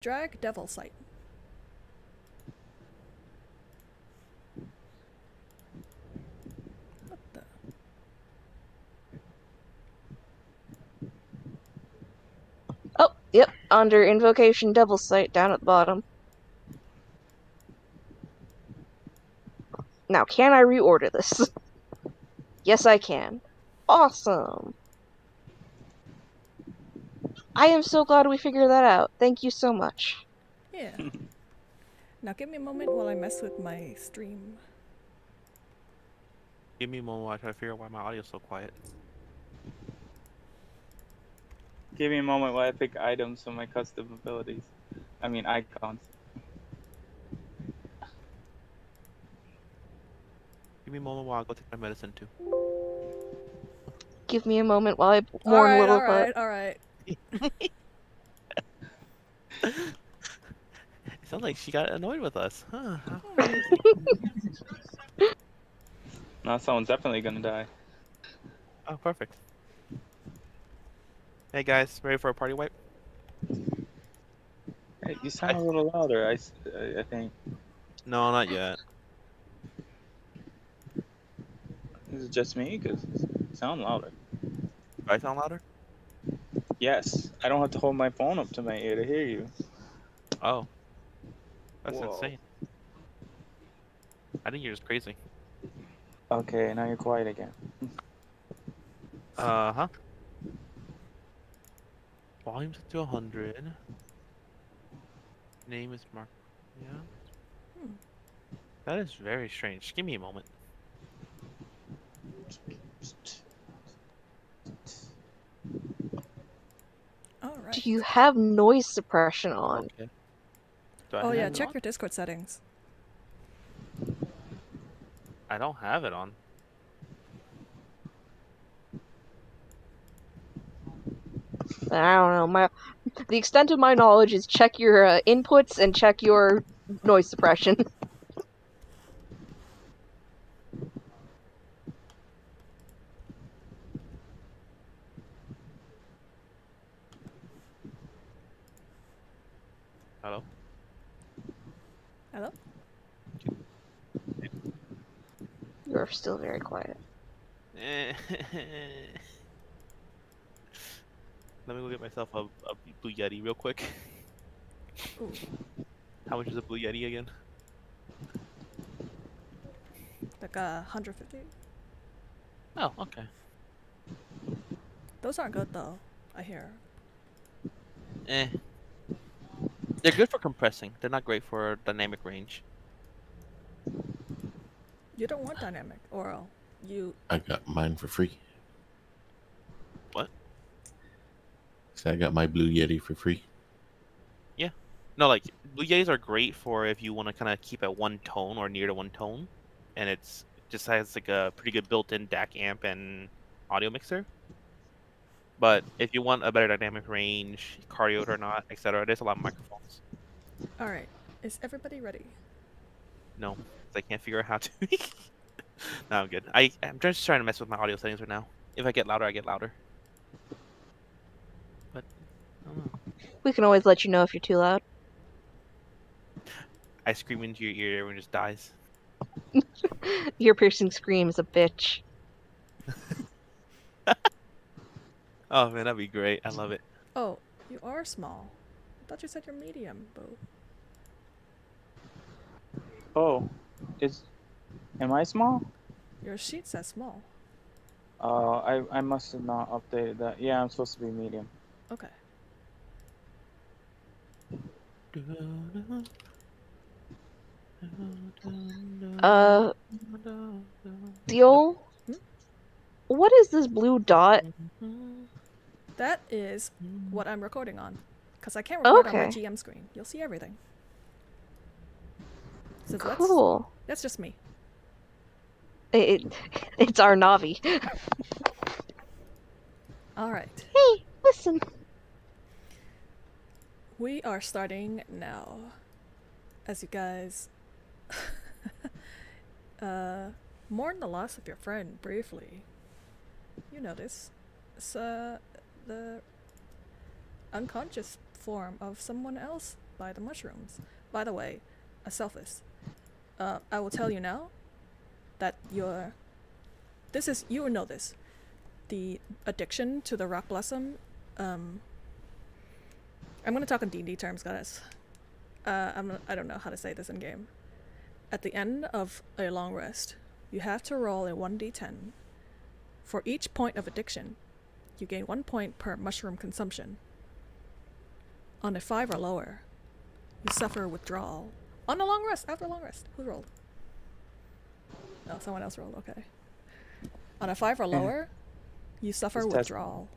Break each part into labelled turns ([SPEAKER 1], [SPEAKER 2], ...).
[SPEAKER 1] Drag Devil Sight. What the?
[SPEAKER 2] Oh, yep, under Invocation Devil Sight down at the bottom. Now, can I reorder this? Yes, I can. Awesome. I am so glad we figured that out. Thank you so much.
[SPEAKER 1] Yeah. Now give me a moment while I mess with my stream.
[SPEAKER 3] Give me a moment while I try to figure out why my audio's so quiet.
[SPEAKER 4] Give me a moment while I pick items from my custom abilities. I mean icons.
[SPEAKER 3] Give me a moment while I go take my medicine too.
[SPEAKER 2] Give me a moment while I mourn Littlefoot.
[SPEAKER 1] Alright.
[SPEAKER 3] It sounds like she got annoyed with us, huh?
[SPEAKER 4] Now someone's definitely gonna die.
[SPEAKER 3] Oh, perfect. Hey guys, ready for a party wipe?
[SPEAKER 4] Hey, you sound a little louder. I think.
[SPEAKER 3] No, not yet.
[SPEAKER 4] Is it just me? Cause you sound louder.
[SPEAKER 3] Do I sound louder?
[SPEAKER 4] Yes, I don't have to hold my phone up to my ear to hear you.
[SPEAKER 3] Oh. That's
[SPEAKER 4] Whoa.
[SPEAKER 3] insane. I think you're just crazy.
[SPEAKER 4] Okay, now you're quiet again.
[SPEAKER 3] Uh-huh. Volume set to 100. Name is Mark. Yeah. That is very strange. Give me a moment.
[SPEAKER 1] Alright.
[SPEAKER 2] Do you have noise suppression on?
[SPEAKER 3] Okay. Do I
[SPEAKER 1] Oh
[SPEAKER 3] have
[SPEAKER 1] yeah,
[SPEAKER 3] it
[SPEAKER 1] check
[SPEAKER 3] on?
[SPEAKER 1] your Discord settings.
[SPEAKER 3] I don't have it on.
[SPEAKER 2] I don't know. The extent of my knowledge is check your inputs and check your noise suppression.
[SPEAKER 3] Hello?
[SPEAKER 1] Hello?
[SPEAKER 2] You're still very quiet.
[SPEAKER 3] Let me go get myself a Blue Yeti real quick.
[SPEAKER 1] Ooh.
[SPEAKER 3] How much is a Blue Yeti again?
[SPEAKER 1] Like 150?
[SPEAKER 3] Oh, okay.
[SPEAKER 1] Those aren't good though, I hear.
[SPEAKER 3] Eh. They're good for compressing. They're not great for dynamic range.
[SPEAKER 1] You don't want dynamic, or you...
[SPEAKER 5] I got mine for free.
[SPEAKER 3] What?
[SPEAKER 5] So I got my Blue Yeti for free.
[SPEAKER 3] No, like, Blue Yetis are great for if you want to kind of keep at one tone or near to one tone. And it just has like a pretty good built-in DAC amp and audio mixer. But if you want a better dynamic range, cardio or not, etc., there's a lot of microphones.
[SPEAKER 1] Alright, is everybody ready?
[SPEAKER 3] No, 'cause I can't figure out how to. No, I'm good. I'm just trying to mess with my audio settings right now. If I get louder, I get louder. But I don't know.
[SPEAKER 2] We can always let you know if you're too loud.
[SPEAKER 3] I scream into your ear, everyone just dies.
[SPEAKER 2] Your piercing scream is a bitch.
[SPEAKER 3] Oh man, that'd be great. I love it.
[SPEAKER 1] Oh, you are small. I thought you said you're medium, Boo.
[SPEAKER 4] Oh, am I small?
[SPEAKER 1] Your sheet says small.
[SPEAKER 4] I must have not updated that. Yeah, I'm supposed to be medium.
[SPEAKER 1] Okay.
[SPEAKER 2] Theo?
[SPEAKER 1] Hmm?
[SPEAKER 2] What is this blue dot?
[SPEAKER 1] That is what I'm recording on. Because I can't record on my
[SPEAKER 2] Okay.
[SPEAKER 1] GM screen. You'll see everything. So
[SPEAKER 2] Cool.
[SPEAKER 1] that's just me.
[SPEAKER 2] It's our Navi.
[SPEAKER 1] Alright.
[SPEAKER 2] Hey, listen.
[SPEAKER 1] We are starting now. As you guys mourn the loss of your friend briefly. You know this. It's the unconscious form of someone else by the mushrooms. By the way, Aselphus, I will tell you now that you will know this. The addiction to the rock blossom, I'm gonna talk in D&D terms, guys. I don't know how to say this in game. At the end of a long rest, you have to roll a 1d10. For each point of addiction, you gain 1 point per mushroom consumption. On a 5 or lower, you suffer withdrawal. On a long rest, after a long rest. Who rolled? No, someone else rolled, okay. On a 5 or lower, you suffer
[SPEAKER 4] Just test-
[SPEAKER 1] withdrawal.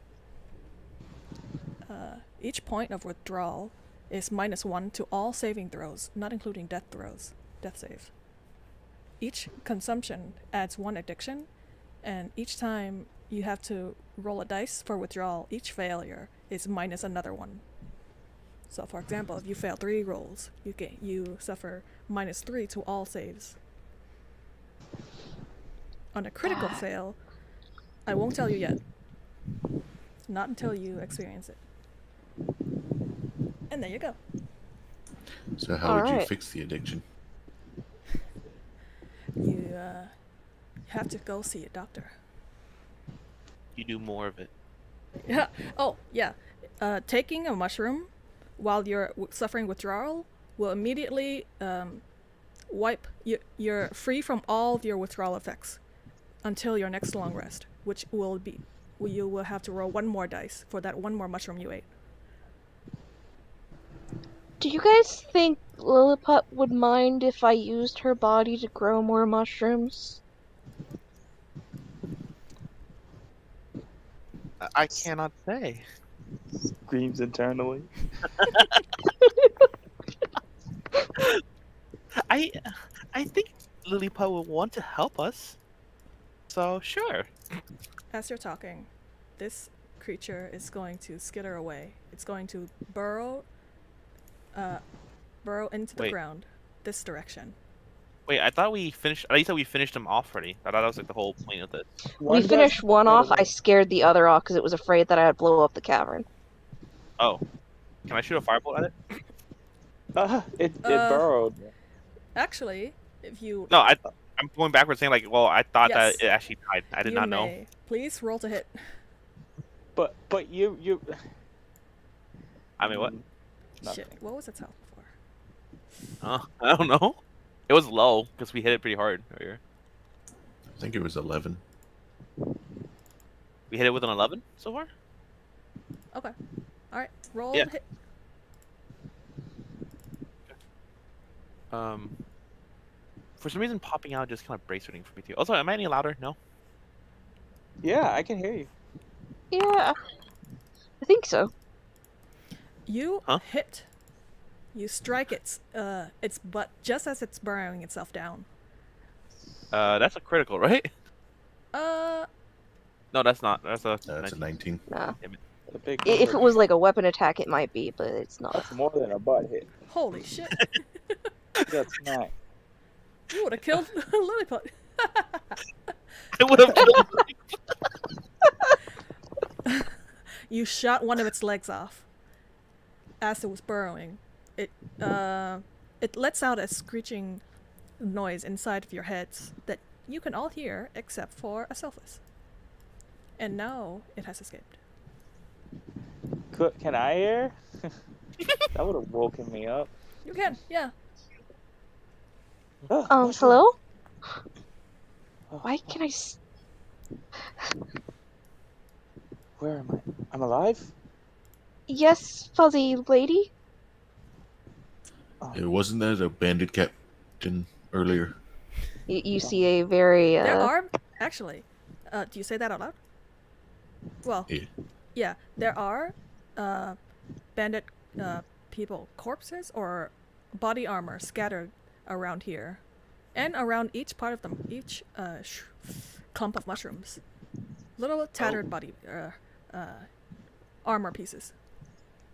[SPEAKER 1] Each point of withdrawal is -1 to all saving throws, not including death throws, death save. Each consumption adds 1 addiction, and each time you have to roll a dice for withdrawal, each failure is minus another 1. So, for example, if you fail 3 rolls, you suffer -3 to all saves. On a critical fail, I won't tell you yet. Not until you experience it. And there you go.
[SPEAKER 5] So how would you
[SPEAKER 2] Alright.
[SPEAKER 5] fix the addiction?
[SPEAKER 1] You have to go see a doctor.
[SPEAKER 3] You do more of it.
[SPEAKER 1] Yeah. Oh, yeah. Taking a mushroom while you're suffering withdrawal will immediately wipe you. You're free from all of your withdrawal effects until your next long rest, which will be you will have to roll 1 more dice for that 1 more mushroom you ate.
[SPEAKER 2] Do you guys think Lilliput would mind if I used her body to grow more mushrooms?
[SPEAKER 3] I cannot say.
[SPEAKER 4] Screams internally.
[SPEAKER 3] I think Lilliput will want to help us. So sure.
[SPEAKER 1] As you're talking, this creature is going to skitter away. It's going to burrow into the
[SPEAKER 3] Wait.
[SPEAKER 1] ground this direction.
[SPEAKER 3] Wait, I thought we finished. I thought we finished them off already. I thought that was like the whole point of this.
[SPEAKER 2] We finished one off. I scared the other off because it was afraid that I'd blow up the cavern.
[SPEAKER 3] Oh, can I shoot a firebolt at it?
[SPEAKER 4] It burrowed.
[SPEAKER 1] Actually, if you
[SPEAKER 3] No, I'm going backwards, saying like, well, I thought
[SPEAKER 1] Yes.
[SPEAKER 3] that it actually died. I did
[SPEAKER 1] you
[SPEAKER 3] not know.
[SPEAKER 1] may. Please roll to hit.
[SPEAKER 4] But you.
[SPEAKER 3] I mean, what?
[SPEAKER 4] Nothing.
[SPEAKER 1] Shit, what was its health before?
[SPEAKER 3] I don't know. It was low because we hit it pretty hard earlier.
[SPEAKER 5] I think it was 11.
[SPEAKER 3] We hit it with an 11 so far.
[SPEAKER 1] Okay. Alright, roll
[SPEAKER 3] Yeah.
[SPEAKER 1] to hit.
[SPEAKER 3] For some reason, popping out just kind of bracelets for me too. Also, am I any louder? No.
[SPEAKER 4] Yeah, I can hear you.
[SPEAKER 2] Yeah, I think so.
[SPEAKER 1] You
[SPEAKER 3] Huh?
[SPEAKER 1] hit. You strike its butt just as it's burrowing itself down.
[SPEAKER 3] That's a critical, right? No, that's not. That's a.
[SPEAKER 5] That's a 19.
[SPEAKER 2] Nah.
[SPEAKER 4] A big
[SPEAKER 2] If it
[SPEAKER 4] number.
[SPEAKER 2] was like a weapon attack, it might be, but it's not.
[SPEAKER 4] That's more than a butt hit.
[SPEAKER 1] Holy shit!
[SPEAKER 4] That's not.
[SPEAKER 1] You would have killed Lilliput.
[SPEAKER 3] I would have killed.
[SPEAKER 1] You shot one of its legs off as it was burrowing. It lets out a screeching noise inside of your heads that you can all hear except for Aselphus. And now it has escaped.
[SPEAKER 4] Can I hear? That would have woken me up.
[SPEAKER 1] You can, yeah.
[SPEAKER 2] Hello? Why can I
[SPEAKER 4] Where am I? I'm alive?
[SPEAKER 2] Yes, fuzzy lady?
[SPEAKER 5] It wasn't there a bandit captain earlier.
[SPEAKER 2] You see a very,
[SPEAKER 1] There are, actually, do you say that out loud? Well,
[SPEAKER 5] Yeah.
[SPEAKER 1] yeah, there are bandit people corpses or body armor scattered around here. And around each part of them, each clump of mushrooms. Little tattered body armor pieces.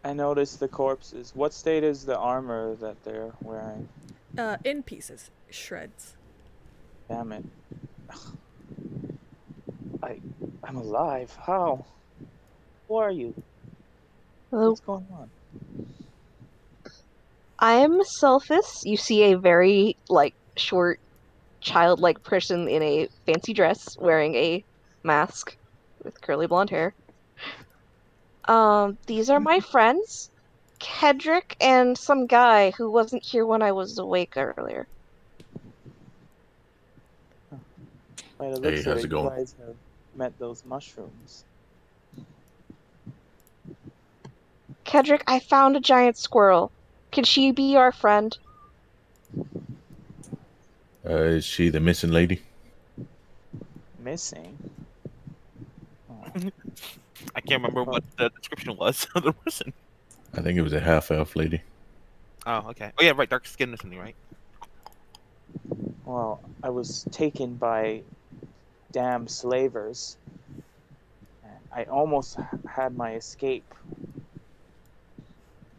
[SPEAKER 4] I noticed the corpses. What state is the armor that they're wearing?
[SPEAKER 1] In pieces, shreds.
[SPEAKER 4] Damn it. I'm alive. How? Who are you?
[SPEAKER 2] Hello?
[SPEAKER 4] What's going on?
[SPEAKER 2] I'm Selphus. You see a very, like, short, childlike person in a fancy dress wearing a mask with curly blonde hair. These are my friends, Kedrick and some guy who wasn't here when I was awake earlier.
[SPEAKER 4] By the
[SPEAKER 5] Hey,
[SPEAKER 4] looks of
[SPEAKER 5] how's
[SPEAKER 4] it,
[SPEAKER 5] it going?
[SPEAKER 4] you guys have met those mushrooms.
[SPEAKER 2] Kedrick, I found a giant squirrel. Can she be our friend?
[SPEAKER 5] Is she the missing lady?
[SPEAKER 4] Missing? Oh,
[SPEAKER 3] I can't remember what the description was of the person.
[SPEAKER 5] I think it was a half-elf lady.
[SPEAKER 3] Oh, okay. Oh yeah, right. Dark skin or something, right?
[SPEAKER 4] well, I was taken by damn slavers. And I almost had my escape.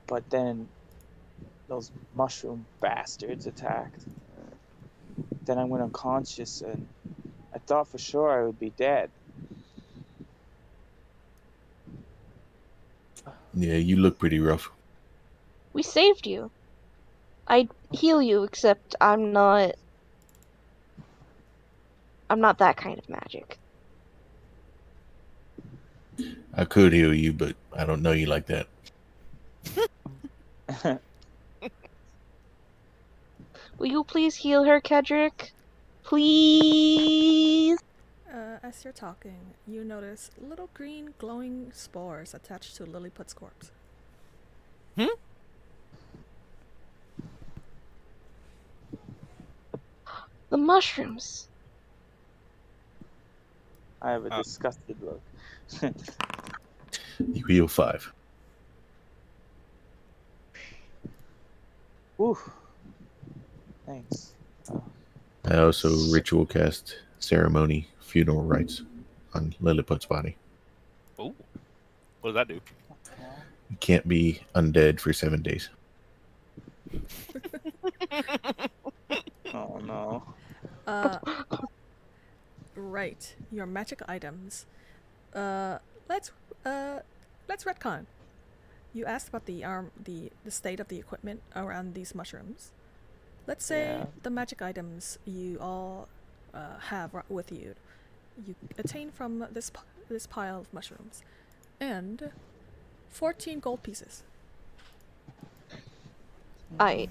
[SPEAKER 4] But then those mushroom bastards attacked. Then I went unconscious and I thought for sure I would be dead.
[SPEAKER 5] Yeah, you look pretty rough.
[SPEAKER 2] We saved you. I'd heal you, except I'm not that kind of magic.
[SPEAKER 5] I could heal you, but I don't know you like that.
[SPEAKER 2] Will you please heal her, Kedrick? Please?
[SPEAKER 1] As you're talking, you notice little green glowing spores attached to Lilliput's corpse.
[SPEAKER 2] The mushrooms.
[SPEAKER 4] I have a disgusted look.
[SPEAKER 5] You heal 5.
[SPEAKER 4] Whew. Thanks.
[SPEAKER 5] I also ritual cast ceremony funeral rites on Lilliput's body.
[SPEAKER 3] Oh, what does that do?
[SPEAKER 5] You can't be undead for 7 days.
[SPEAKER 4] Oh no.
[SPEAKER 1] Right, your magic items. Let's retcon. You asked about the state of the equipment around these mushrooms. Let's say
[SPEAKER 4] Yeah.
[SPEAKER 1] the magic items you all have with you, you attain from this pile of mushrooms, and 14 gold pieces.
[SPEAKER 2] I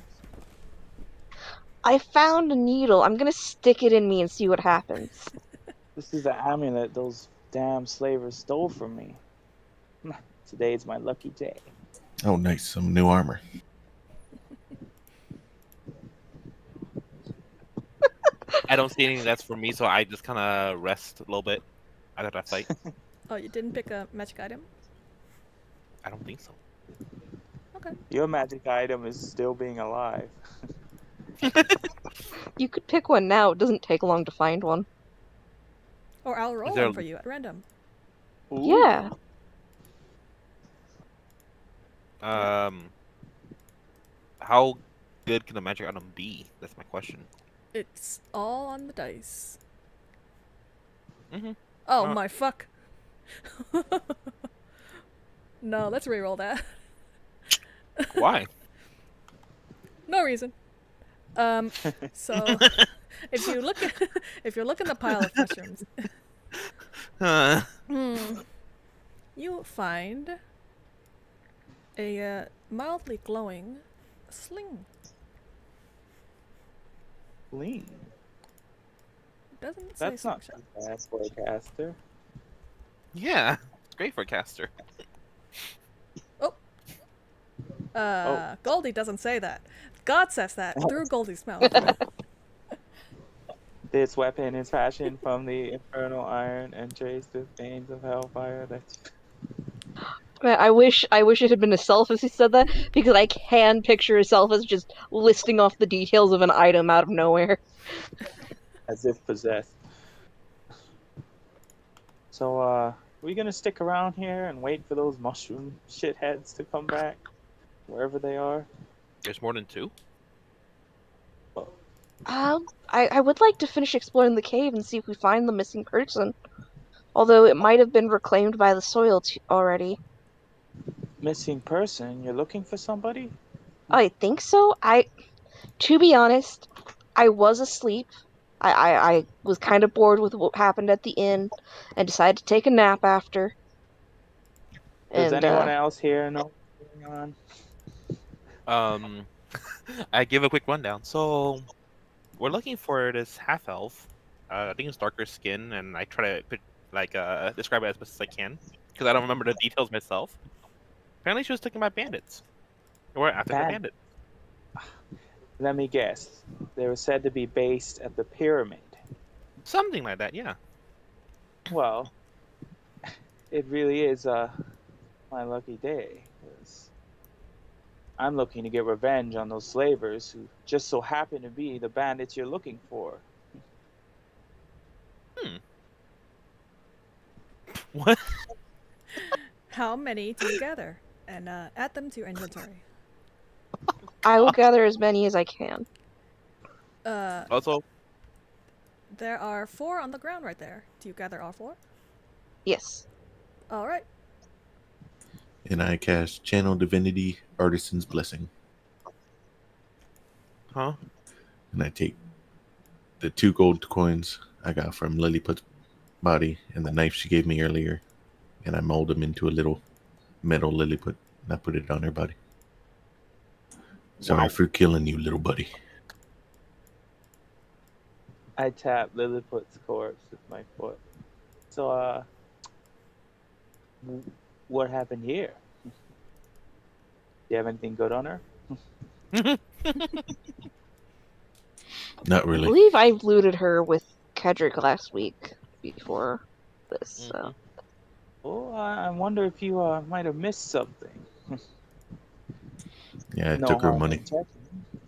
[SPEAKER 2] found a needle. I'm gonna stick it in me and see what happens.
[SPEAKER 4] This is the amulet those damn slavers stole from me. Today's my lucky day.
[SPEAKER 5] Oh, nice. Some new armor.
[SPEAKER 3] I don't see anything that's for me, so I just kind of rest a little bit after that fight.
[SPEAKER 1] Oh, you didn't pick a magic item?
[SPEAKER 3] I don't think so.
[SPEAKER 1] Okay.
[SPEAKER 4] Your magic item is still being alive.
[SPEAKER 2] You could pick one now. It doesn't take long to find one.
[SPEAKER 1] Or I'll roll
[SPEAKER 3] there-
[SPEAKER 1] one for you at random.
[SPEAKER 4] Ooh.
[SPEAKER 2] Yeah.
[SPEAKER 3] How good can the magic item be? That's my question.
[SPEAKER 1] It's all on the dice.
[SPEAKER 3] Mhm.
[SPEAKER 1] Oh
[SPEAKER 3] Uh.
[SPEAKER 1] my fuck. No, let's re-roll that.
[SPEAKER 3] Why?
[SPEAKER 1] No reason. So if you look at if you're looking at the pile of mushrooms, you find a mildly glowing sling.
[SPEAKER 4] Lean.
[SPEAKER 1] Doesn't say
[SPEAKER 4] That's not
[SPEAKER 1] slingshot.
[SPEAKER 4] too bad for a caster.
[SPEAKER 3] Yeah, it's great for a caster.
[SPEAKER 1] Goldie doesn't say that. God says that through Goldie's mouth.
[SPEAKER 4] This weapon is fashioned from the infernal iron and traced with veins of hellfire. That's
[SPEAKER 2] Man, I wish it had been a Selphus who said that, because I can picture a Selphus just listing off the details of an item out of nowhere.
[SPEAKER 4] as if possessed. So, are we gonna stick around here and wait for those mushroom shitheads to come back? Wherever they are?
[SPEAKER 3] There's more than 2?
[SPEAKER 2] I would like to finish exploring the cave and see if we find the missing person. Although it might have been reclaimed by the soil already.
[SPEAKER 4] Missing person? You're looking for somebody?
[SPEAKER 2] I think so. To be honest, I was asleep. I was kind of bored with what happened at the inn and decided to take a nap after.
[SPEAKER 4] Does
[SPEAKER 2] And
[SPEAKER 4] anyone else here know what's going on?
[SPEAKER 3] Um, I give a quick rundown. So we're looking for this half elf. I think it's darker skin, and I try to describe it as best as I can because I don't remember the details myself. Apparently, she was taken by bandits. We're after the
[SPEAKER 4] Band-
[SPEAKER 3] bandit.
[SPEAKER 4] Let me guess. They were said to be based at the pyramid.
[SPEAKER 3] Something like that, yeah.
[SPEAKER 4] Well, it really is my lucky day. 'Cause I'm looking to get revenge on those slavers who just so happen to be the bandits you're looking for.
[SPEAKER 3] What?
[SPEAKER 1] How many do you gather? And add them to your inventory.
[SPEAKER 2] I will gather as many as I can.
[SPEAKER 3] Also,
[SPEAKER 1] There are 4 on the ground right there. Do you gather all 4?
[SPEAKER 2] Yes.
[SPEAKER 1] All right.
[SPEAKER 5] And I cast Channel Divinity Artisan's Blessing.
[SPEAKER 3] huh?
[SPEAKER 5] And I take the 2 gold coins I got from Lilliput's body and the knife she gave me earlier, and I mold them into a little metal Lilliput, and I put it on her body. Sorry
[SPEAKER 4] Wow.
[SPEAKER 5] for killing you, little buddy.
[SPEAKER 4] I tap Lilliput's corpse with my foot. So, what happened here? Do you have anything good on her?
[SPEAKER 5] Not
[SPEAKER 2] I
[SPEAKER 5] really.
[SPEAKER 2] believe I looted her with Kedrick last week before this. So.
[SPEAKER 4] Oh, I wonder if you might have missed something.
[SPEAKER 5] Yeah, I
[SPEAKER 4] No
[SPEAKER 5] took her
[SPEAKER 4] harm
[SPEAKER 5] money.
[SPEAKER 4] in checking.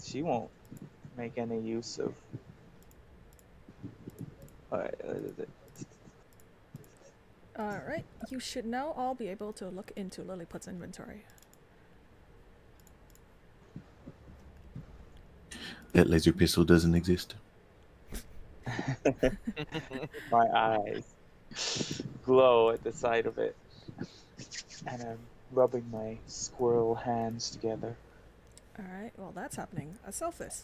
[SPEAKER 4] She won't make any use of. Alright,
[SPEAKER 1] All right. You should now all be able to look into Lilliput's inventory.
[SPEAKER 5] That laser pistol doesn't exist.
[SPEAKER 4] my eyes glow at the sight of it, and I'm rubbing my squirrel hands together.
[SPEAKER 1] All right. Well, that's happening. Aselphus.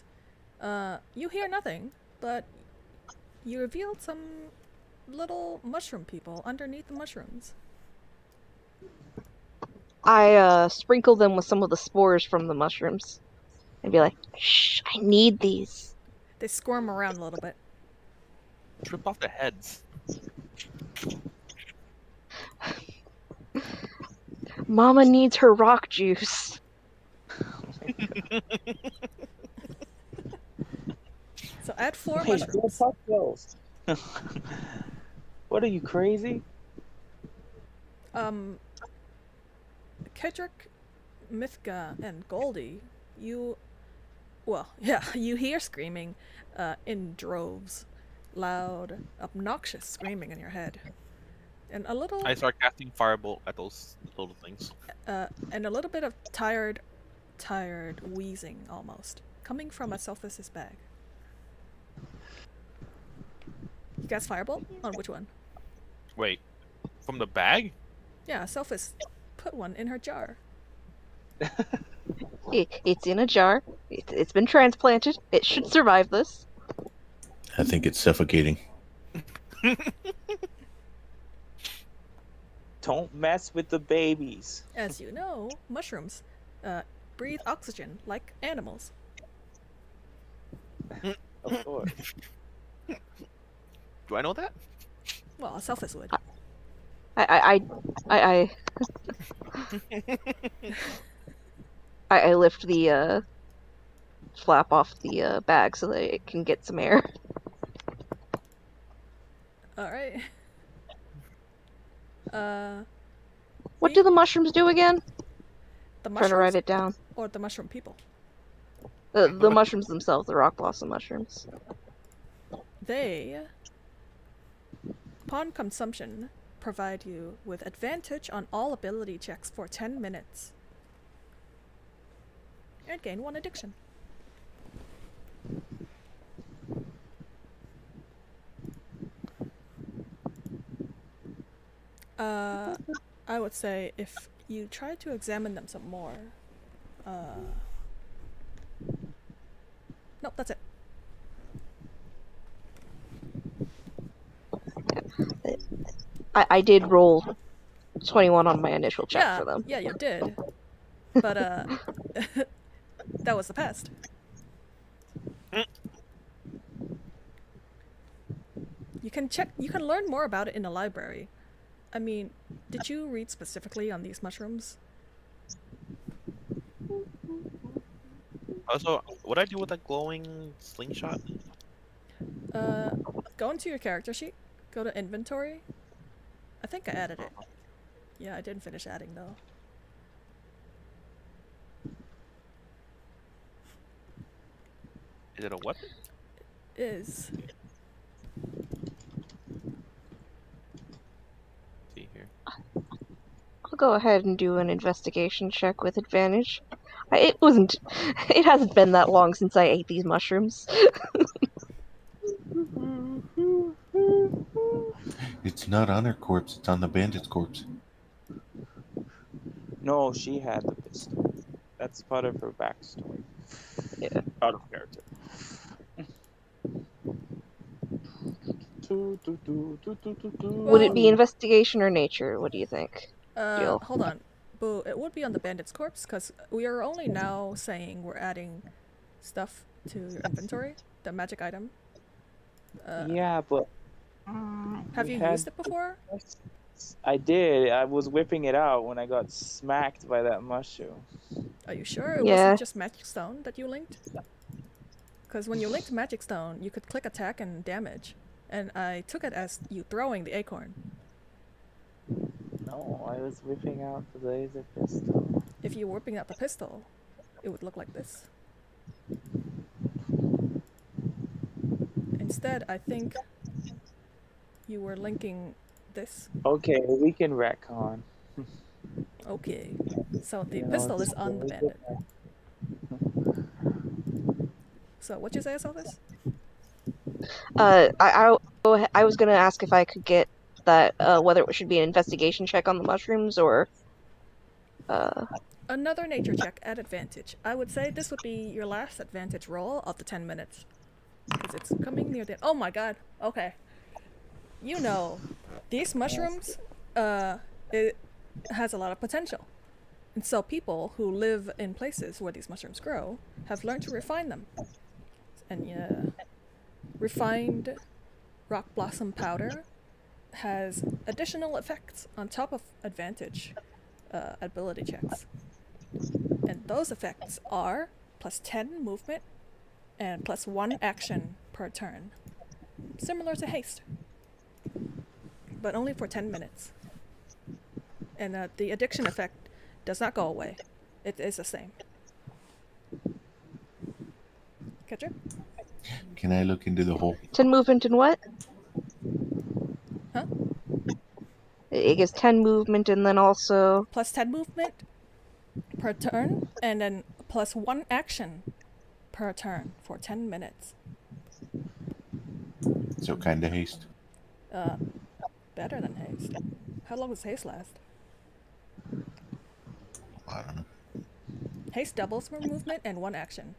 [SPEAKER 1] You hear nothing, but you revealed some little mushroom people underneath the mushrooms.
[SPEAKER 2] I sprinkle them with some of the spores from the mushrooms and be like, shh, I need these.
[SPEAKER 1] They squirm around a little bit.
[SPEAKER 3] Trip off the heads.
[SPEAKER 2] Mama needs her rock juice.
[SPEAKER 1] So add 4
[SPEAKER 4] Hey, don't
[SPEAKER 1] mushrooms.
[SPEAKER 4] touch those. What are you, crazy?
[SPEAKER 1] Kedrick, Mythga, and Goldie, you hear screaming in droves. Loud, obnoxious screaming in your head. And a little
[SPEAKER 3] I start casting firebolt at those little things.
[SPEAKER 1] and a little bit of tired wheezing almost, coming from Aselphus's bag. You guys firebolt? On which one?
[SPEAKER 3] Wait, from the bag?
[SPEAKER 1] Yeah, Aselphus put one in her jar.
[SPEAKER 2] It's in a jar. It's been transplanted. It should survive this.
[SPEAKER 5] I think it's suffocating.
[SPEAKER 4] Don't mess with the babies.
[SPEAKER 1] As you know, mushrooms breathe oxygen like animals.
[SPEAKER 4] Of course.
[SPEAKER 3] Do I know that?
[SPEAKER 1] Well, Aselphus would.
[SPEAKER 2] I lift the flap off the bag so that it can get some air.
[SPEAKER 1] All right.
[SPEAKER 2] What do the mushrooms do again?
[SPEAKER 1] The
[SPEAKER 2] Trying to write
[SPEAKER 1] mushrooms
[SPEAKER 2] it down.
[SPEAKER 1] or the mushroom people?
[SPEAKER 2] The mushrooms themselves, the rock blossom mushrooms.
[SPEAKER 1] They, upon consumption, provide you with advantage on all ability checks for 10 minutes. And gain 1 addiction. I would say if you try to examine them some more, that's it.
[SPEAKER 2] I did roll 21 on my initial check
[SPEAKER 1] Yeah,
[SPEAKER 2] for them.
[SPEAKER 1] yeah, you did. But that was the past. You can check. You can learn more about it in the library. I mean, did you read specifically on these mushrooms?
[SPEAKER 3] Also, what do I do with that glowing slingshot?
[SPEAKER 1] Go into your character sheet. Go to inventory. I think I added it. Yeah, I didn't finish adding though.
[SPEAKER 3] Is it a weapon?
[SPEAKER 1] Is
[SPEAKER 3] See here.
[SPEAKER 2] I'll go ahead and do an investigation check with advantage. It wasn't. It hasn't been that long since I ate these mushrooms.
[SPEAKER 5] It's not on her corpse, it's on the bandit's corpse.
[SPEAKER 4] No, she had the pistol. That's part of her backstory.
[SPEAKER 2] Yeah.
[SPEAKER 4] Out of character.
[SPEAKER 2] Would it be investigation or nature? What do you think? Deal.
[SPEAKER 1] hold on. Boo, it would be on the bandit's corpse because we are only now saying we're adding stuff to your inventory, the magic item.
[SPEAKER 4] Yeah, but
[SPEAKER 1] Have
[SPEAKER 4] we
[SPEAKER 1] you
[SPEAKER 4] had
[SPEAKER 1] used it before?
[SPEAKER 4] I did. I was whipping it out when I got smacked by that mushroom.
[SPEAKER 1] Are you sure it
[SPEAKER 2] Yeah.
[SPEAKER 1] wasn't just magic stone that you linked? Because when you linked magic stone, you could click attack and damage, and I took it as you throwing the acorn.
[SPEAKER 4] No, I was whipping out the laser pistol.
[SPEAKER 1] If you were whipping out the pistol, it would look like this. Instead, I think you were linking this.
[SPEAKER 4] Okay, we can retcon.
[SPEAKER 1] Okay, so the
[SPEAKER 4] You know,
[SPEAKER 1] pistol
[SPEAKER 4] it's
[SPEAKER 1] is on the
[SPEAKER 4] really
[SPEAKER 1] bandit.
[SPEAKER 4] good.
[SPEAKER 1] So what you say, Asalvis?
[SPEAKER 2] I was gonna ask if I could get that whether it should be an investigation check on the mushrooms or
[SPEAKER 1] Another nature check at advantage. I would say this would be your last advantage roll of the 10 minutes. Because it's coming near the... Oh my god. Okay. You know, these mushrooms, it has a lot of potential. And so people who live in places where these mushrooms grow have learned to refine them. And refined rock blossom powder has additional effects on top of advantage ability checks. And those effects are plus 10 movement and plus 1 action per turn. Similar to haste, but only for 10 minutes. And the addiction effect does not go away. It is the same. Catcher?
[SPEAKER 5] Can I look into the hole?
[SPEAKER 2] 10 movement and what?
[SPEAKER 1] Huh?
[SPEAKER 2] It gives 10 movement and then also
[SPEAKER 1] Plus 10 movement per turn, and then plus 1 action per turn for 10 minutes.
[SPEAKER 5] So kinda haste.
[SPEAKER 1] Better than haste. How long does haste last?
[SPEAKER 5] I don't know.
[SPEAKER 1] Haste doubles for movement and 1 action.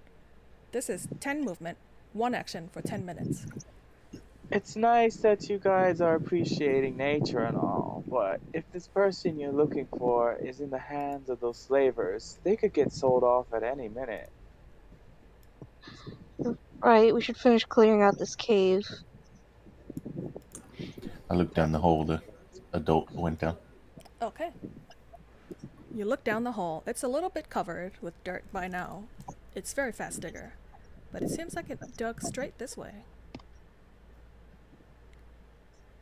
[SPEAKER 1] This is 10 movement, 1 action for 10 minutes.
[SPEAKER 4] It's nice that you guys are appreciating nature and all, but if this person you're looking for is in the hands of those slavers, they could get sold off at any minute.
[SPEAKER 2] right, we should finish clearing out this cave.
[SPEAKER 5] I looked down the hole the adult went down.
[SPEAKER 1] Okay. You look down the hole. It's a little bit covered with dirt by now. It's very fast digger. But it seems like it dug straight this way.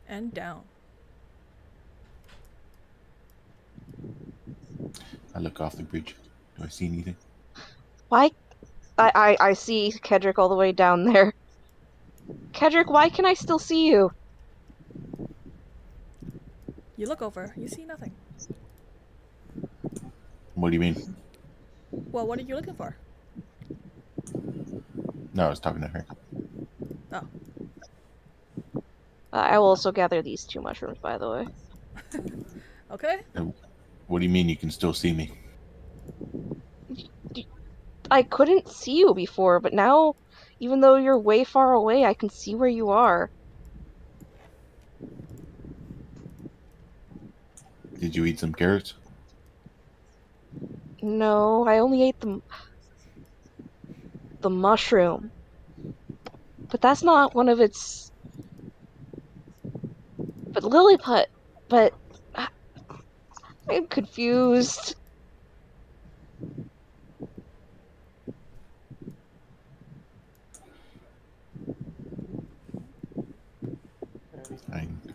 [SPEAKER 1] And down.
[SPEAKER 5] I look off the bridge. Do I see anything?
[SPEAKER 2] Why? I see Kedrick all the way down there. Kedrick, why can I still see you?
[SPEAKER 1] You look over. You see nothing.
[SPEAKER 5] What do you mean?
[SPEAKER 1] Well, what are you looking for?
[SPEAKER 5] No, I was talking to her.
[SPEAKER 1] Oh.
[SPEAKER 2] I will also gather these 2 mushrooms, by the way.
[SPEAKER 1] Okay.
[SPEAKER 5] What do you mean you can still see me?
[SPEAKER 2] I couldn't see you before, but now, even though you're way far away, I can see where you are.
[SPEAKER 5] Did you eat some carrots?
[SPEAKER 2] No, I only ate the mushroom. But that's not one of its. But Lilliput. But I'm confused.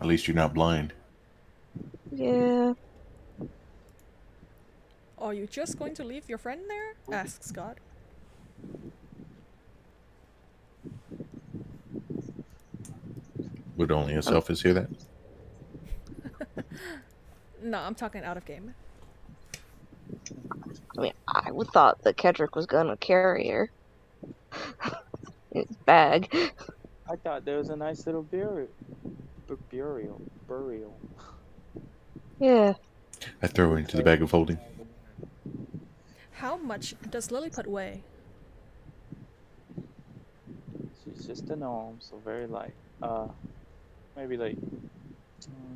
[SPEAKER 5] At least you're not blind.
[SPEAKER 2] Yeah.
[SPEAKER 1] Are you just going to leave your friend there? Asks God.
[SPEAKER 5] Would only a Selphis hear that?
[SPEAKER 1] No, I'm talking out of game.
[SPEAKER 2] I mean, I would thought that Kedrick was gonna carry her. In his bag.
[SPEAKER 4] I thought there was a nice little burial.
[SPEAKER 2] Yeah.
[SPEAKER 5] I throw her into the bag of holding.
[SPEAKER 1] How much does Lilliput weigh?
[SPEAKER 4] She's just a gnome, so very light. Maybe like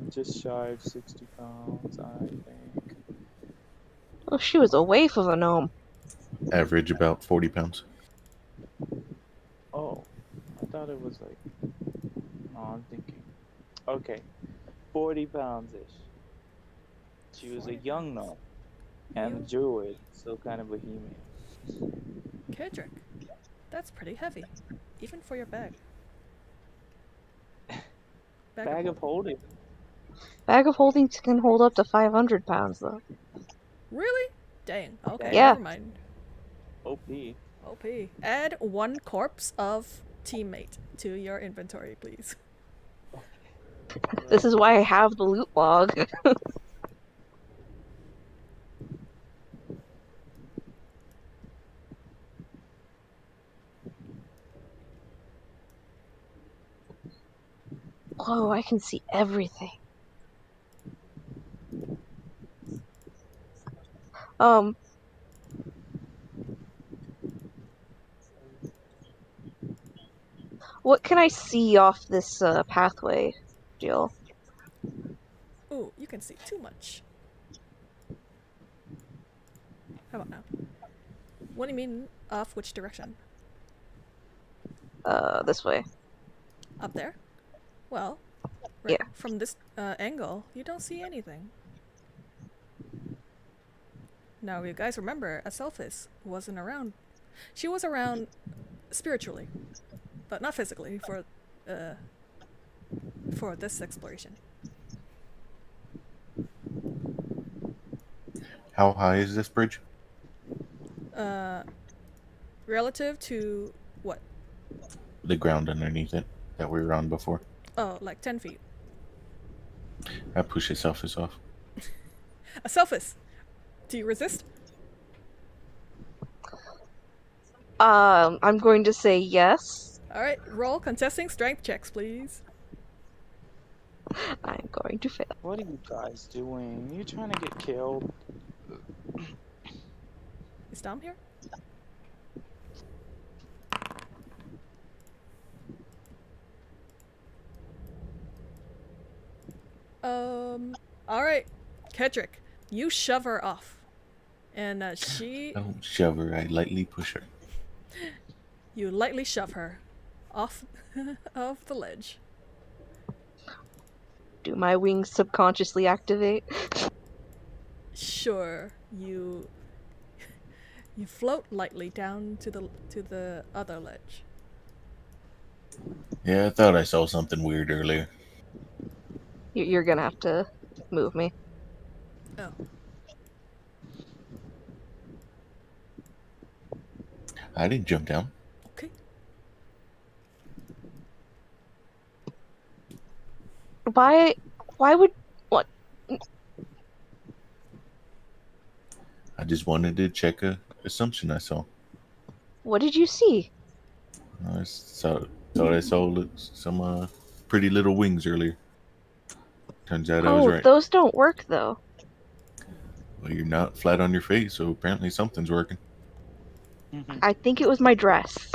[SPEAKER 4] just shy of 60 pounds, I think.
[SPEAKER 2] Oh, she was a waif of a gnome.
[SPEAKER 5] Average about 40 pounds.
[SPEAKER 4] Oh, I thought it was like. No, I'm thinking. Okay, 40 pounds ish. She was a
[SPEAKER 1] 40
[SPEAKER 4] young gnome and a
[SPEAKER 1] You-
[SPEAKER 4] druid, so kind of bohemian.
[SPEAKER 1] Kedrick, that's pretty heavy, even for your bag.
[SPEAKER 4] Bag of holding.
[SPEAKER 2] Bag of holding can hold up to 500 pounds, though.
[SPEAKER 1] Really? Dang. Okay,
[SPEAKER 2] Yeah.
[SPEAKER 1] never mind.
[SPEAKER 4] OP.
[SPEAKER 1] OP. Add 1 corpse of teammate to your inventory, please.
[SPEAKER 2] This is why I have the loot log. Whoa, I can see everything. What can I see off this pathway, Jill?
[SPEAKER 1] Ooh, you can see too much. How about now? What do you mean, off which direction?
[SPEAKER 2] This way.
[SPEAKER 1] Up there? Well,
[SPEAKER 2] Yeah.
[SPEAKER 1] from this angle, you don't see anything. Now, you guys remember, Aselphis wasn't around. She was around spiritually, but not physically for this exploration.
[SPEAKER 5] How high is this bridge?
[SPEAKER 1] Relative to what?
[SPEAKER 5] The ground underneath it that we were on before.
[SPEAKER 1] Oh, like 10 feet.
[SPEAKER 5] I push Selphis off.
[SPEAKER 1] Aselphis, do you resist?
[SPEAKER 2] I'm going to say yes.
[SPEAKER 1] Alright, roll contesting strength checks, please.
[SPEAKER 2] I'm going to fail.
[SPEAKER 4] What are you guys doing? You trying to get killed?
[SPEAKER 1] Is Dom here? Alright, Kedrick, you shove her off. And she.
[SPEAKER 5] I don't shove her, I lightly push her.
[SPEAKER 1] You lightly shove her off of the ledge.
[SPEAKER 2] Do my wings subconsciously activate?
[SPEAKER 1] Sure, you float lightly down to the other ledge.
[SPEAKER 5] Yeah, I thought I saw something weird earlier.
[SPEAKER 2] You're gonna have to move me.
[SPEAKER 1] Oh,
[SPEAKER 5] I didn't jump down.
[SPEAKER 1] okay.
[SPEAKER 2] Why would what?
[SPEAKER 5] I just wanted to check a assumption I saw.
[SPEAKER 2] What did you see?
[SPEAKER 5] I thought I saw some pretty little wings earlier. Turns out I was
[SPEAKER 2] Oh,
[SPEAKER 5] right.
[SPEAKER 2] those don't work though.
[SPEAKER 5] Well, you're not flat on your face, so apparently something's working.
[SPEAKER 2] I think it was my dress.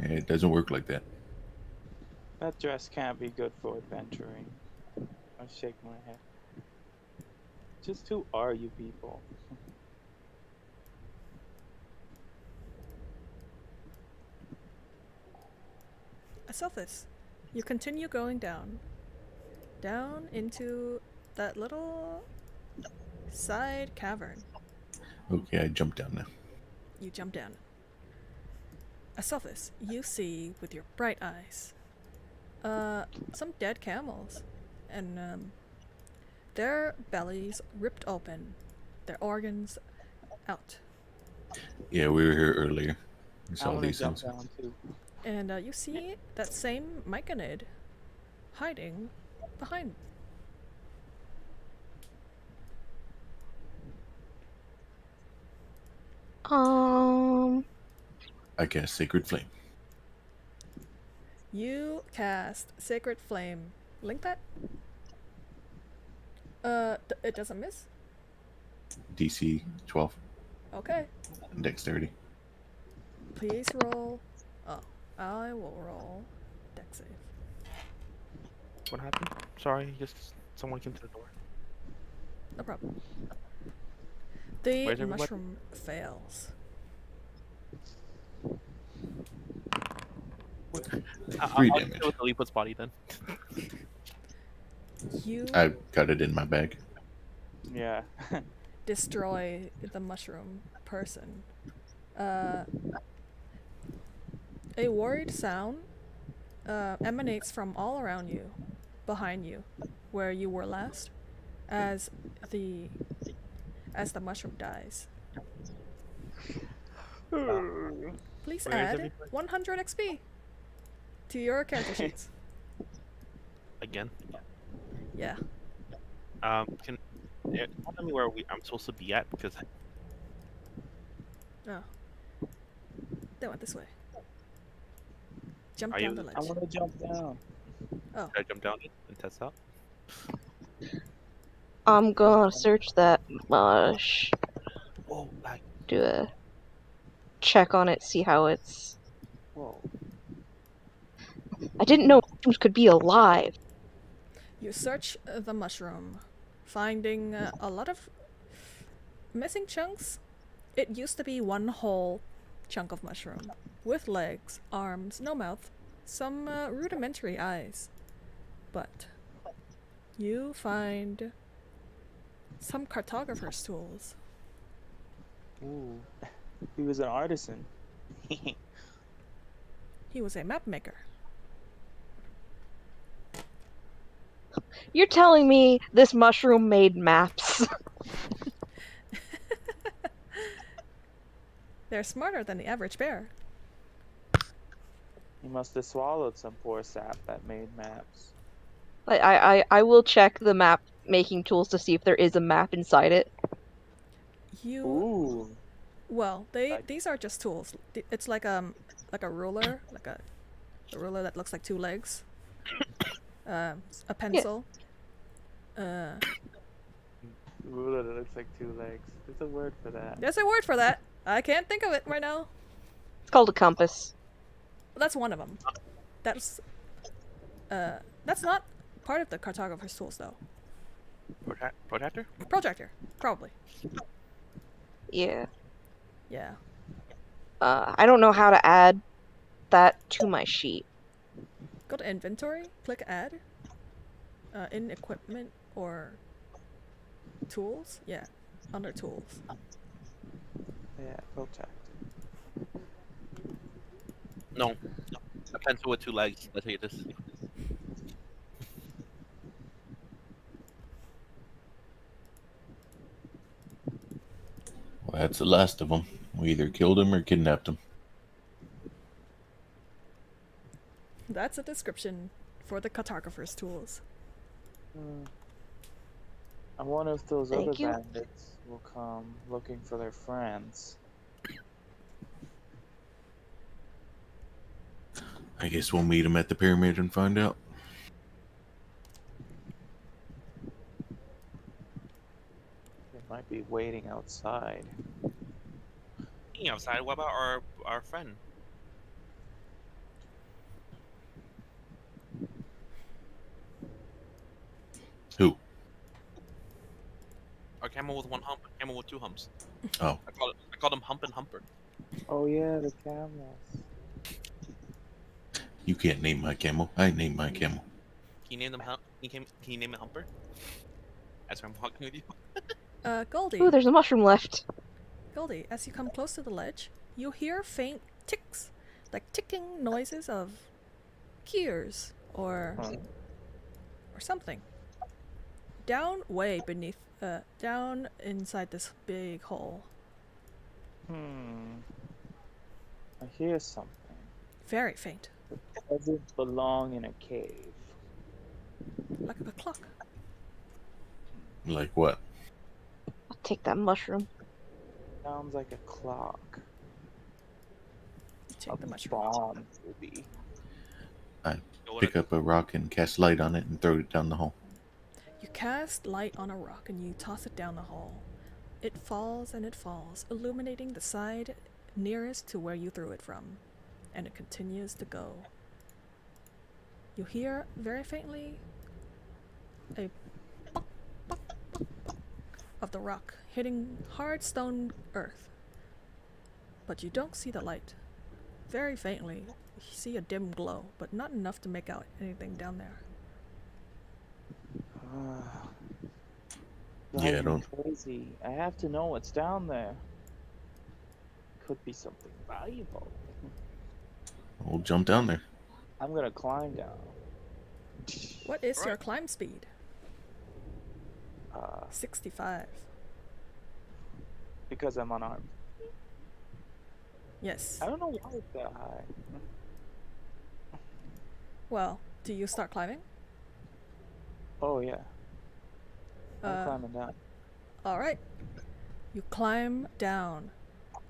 [SPEAKER 5] It doesn't work like that.
[SPEAKER 4] That dress can't be good for adventuring. I shake my head. Just who are you people?
[SPEAKER 1] Aselphus, you continue going down. Down into that little side cavern.
[SPEAKER 5] Okay, I jumped down now.
[SPEAKER 1] You jump down. Aselphus, you see with your bright eyes some dead camels. And their bellies ripped open, their organs out.
[SPEAKER 5] Yeah, we were here earlier. We
[SPEAKER 4] I
[SPEAKER 5] saw
[SPEAKER 4] want to
[SPEAKER 5] these
[SPEAKER 4] jump
[SPEAKER 5] things.
[SPEAKER 4] down too.
[SPEAKER 1] And you see that same Myconid hiding behind.
[SPEAKER 5] I cast Sacred Flame.
[SPEAKER 1] You cast Sacred Flame. Link that? It doesn't miss?
[SPEAKER 5] DC 12.
[SPEAKER 1] Okay.
[SPEAKER 5] Dexterity.
[SPEAKER 1] Please roll. Oh, I will roll dex save.
[SPEAKER 3] What happened? Sorry, just someone came to the door.
[SPEAKER 1] No problem. The
[SPEAKER 3] Where's everybody?
[SPEAKER 1] mushroom fails.
[SPEAKER 5] Three
[SPEAKER 3] I'll
[SPEAKER 5] damage.
[SPEAKER 3] deal with Lilliput's body then.
[SPEAKER 1] You
[SPEAKER 5] I got it in my bag.
[SPEAKER 4] Yeah.
[SPEAKER 1] destroy the mushroom person. A worried sound emanates from all around you, behind you, where you were last, as the mushroom dies. Please
[SPEAKER 3] Where is
[SPEAKER 1] add
[SPEAKER 3] everybody?
[SPEAKER 1] 100 XP to your character sheets.
[SPEAKER 3] Again.
[SPEAKER 1] Yeah.
[SPEAKER 3] Can tell me where I'm supposed to be at because
[SPEAKER 1] Oh. They went this way. Jump
[SPEAKER 3] Are
[SPEAKER 1] down
[SPEAKER 3] you-
[SPEAKER 1] the
[SPEAKER 4] I
[SPEAKER 1] ledge.
[SPEAKER 4] want to jump down.
[SPEAKER 1] Oh,
[SPEAKER 3] should I jump down and test out?
[SPEAKER 2] I'm gonna search that mush.
[SPEAKER 3] Whoa, lag.
[SPEAKER 2] Do a check on it, see how it's.
[SPEAKER 4] Whoa.
[SPEAKER 2] I didn't know mushrooms could be alive.
[SPEAKER 1] you search the mushroom, finding a lot of missing chunks. It used to be one whole chunk of mushroom, with legs, arms, no mouth, some rudimentary eyes. But you find some cartographer's tools.
[SPEAKER 4] Ooh. He was an artisan.
[SPEAKER 1] He was a map maker.
[SPEAKER 2] You're telling me this mushroom made maps?
[SPEAKER 1] They're smarter than the average bear.
[SPEAKER 4] He must have swallowed some poor sap that made maps.
[SPEAKER 2] I will check the map making tools to see if there is a map inside it.
[SPEAKER 1] You
[SPEAKER 4] Ooh.
[SPEAKER 1] well, these are just tools. It's like a ruler, like a ruler that looks like two legs. A pencil.
[SPEAKER 4] Ruler that looks like two legs. There's a word for that.
[SPEAKER 1] There's a word for that. I can't think of it right now.
[SPEAKER 2] It's called a compass.
[SPEAKER 1] That's one of them. That's not part of the cartographer's tools though.
[SPEAKER 3] Protractor?
[SPEAKER 1] Projector, probably.
[SPEAKER 2] Yeah.
[SPEAKER 1] Yeah.
[SPEAKER 2] I don't know how to add that to my sheet.
[SPEAKER 1] Go to inventory, click add. In equipment or tools. Yeah, under tools.
[SPEAKER 4] Yeah, protect.
[SPEAKER 3] No. A pencil with two legs. Let's take this.
[SPEAKER 5] Well, that's the last of them. We either killed him or kidnapped him.
[SPEAKER 1] That's a description for the cartographer's tools.
[SPEAKER 4] I wonder if those
[SPEAKER 2] Thank
[SPEAKER 4] other
[SPEAKER 2] you.
[SPEAKER 4] bandits will come looking for their friends.
[SPEAKER 5] I guess we'll meet him at the pyramid and find out.
[SPEAKER 4] They might be waiting outside.
[SPEAKER 3] Speaking outside, what about our friend?
[SPEAKER 5] Who?
[SPEAKER 3] Our camel with one hump, camel with two humps.
[SPEAKER 5] Oh.
[SPEAKER 3] I called him Hump and Humper.
[SPEAKER 4] Oh yeah, the camels.
[SPEAKER 5] You can't name my camel. I named my camel.
[SPEAKER 3] Can you name them Hump? Can you name it Humper? As I'm walking with you.
[SPEAKER 1] Goldie.
[SPEAKER 2] Ooh, there's a mushroom left.
[SPEAKER 1] Goldie, as you come close to the ledge, you hear faint ticks, like ticking noises of gears or something. Down way beneath, down inside this big hole.
[SPEAKER 4] I hear something.
[SPEAKER 1] Very faint,
[SPEAKER 4] Doesn't belong in a cave.
[SPEAKER 1] like a clock.
[SPEAKER 5] Like what?
[SPEAKER 2] I'll take that mushroom.
[SPEAKER 4] Sounds like a clock.
[SPEAKER 1] You take the
[SPEAKER 4] A
[SPEAKER 1] mushroom.
[SPEAKER 4] bomb, maybe.
[SPEAKER 5] Pick up a rock and cast light on it and throw it down the hole.
[SPEAKER 1] You cast light on a rock and you toss it down the hole. It falls and it falls, illuminating the side nearest to where you threw it from, and it continues to go. You hear very faintly a buck, buck, buck, buck of the rock hitting hard stone earth, but you don't see the light. Very faintly, you see a dim glow, but not enough to make out anything down there.
[SPEAKER 5] Yeah,
[SPEAKER 4] Driving
[SPEAKER 5] don't-
[SPEAKER 4] Crazy. I have to know what's down there. Could be something valuable.
[SPEAKER 5] We'll jump down there.
[SPEAKER 4] I'm gonna climb down.
[SPEAKER 1] What is your
[SPEAKER 3] Alright.
[SPEAKER 1] climb speed? 65.
[SPEAKER 4] Because I'm unarmed.
[SPEAKER 1] Yes.
[SPEAKER 4] I don't know why it's that high.
[SPEAKER 1] Well, do you start climbing?
[SPEAKER 4] Oh yeah, I'm climbing down.
[SPEAKER 1] Alright. You climb down.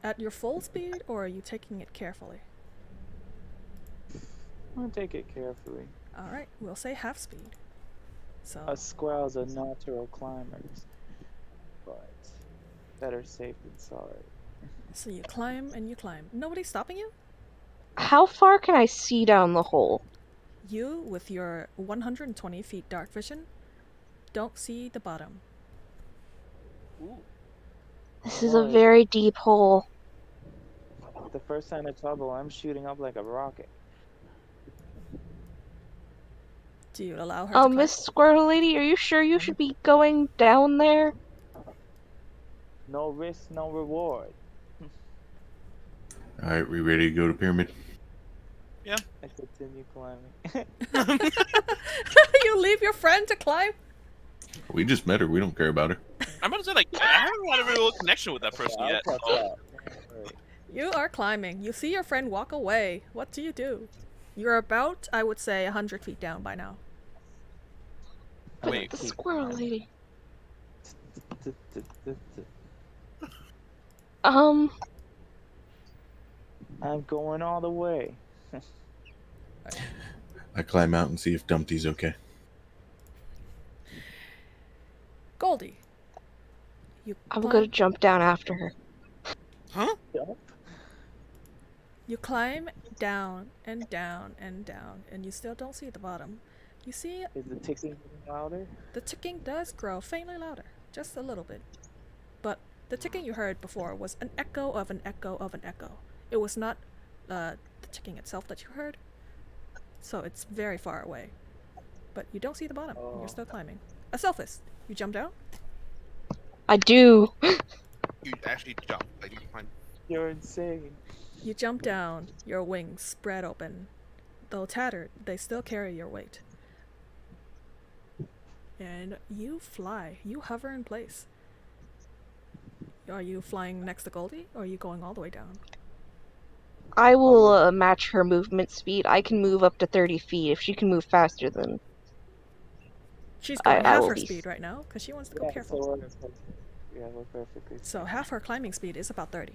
[SPEAKER 1] At your full speed, or are you taking it carefully?
[SPEAKER 4] I'm gonna take it carefully.
[SPEAKER 1] Alright, we'll say half speed. So,
[SPEAKER 4] Us squirrels are natural climbers, but better safe than sorry.
[SPEAKER 1] so you climb and you climb. Nobody's stopping you?
[SPEAKER 2] How far can I see down the hole?
[SPEAKER 1] You, with your 120 feet dark vision, don't see the bottom.
[SPEAKER 3] Ooh.
[SPEAKER 2] This is a
[SPEAKER 4] Boy.
[SPEAKER 2] very deep hole.
[SPEAKER 4] The first sign of trouble, I'm shooting up like a rocket.
[SPEAKER 1] Do you allow her to
[SPEAKER 2] Oh,
[SPEAKER 1] climb?
[SPEAKER 2] Miss Squirrel Lady, are you sure you should be going down there?
[SPEAKER 4] No risk, no reward.
[SPEAKER 5] All right, we ready to go to pyramid?
[SPEAKER 4] I continue climbing.
[SPEAKER 1] You leave your friend to climb?
[SPEAKER 5] We just met her. We don't care about her.
[SPEAKER 3] I'm about to say, like, I haven't had a real connection with that person
[SPEAKER 4] I'll
[SPEAKER 3] yet.
[SPEAKER 4] catch
[SPEAKER 3] So.
[SPEAKER 4] up. Alright.
[SPEAKER 1] You are climbing. You see your friend walk away. What do you do? You're about, I would say, 100 feet down by now.
[SPEAKER 2] But
[SPEAKER 3] Wait.
[SPEAKER 2] the Squirrel Lady.
[SPEAKER 4] I'm going all the way.
[SPEAKER 5] I climb out and see if Dumpty's okay.
[SPEAKER 1] Goldie. You
[SPEAKER 2] I'm
[SPEAKER 1] climb,
[SPEAKER 2] gonna jump down after her.
[SPEAKER 3] Huh?
[SPEAKER 4] Jump?
[SPEAKER 1] You climb down and down and down, and you still don't see the bottom. You see
[SPEAKER 4] Is the ticking getting louder?
[SPEAKER 1] the ticking does grow faintly louder, just a little bit. But the ticking you heard before was an echo of an echo of an echo. It was not the ticking itself that you heard, so it's very far away. But you don't see the bottom, and
[SPEAKER 4] Oh.
[SPEAKER 1] you're still climbing. Aselphus, you jump down?
[SPEAKER 2] I do.
[SPEAKER 3] You actually jump. Like, you climb.
[SPEAKER 4] You're insane.
[SPEAKER 1] You jump down, your wings spread open. Though tattered, they still carry your weight. And you fly. You hover in place. Are you flying next to Goldie, or are you going all the way down?
[SPEAKER 2] I will match her movement speed. I can move up to 30 feet. If she can move faster, then
[SPEAKER 1] She's
[SPEAKER 2] I
[SPEAKER 1] going half
[SPEAKER 2] will
[SPEAKER 1] her
[SPEAKER 2] be-
[SPEAKER 1] speed right now, because she wants to go
[SPEAKER 4] Yeah,
[SPEAKER 1] careful.
[SPEAKER 4] so we're perfectly.
[SPEAKER 1] So half her climbing speed is about 30.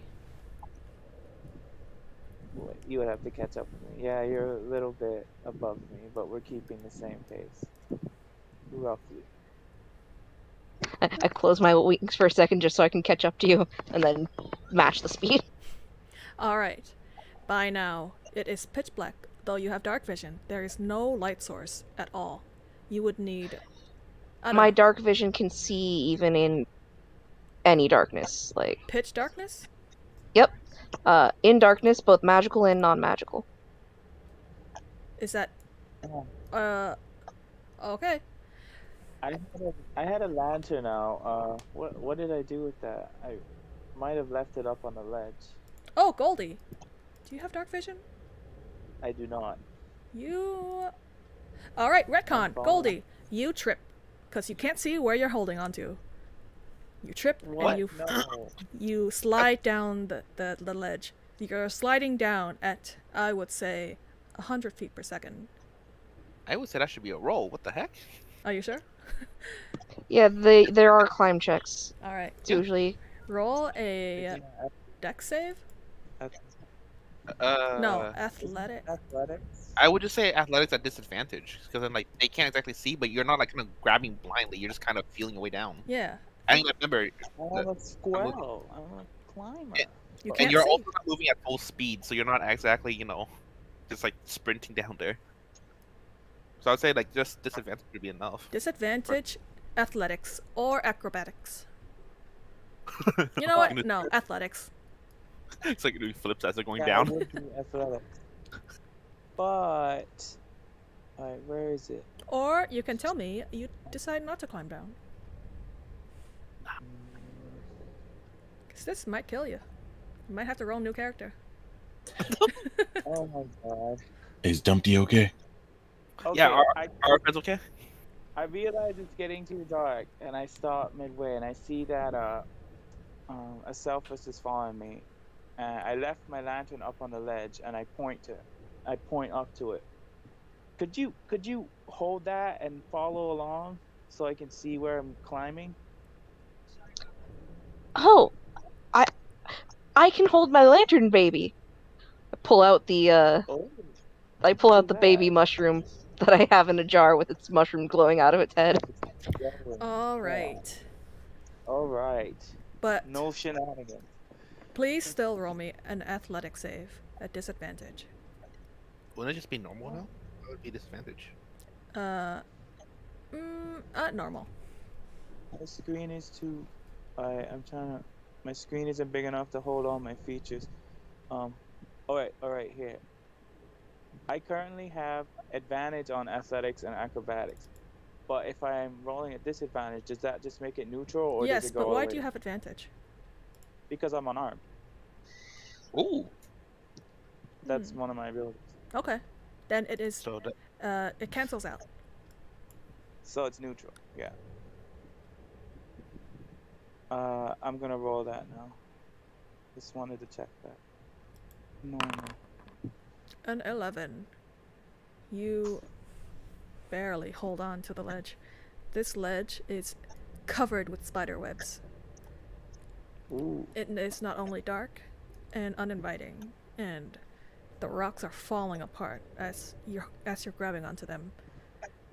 [SPEAKER 4] Wait, you would have to catch up with me. Yeah, you're a little bit above me, but we're keeping the same pace. Roughly.
[SPEAKER 2] I close my wings for a second just so I can catch up to you, and then match the speed.
[SPEAKER 1] All right. By now, it is pitch black. Though you have dark vision, there is no light source at all. You would need. I don't
[SPEAKER 2] My
[SPEAKER 1] know,
[SPEAKER 2] dark vision can see even in any darkness. Like,
[SPEAKER 1] pitch darkness.
[SPEAKER 2] yep. In darkness, both magical and non-magical.
[SPEAKER 1] Is that
[SPEAKER 4] Oh,
[SPEAKER 1] okay?
[SPEAKER 4] I had a lantern now. What did I do with that? I might have left it up on the ledge.
[SPEAKER 1] Oh, Goldie, do you have dark vision?
[SPEAKER 4] I do not.
[SPEAKER 1] You. All right, retcon.
[SPEAKER 4] fine.
[SPEAKER 1] Goldie, you trip, cause you can't see where you're holding onto. You trip
[SPEAKER 4] What?
[SPEAKER 1] and
[SPEAKER 4] No.
[SPEAKER 1] you slide down the ledge. You're sliding down at, I would say, 100 feet per second.
[SPEAKER 3] I would say that should be a roll. What the heck?
[SPEAKER 1] Are you sure?
[SPEAKER 2] Yeah, there are climb checks.
[SPEAKER 1] All right.
[SPEAKER 2] It's usually
[SPEAKER 1] Roll a
[SPEAKER 4] It's
[SPEAKER 1] deck save.
[SPEAKER 4] in
[SPEAKER 1] No, athletic.
[SPEAKER 4] athletics.
[SPEAKER 3] I would just say athletics at disadvantage because then like they can't exactly see, but you're not like kind of grabbing blindly. You're just kind of feeling your way down.
[SPEAKER 1] Yeah.
[SPEAKER 3] I think remember,
[SPEAKER 4] I'm a squirrel. I'm a climber.
[SPEAKER 1] You
[SPEAKER 3] and
[SPEAKER 1] can't
[SPEAKER 3] you're
[SPEAKER 1] see.
[SPEAKER 3] also not moving at full speed, so you're not exactly just like sprinting down there. So I would say like just disadvantage would be enough.
[SPEAKER 1] Disadvantage, athletics or acrobatics. You know what? No, athletics.
[SPEAKER 3] It's like doing flips as they're going
[SPEAKER 4] Yeah,
[SPEAKER 3] down.
[SPEAKER 4] I would do athletics. But, alright, where is it?
[SPEAKER 1] Or you can tell me you decide not to climb down. Because this might kill you. You might have to roll a new character.
[SPEAKER 4] Oh my god.
[SPEAKER 5] Is Dumpty okay?
[SPEAKER 4] Okay,
[SPEAKER 3] Yeah,
[SPEAKER 4] I
[SPEAKER 3] Are friends okay?
[SPEAKER 4] I realize it's getting too dark, and I stop midway, and I see that a selfish is following me. I left my lantern up on the ledge, and I point up to it. Could you hold that and follow along so I can see where I'm climbing?
[SPEAKER 2] Oh, I can hold my lantern, baby. I pull out the
[SPEAKER 4] Oh,
[SPEAKER 2] the baby mushroom that I have in a jar with its mushroom glowing out of its head.
[SPEAKER 1] All right.
[SPEAKER 4] All right.
[SPEAKER 1] But
[SPEAKER 4] No shenanigans.
[SPEAKER 1] please still roll me an athletic save at disadvantage.
[SPEAKER 3] Wouldn't it just be normal now? That would be disadvantage.
[SPEAKER 1] Normal.
[SPEAKER 4] My screen is too. I'm trying to. My screen isn't big enough to hold all my features. All right, here. I currently have advantage on athletics and acrobatics, but if I'm rolling at disadvantage, does that just make it neutral, or
[SPEAKER 1] Yes,
[SPEAKER 4] does it go
[SPEAKER 1] but
[SPEAKER 4] all
[SPEAKER 1] why
[SPEAKER 4] the
[SPEAKER 1] do
[SPEAKER 4] way?
[SPEAKER 1] you have advantage?
[SPEAKER 4] Because I'm unarmed.
[SPEAKER 3] Ooh.
[SPEAKER 4] That's one of my abilities.
[SPEAKER 1] Okay. Then it is.
[SPEAKER 3] So that,
[SPEAKER 1] It cancels out.
[SPEAKER 4] So it's neutral. Yeah. I'm gonna roll that now. Just wanted to check that. Normal.
[SPEAKER 1] An 11. You barely hold on to the ledge. This ledge is covered with spider webs.
[SPEAKER 4] Ooh.
[SPEAKER 1] It is not only dark and uninviting, and the rocks are falling apart as you're grabbing onto them.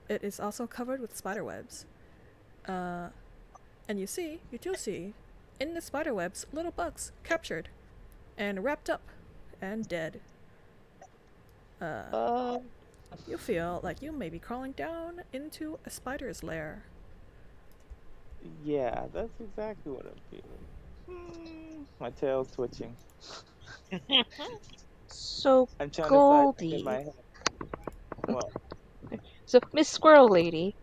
[SPEAKER 1] It is also covered with spider webs. And you do see, in the spider webs, little bugs captured and wrapped up and dead. You feel like you may be crawling down into a spider's lair.
[SPEAKER 4] Yeah, that's exactly what I'm feeling. My tail's twitching.
[SPEAKER 2] So,
[SPEAKER 4] I'm trying to
[SPEAKER 2] Goldie.
[SPEAKER 4] decide in my head. What?
[SPEAKER 2] So, Miss Squirrel Lady,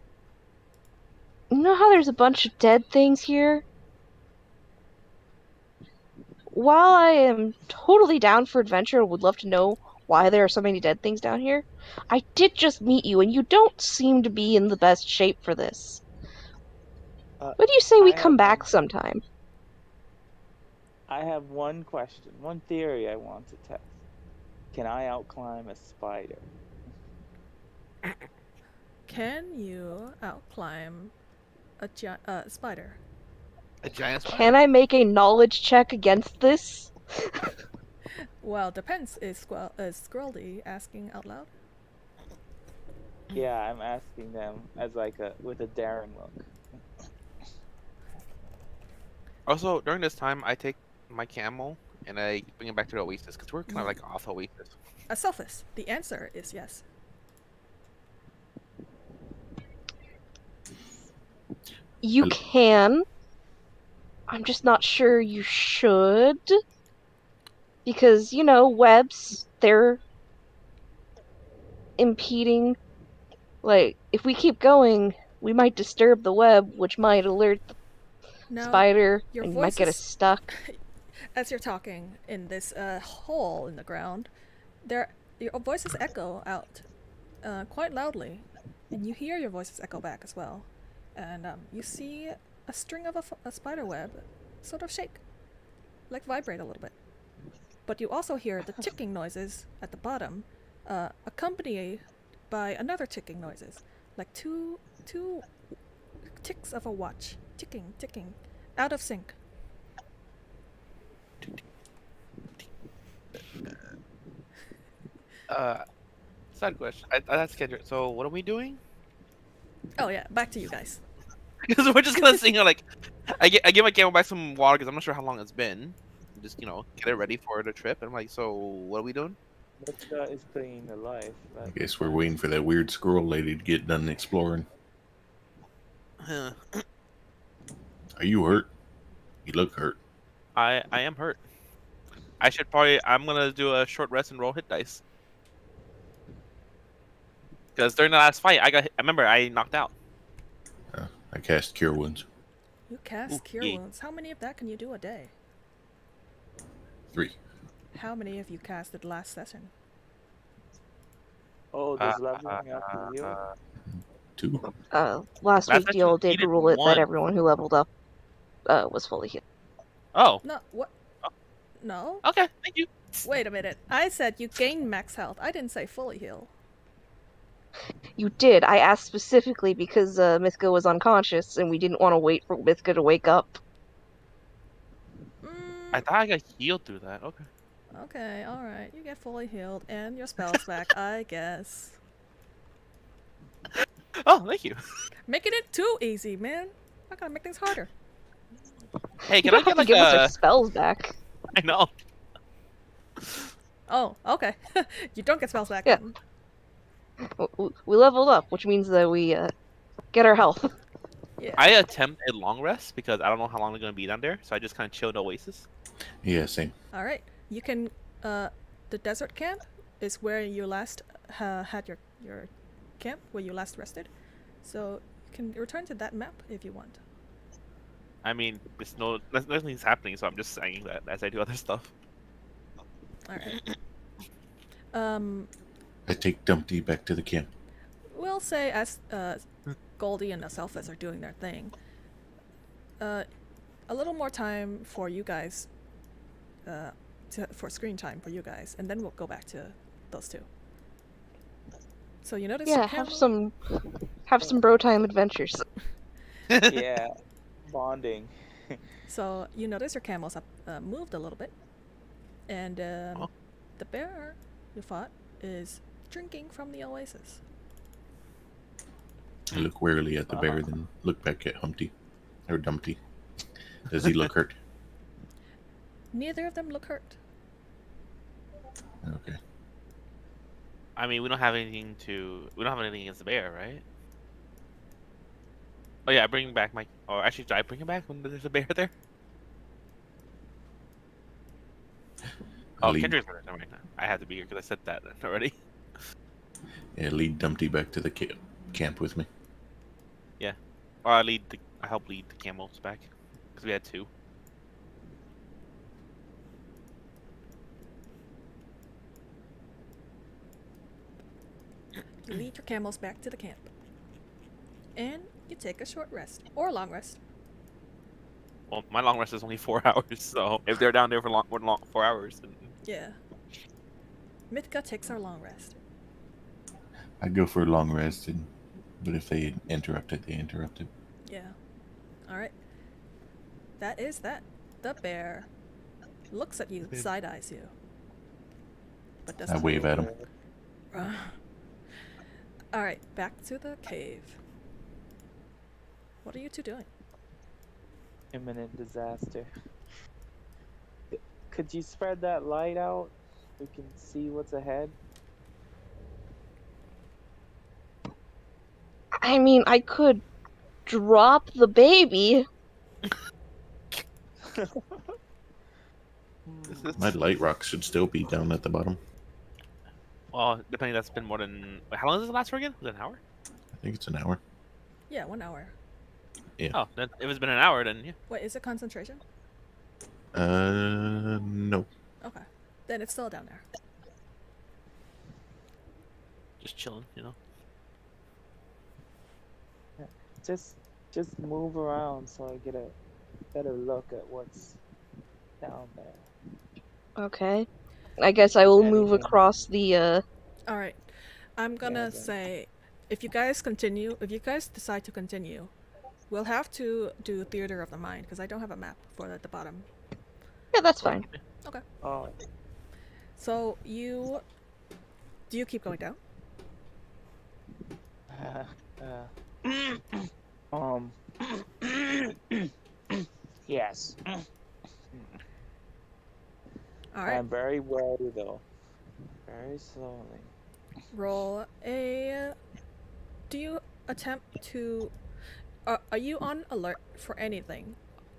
[SPEAKER 2] you know how there's a bunch of dead things here? While I am totally down for adventure and would love to know why there are so many dead things down here, I did just meet you, and you don't seem to be in the best shape for this. What do you say we
[SPEAKER 4] I
[SPEAKER 2] come
[SPEAKER 4] have-
[SPEAKER 2] back sometime?
[SPEAKER 4] I have one question, one theory I want to test. Can I outclimb a spider?
[SPEAKER 1] Can you outclimb a spider?
[SPEAKER 3] a giant spider.
[SPEAKER 2] Can I make a knowledge check against this?
[SPEAKER 1] Well, depends. Is Squirreldy asking out loud?
[SPEAKER 4] Yeah, I'm asking them as with a daring look.
[SPEAKER 3] Also, during this time, I take my camel and I bring him back to the Oasis because we're kind of like off Oasis.
[SPEAKER 1] Aselphus, the answer is yes.
[SPEAKER 2] You
[SPEAKER 5] Hello.
[SPEAKER 2] can. I'm just not sure you should. Because, you know, webs, they're impeding. Like, if we keep going, we might disturb the web, which might alert the
[SPEAKER 1] Now,
[SPEAKER 2] spider,
[SPEAKER 1] your
[SPEAKER 2] and you might get us
[SPEAKER 1] voices-
[SPEAKER 2] stuck.
[SPEAKER 1] as you're talking in this hole in the ground, your voices echo out quite loudly, and you hear your voices echo back as well. And you see a string of a spider web sort of shake, like vibrate a little bit. But you also hear the ticking noises at the bottom, accompanied by another ticking noises, like two ticks of a watch, ticking, out of sync.
[SPEAKER 3] Side question. That's Kendrick. So what are we doing?
[SPEAKER 1] Oh yeah, back to you guys.
[SPEAKER 3] Because we're just gonna sing like, I give my camel back some water because I'm not sure how long it's been. Just get it ready for the trip. I'm like, so what are we doing?
[SPEAKER 4] What is playing the life?
[SPEAKER 5] I guess we're waiting for that weird squirrel lady to get done exploring.
[SPEAKER 3] Huh.
[SPEAKER 5] Are you hurt? You look hurt.
[SPEAKER 3] I am hurt. I'm gonna do a short rest and roll hit dice. Because during the last fight, I remember I knocked out.
[SPEAKER 5] I cast Cure Wounds.
[SPEAKER 1] You cast
[SPEAKER 3] Ooh,
[SPEAKER 1] Cure
[SPEAKER 3] yeah.
[SPEAKER 1] Wounds. How many of that can you do a day?
[SPEAKER 5] 3.
[SPEAKER 1] How many have you casted last session?
[SPEAKER 4] Oh, does leveling up heal?
[SPEAKER 5] 2.
[SPEAKER 2] Last
[SPEAKER 3] Last
[SPEAKER 2] week Deal
[SPEAKER 3] session
[SPEAKER 2] did
[SPEAKER 3] needed
[SPEAKER 2] rule it
[SPEAKER 3] one.
[SPEAKER 2] that everyone who leveled up was fully healed.
[SPEAKER 3] Oh,
[SPEAKER 1] No, what? No?
[SPEAKER 3] okay. Thank you.
[SPEAKER 1] Wait a minute. I said you gain max health. I didn't say fully heal.
[SPEAKER 2] You did. I asked specifically because Mythka was unconscious and we didn't want to wait for Mythka to wake up.
[SPEAKER 3] I thought I got healed through that. Okay.
[SPEAKER 1] Okay, alright. You get fully healed and your spells back, I guess.
[SPEAKER 3] Oh, thank you.
[SPEAKER 1] Making it too easy, man. I gotta make things harder.
[SPEAKER 3] Hey,
[SPEAKER 2] You
[SPEAKER 3] can I
[SPEAKER 2] don't have
[SPEAKER 3] get
[SPEAKER 2] to
[SPEAKER 3] like
[SPEAKER 2] give us our
[SPEAKER 3] a?
[SPEAKER 2] spells back.
[SPEAKER 3] I know.
[SPEAKER 1] Oh, okay. You don't get spells back
[SPEAKER 2] Yeah.
[SPEAKER 1] then.
[SPEAKER 2] We leveled up, which means that we get our health.
[SPEAKER 1] Yeah.
[SPEAKER 3] I attempt a long rest because I don't know how long they're gonna be down there, so I just kind of chilled Oasis.
[SPEAKER 5] Yeah, same.
[SPEAKER 1] Alright. You can, the desert camp is where you last had your camp, where you last rested. So you can return to that map if you want.
[SPEAKER 3] I mean, nothing's happening, so I'm just saying that as I do other stuff.
[SPEAKER 1] Alright.
[SPEAKER 5] I take Dumpty back to the camp.
[SPEAKER 1] We'll say as Goldie and Aselphus are doing their thing, a little more time for you guys, for screen time for you guys, and then we'll go back to those two. So you notice
[SPEAKER 2] Yeah,
[SPEAKER 1] your
[SPEAKER 2] have
[SPEAKER 1] camel-
[SPEAKER 2] some bro time adventures.
[SPEAKER 4] Yeah, bonding.
[SPEAKER 1] So you notice your camels have moved a little bit, and
[SPEAKER 3] Oh.
[SPEAKER 1] the bear you fought is drinking from the oasis.
[SPEAKER 5] I look warily at the bear, then look back at Humpty. Or Dumpty. Does he look hurt?
[SPEAKER 1] Neither of them look hurt.
[SPEAKER 5] Okay.
[SPEAKER 3] I mean, we don't have anything against the bear, right? Oh yeah, I bring back my. Or actually, do I bring him back when there's a bear there? Oh,
[SPEAKER 5] Lead-
[SPEAKER 3] Kendrick's with us right now. I have to be here because I said that already.
[SPEAKER 5] Yeah, lead Dumpty back to the camp with me.
[SPEAKER 3] Or I help lead the camels back because we had 2.
[SPEAKER 1] You lead your camels back to the camp, and you take a short rest or a long rest.
[SPEAKER 3] Well, my long rest is only 4 hours, so if they're down there for 4 hours, then
[SPEAKER 1] Yeah. Mythka takes our long rest.
[SPEAKER 5] I'd go for a long rest, but if they interrupted, they interrupted.
[SPEAKER 1] Yeah. Alright. That is that. The bear looks at you, side eyes you. But doesn't
[SPEAKER 5] I wave at him.
[SPEAKER 1] Alright, back to the cave. What are you two doing?
[SPEAKER 4] Imminent disaster. Could you spread that light out? We can see what's ahead.
[SPEAKER 2] I mean, I could drop the baby.
[SPEAKER 5] My light rock should still be down at the bottom.
[SPEAKER 3] Well, depending, that's been more than. Wait, how long does it last for again? Was it an hour?
[SPEAKER 5] I think it's an hour.
[SPEAKER 1] Yeah, 1 hour.
[SPEAKER 3] Oh, then if it's been an hour, then yeah.
[SPEAKER 1] Wait, is it concentration?
[SPEAKER 5] No.
[SPEAKER 1] Okay. Then it's still down there.
[SPEAKER 3] Just chilling, you know.
[SPEAKER 4] Just move around so I get a better look at what's down there.
[SPEAKER 2] Okay. I guess I will move
[SPEAKER 4] Anything.
[SPEAKER 2] across the,
[SPEAKER 1] All right. I'm gonna
[SPEAKER 4] then.
[SPEAKER 1] say, if you guys decide to continue, we'll have to do Theater of the Mind because I don't have a map for the bottom.
[SPEAKER 2] Yeah, that's fine.
[SPEAKER 4] Oh,
[SPEAKER 1] So do you keep going down?
[SPEAKER 4] yes.
[SPEAKER 1] All right.
[SPEAKER 4] I'm very wary though. Very slowly.
[SPEAKER 1] Roll a. Do you attempt to? Are you on alert for anything?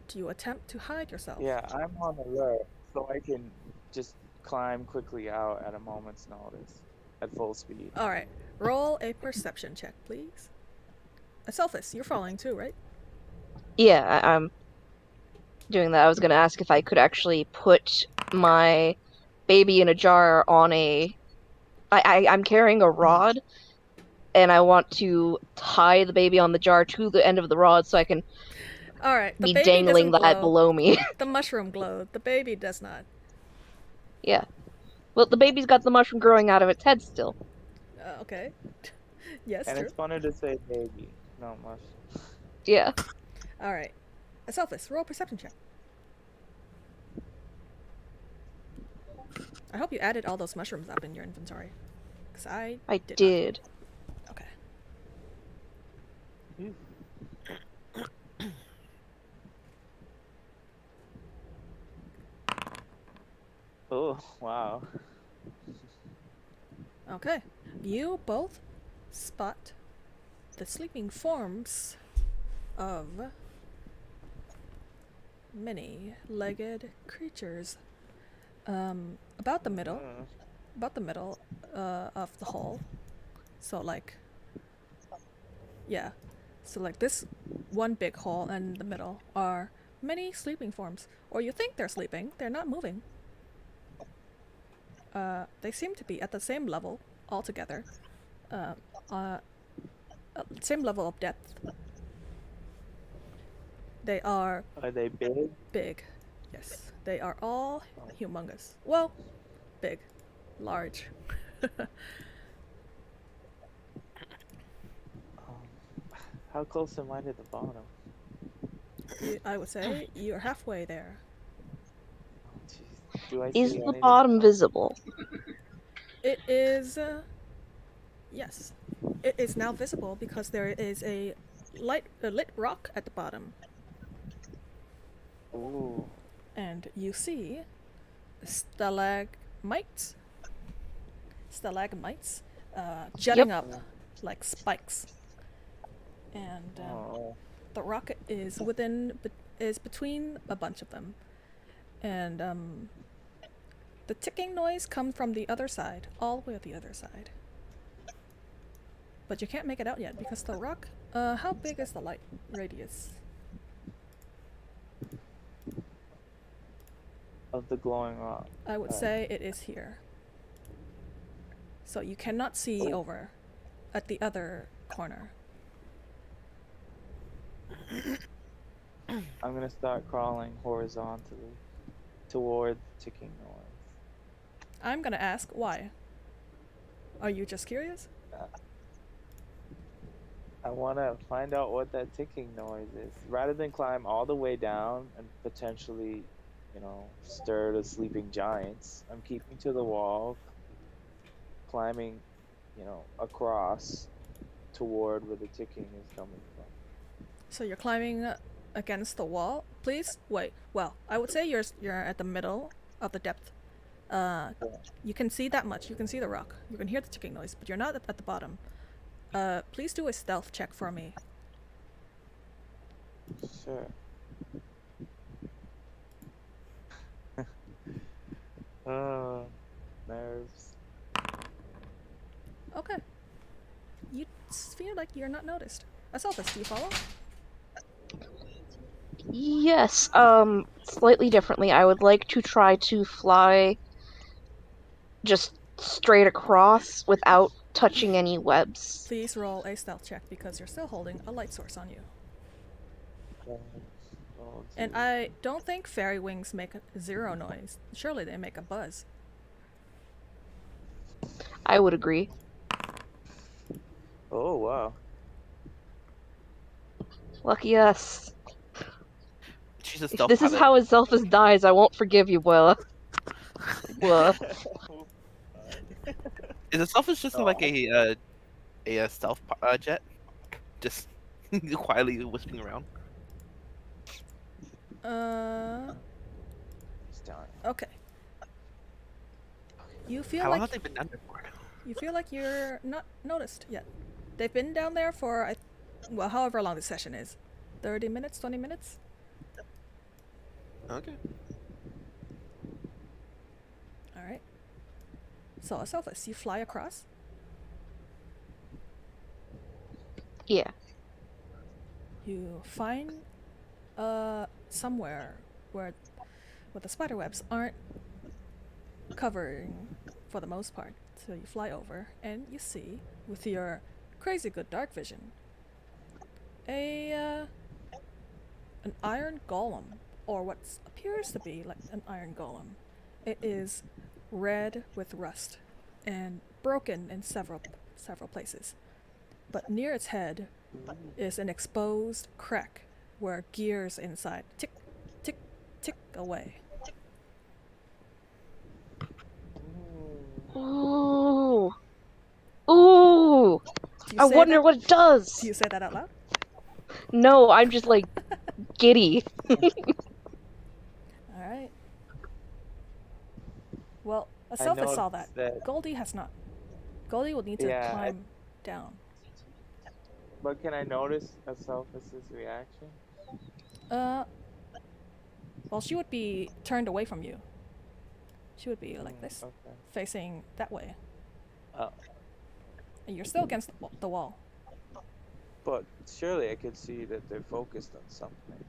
[SPEAKER 1] Do you attempt to hide yourself?
[SPEAKER 4] Yeah, I'm on alert, so I can just climb quickly out at a moment's notice, at full speed.
[SPEAKER 1] All right. Roll a perception check, please. Selphus, you're following too, right?
[SPEAKER 2] Yeah, I'm doing that. I was gonna ask if I could actually put my baby in a jar on a... I'm carrying a rod, and I want to tie the baby on the jar to the end of the rod so I can
[SPEAKER 1] All right. The
[SPEAKER 2] be
[SPEAKER 1] baby
[SPEAKER 2] dangling
[SPEAKER 1] doesn't
[SPEAKER 2] that
[SPEAKER 1] glow.
[SPEAKER 2] below me.
[SPEAKER 1] The mushroom glowed. The baby does not.
[SPEAKER 2] Yeah. Well, the baby's got the mushroom growing out of its head still.
[SPEAKER 1] Okay. Yes,
[SPEAKER 4] And
[SPEAKER 1] true.
[SPEAKER 4] it's funner to say baby, not much.
[SPEAKER 2] Yeah.
[SPEAKER 1] All right. Selphus, roll a perception check. I hope you added all those mushrooms up in your inventory. Because I did.
[SPEAKER 2] did.
[SPEAKER 1] Not. Okay.
[SPEAKER 4] Oh, wow.
[SPEAKER 1] Okay. You both spot the sleeping forms of many-legged creatures. About the middle of the hall. So like, yeah. So like this one big hall and the middle are many sleeping forms. Or you think they're sleeping, they're not moving. They seem to be at the same level altogether. Same level of depth. They are
[SPEAKER 4] Are they big?
[SPEAKER 1] big. Yes. They are all humongous. Well, big. Large.
[SPEAKER 4] How close am I to the bottom?
[SPEAKER 1] I would say you're halfway there.
[SPEAKER 4] Jeez. Do I
[SPEAKER 2] Is
[SPEAKER 4] see
[SPEAKER 2] the
[SPEAKER 4] anything?
[SPEAKER 2] bottom visible?
[SPEAKER 1] It is, yes. It is now visible because there is a lit rock at the bottom.
[SPEAKER 4] Ooh.
[SPEAKER 1] And you see stalagmites, jutting up like spikes. And
[SPEAKER 4] Oh.
[SPEAKER 1] the rock is between a bunch of them. And the ticking noise comes from the other side, all the way to the other side. But you can't make it out yet because the rock, how big is the light radius?
[SPEAKER 4] Of the glowing rock.
[SPEAKER 1] I would say it is here. So you cannot see over at the other corner.
[SPEAKER 4] I'm gonna start crawling horizontally toward the ticking noise.
[SPEAKER 1] I'm gonna ask why. Are you just curious?
[SPEAKER 4] I want to find out what that ticking noise is. Rather than climb all the way down and potentially, stir the sleeping giants, I'm keeping to the wall, climbing, across toward where the ticking is coming from.
[SPEAKER 1] So you're climbing against the wall. Please wait. Well, I would say you're at the middle of the depth. You can see that much. You can see the rock. You can hear the ticking noise, but you're not at the bottom. Please do a stealth check for me.
[SPEAKER 4] Sure. Oh, nerves.
[SPEAKER 1] Okay. You feel like you're not noticed. Asalthus, do you follow?
[SPEAKER 2] Yes, slightly differently. I would like to try to fly just straight across without touching any webs.
[SPEAKER 1] Please roll a stealth check because you're still holding a light source on you.
[SPEAKER 4] Oh,
[SPEAKER 1] And
[SPEAKER 4] geez.
[SPEAKER 1] I don't think fairy wings make zero noise. Surely they make a buzz.
[SPEAKER 2] I would agree.
[SPEAKER 4] Oh, wow.
[SPEAKER 2] Lucky us.
[SPEAKER 3] She's a
[SPEAKER 2] If
[SPEAKER 3] stealth
[SPEAKER 2] this is
[SPEAKER 3] pilot.
[SPEAKER 2] how Azelphus dies, I won't forgive you, Bella. Blah.
[SPEAKER 3] Is it selfish just
[SPEAKER 4] Oh,
[SPEAKER 3] like a stealth jet, just quietly whispering around?
[SPEAKER 4] He's done.
[SPEAKER 1] Okay. You feel
[SPEAKER 3] How long
[SPEAKER 1] like
[SPEAKER 3] have they been down there for?
[SPEAKER 1] you feel like you're not noticed yet. They've been down there for well, however long the session is. 30 minutes, 20 minutes?
[SPEAKER 3] Okay.
[SPEAKER 1] Alright. So, Asalthus, you fly across.
[SPEAKER 2] Yeah.
[SPEAKER 1] You find somewhere where the spider webs aren't covering for the most part. So you fly over and you see, with your crazy good dark vision, an iron golem, or what appears to be like an iron golem. It is red with rust and broken in several places. But near its head is an exposed crack where gears inside tick, tick, tick away.
[SPEAKER 2] Ooh. Ooh.
[SPEAKER 1] Do you
[SPEAKER 2] I
[SPEAKER 1] say
[SPEAKER 2] wonder
[SPEAKER 1] that?
[SPEAKER 2] what it does.
[SPEAKER 1] Do you say that out loud?
[SPEAKER 2] No, I'm just like giddy.
[SPEAKER 1] Alright. Well,
[SPEAKER 4] I
[SPEAKER 1] Asalthus saw that.
[SPEAKER 4] noticed that.
[SPEAKER 1] Goldie has not. Goldie will need to
[SPEAKER 4] Yeah,
[SPEAKER 1] climb down.
[SPEAKER 4] But can I notice Asalthus's reaction?
[SPEAKER 1] Well, she would be turned away from you. She would be like this,
[SPEAKER 4] Okay.
[SPEAKER 1] facing that way.
[SPEAKER 4] Oh.
[SPEAKER 1] And you're still against the wall.
[SPEAKER 4] But surely I could see that they're focused on something.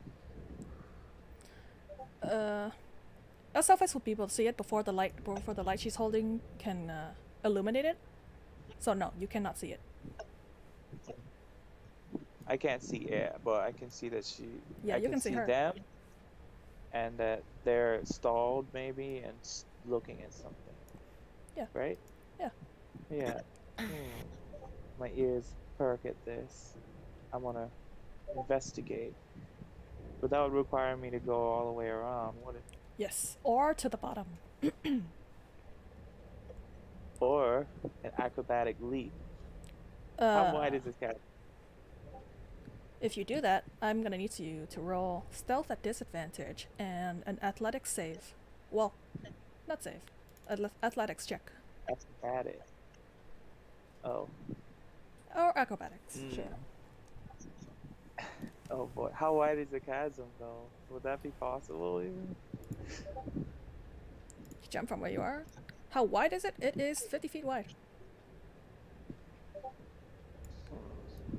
[SPEAKER 1] Asalthus will be able to see it before the light she's holding can illuminate it. So no, you cannot see it.
[SPEAKER 4] I can't see it, but I can see that she.
[SPEAKER 1] Yeah,
[SPEAKER 4] I
[SPEAKER 1] you can see her.
[SPEAKER 4] them, and that they're stalled maybe and looking at something.
[SPEAKER 1] Yeah.
[SPEAKER 4] Right.
[SPEAKER 1] Yeah.
[SPEAKER 4] Yeah. My ears perk at this. I want to investigate, without requiring me to go all the way around.
[SPEAKER 1] Yes, or to the bottom.
[SPEAKER 4] Or an acrobatic leap. How wide is this cat?
[SPEAKER 1] If you do that, I'm gonna need you to roll stealth at disadvantage and an athletics save. Well, not save. Athletics check.
[SPEAKER 4] Acrobatic. Oh.
[SPEAKER 1] Or acrobatics, sure.
[SPEAKER 4] Oh boy. How wide is the chasm though? Would that be possible even?
[SPEAKER 1] You jump from where you are. How wide is it? It is 50 feet wide.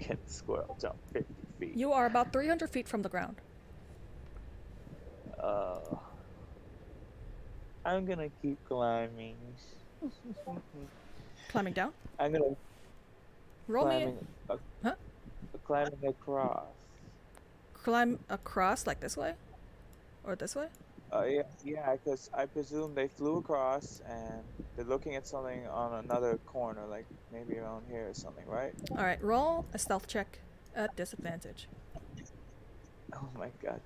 [SPEAKER 4] Can the squirrel jump 50 feet?
[SPEAKER 1] You are about 300 feet from the ground.
[SPEAKER 4] I'm gonna keep climbing.
[SPEAKER 1] Climbing down?
[SPEAKER 4] I'm gonna
[SPEAKER 1] Roll me.
[SPEAKER 4] climbing across.
[SPEAKER 1] Climb across like this way? Or this way?
[SPEAKER 4] Yeah, because I presume they flew across and they're looking at something on another corner, like maybe around here or something, right?
[SPEAKER 1] Alright, roll a stealth check at disadvantage.
[SPEAKER 4] Oh my god.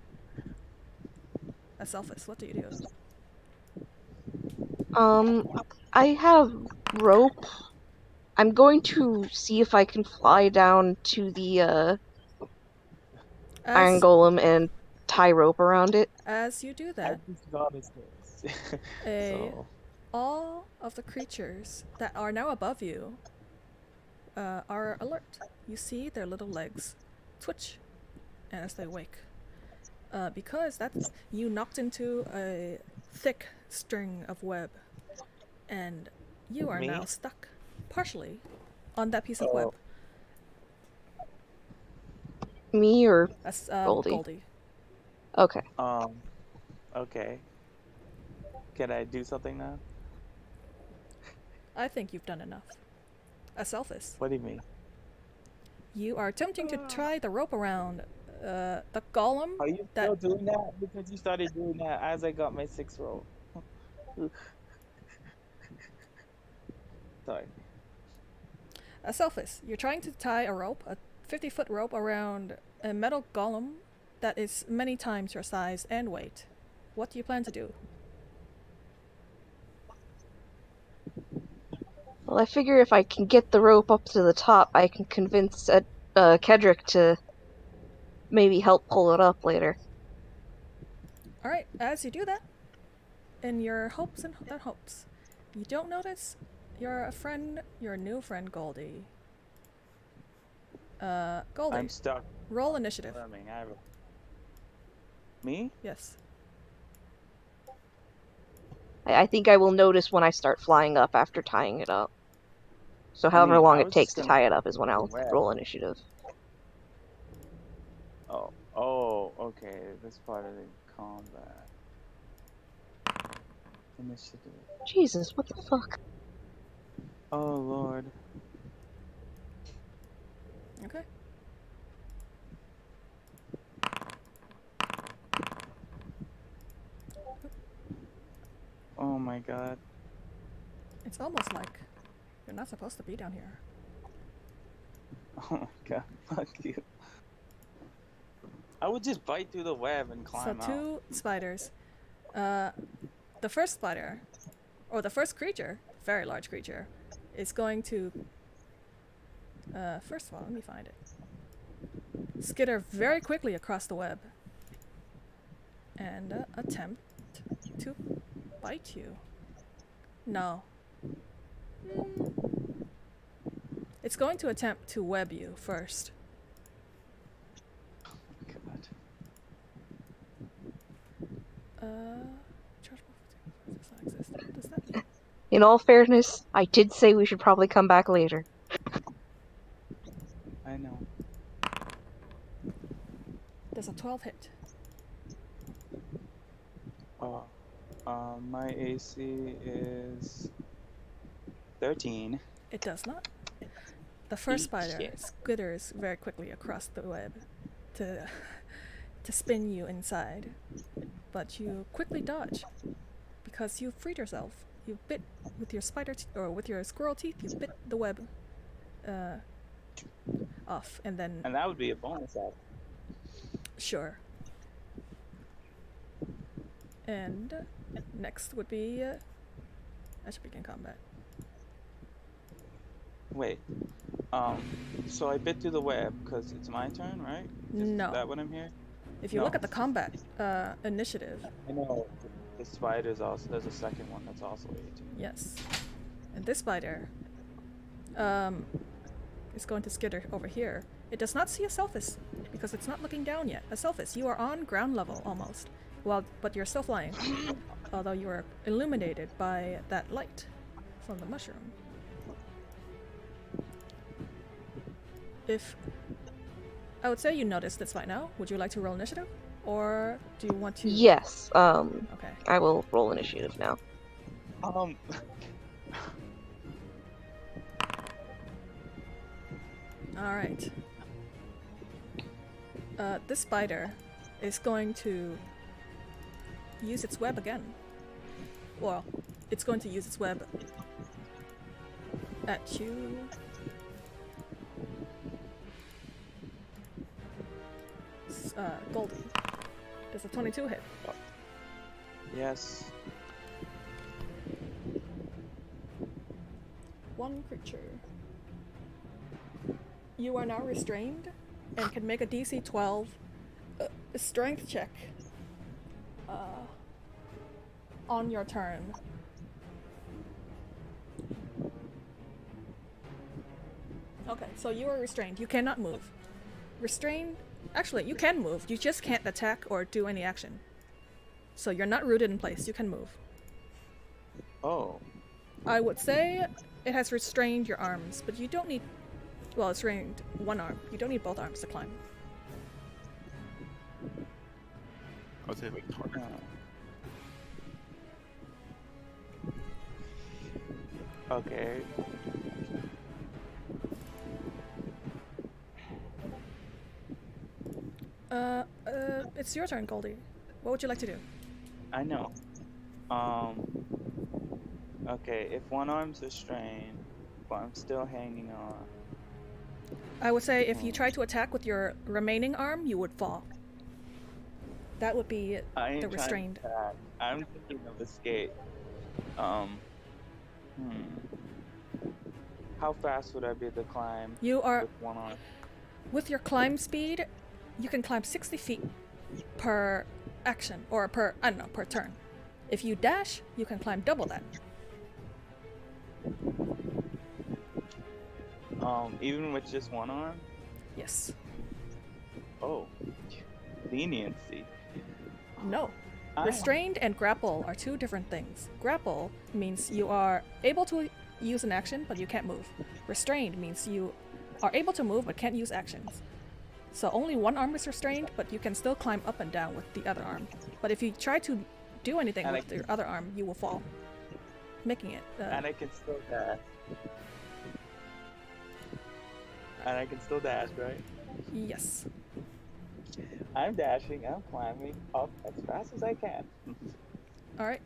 [SPEAKER 1] Asalthus, what do you do?
[SPEAKER 2] I have rope. I'm going to see if I can fly down to the Iron Golem and tie rope around it.
[SPEAKER 1] As you do
[SPEAKER 4] I
[SPEAKER 1] that,
[SPEAKER 4] just noticed this. So
[SPEAKER 1] All of the creatures that are now above you are alert. You see their little legs twitch as they wake. Because that's you knocked into a thick string of web, and you are
[SPEAKER 4] Me?
[SPEAKER 1] now stuck partially on that piece of
[SPEAKER 4] Oh.
[SPEAKER 1] web.
[SPEAKER 2] Me or
[SPEAKER 1] That's
[SPEAKER 2] Goldie.
[SPEAKER 1] Goldie.
[SPEAKER 2] okay.
[SPEAKER 4] Okay. Can I do something now?
[SPEAKER 1] I think you've done enough. Aselphus,
[SPEAKER 4] What do you mean?
[SPEAKER 1] you are attempting to tie the rope around the golem.
[SPEAKER 4] Are you still doing that? Because you started doing that as I got my 6th roll. Sorry.
[SPEAKER 1] Aselphus, you're trying to tie a rope, a 50-foot rope around a metal golem that is many times your size and weight. What do you plan to do?
[SPEAKER 2] Well, I figure if I can get the rope up to the top, I can convince Kedrick to maybe help pull it up later.
[SPEAKER 1] Alright, as you do that, in your hopes and hopes, you don't notice your new friend Goldie. Goldie,
[SPEAKER 4] I'm stuck.
[SPEAKER 1] roll initiative.
[SPEAKER 4] Swimming. Me?
[SPEAKER 1] Yes.
[SPEAKER 2] I think I will notice when I start flying up after tying it up. So however
[SPEAKER 4] mean,
[SPEAKER 2] long
[SPEAKER 4] I
[SPEAKER 2] it
[SPEAKER 4] was
[SPEAKER 2] takes
[SPEAKER 4] just
[SPEAKER 2] to
[SPEAKER 4] gonna
[SPEAKER 2] tie it up is when I'll
[SPEAKER 4] web.
[SPEAKER 2] roll initiative.
[SPEAKER 4] Oh, okay. This part of the combat. Initiative.
[SPEAKER 2] Jesus, what the fuck?
[SPEAKER 4] Oh, Lord.
[SPEAKER 1] Okay.
[SPEAKER 4] Oh my god.
[SPEAKER 1] It's almost like you're not supposed to be down here.
[SPEAKER 4] Oh my god. Fuck you. I would just bite through the web and climb
[SPEAKER 1] So two spiders. The first spider, or the first creature, very large creature, is going to. First of all, let me find it. Skitter very quickly across the web, and attempt to bite you. No. It's going to attempt to web you first.
[SPEAKER 4] God.
[SPEAKER 1] Chargeable does not exist. What does that mean?
[SPEAKER 2] In all fairness, I did say we should probably come back later.
[SPEAKER 4] I know.
[SPEAKER 1] There's a 12 hit.
[SPEAKER 4] My AC is 13.
[SPEAKER 1] It does not. The first spider
[SPEAKER 4] Shit.
[SPEAKER 1] skitters very quickly across the web to spin you inside, but you quickly dodge because you freed yourself. You bit with your with your squirrel teeth. You bit the web off, and then
[SPEAKER 4] And that would be a bonus act.
[SPEAKER 1] sure. And next would be I should begin combat.
[SPEAKER 4] Wait. So I bit through the web because it's my turn, right?
[SPEAKER 1] No.
[SPEAKER 4] Is that what I'm hearing?
[SPEAKER 1] If you
[SPEAKER 4] No.
[SPEAKER 1] look at the combat initiative,
[SPEAKER 4] I know. The spider's also. There's a second one that's also 18.
[SPEAKER 1] yes, and this spider is going to skitter over here. It does not see Aselphus because it's not looking down yet. Aselphus, you are on ground level almost, but you're still flying, although you are illuminated by that light from the mushroom. If I would say you noticed this by now, would you like to roll initiative, or do you want to?
[SPEAKER 2] Yes,
[SPEAKER 1] Okay.
[SPEAKER 2] I will roll initiative now.
[SPEAKER 1] All right. This spider is going to use its web again. Well, it's going to use its web at you. Goldie. Does a 22 hit?
[SPEAKER 4] Yes.
[SPEAKER 1] One creature. You are now restrained and can make a DC 12 strength check. on your turn. Okay, so you are restrained. You cannot move. Restrained. Actually, you can move. You just can't attack or do any action. So you're not rooted in place. You can move.
[SPEAKER 4] Oh.
[SPEAKER 1] I would say it has restrained your arms, but you don't need. Well, it's restrained one arm. You don't need both arms to climb.
[SPEAKER 3] I would say like harder.
[SPEAKER 4] Okay.
[SPEAKER 1] It's your turn, Goldie. What would you like to do?
[SPEAKER 4] I know. Okay, if one arm's restrained, but I'm still hanging on.
[SPEAKER 1] I would say if you try to attack with your remaining arm, you would fall. That would be
[SPEAKER 4] I ain't
[SPEAKER 1] the
[SPEAKER 4] trying to
[SPEAKER 1] restrained.
[SPEAKER 4] attack. I'm thinking of escape. How fast would I be able to climb
[SPEAKER 1] You are
[SPEAKER 4] with one arm?
[SPEAKER 1] with your climb speed, you can climb 60 feet per action, or per turn. If you dash, you can climb double that.
[SPEAKER 4] Even with just one arm?
[SPEAKER 1] Yes.
[SPEAKER 4] Oh, leniency.
[SPEAKER 1] No.
[SPEAKER 4] I-
[SPEAKER 1] Restrained and grapple are two different things. Grapple means you are able to use an action, but you can't move. Restrained means you are able to move, but can't use actions. So only one arm is restrained, but you can still climb up and down with the other arm. But if you try to do anything
[SPEAKER 4] And I
[SPEAKER 1] with your other arm, you will fall, making it.
[SPEAKER 4] And I can still dash. And I can still dash, right?
[SPEAKER 1] Yes.
[SPEAKER 4] I'm dashing, I'm climbing up as fast as I can.
[SPEAKER 1] All right.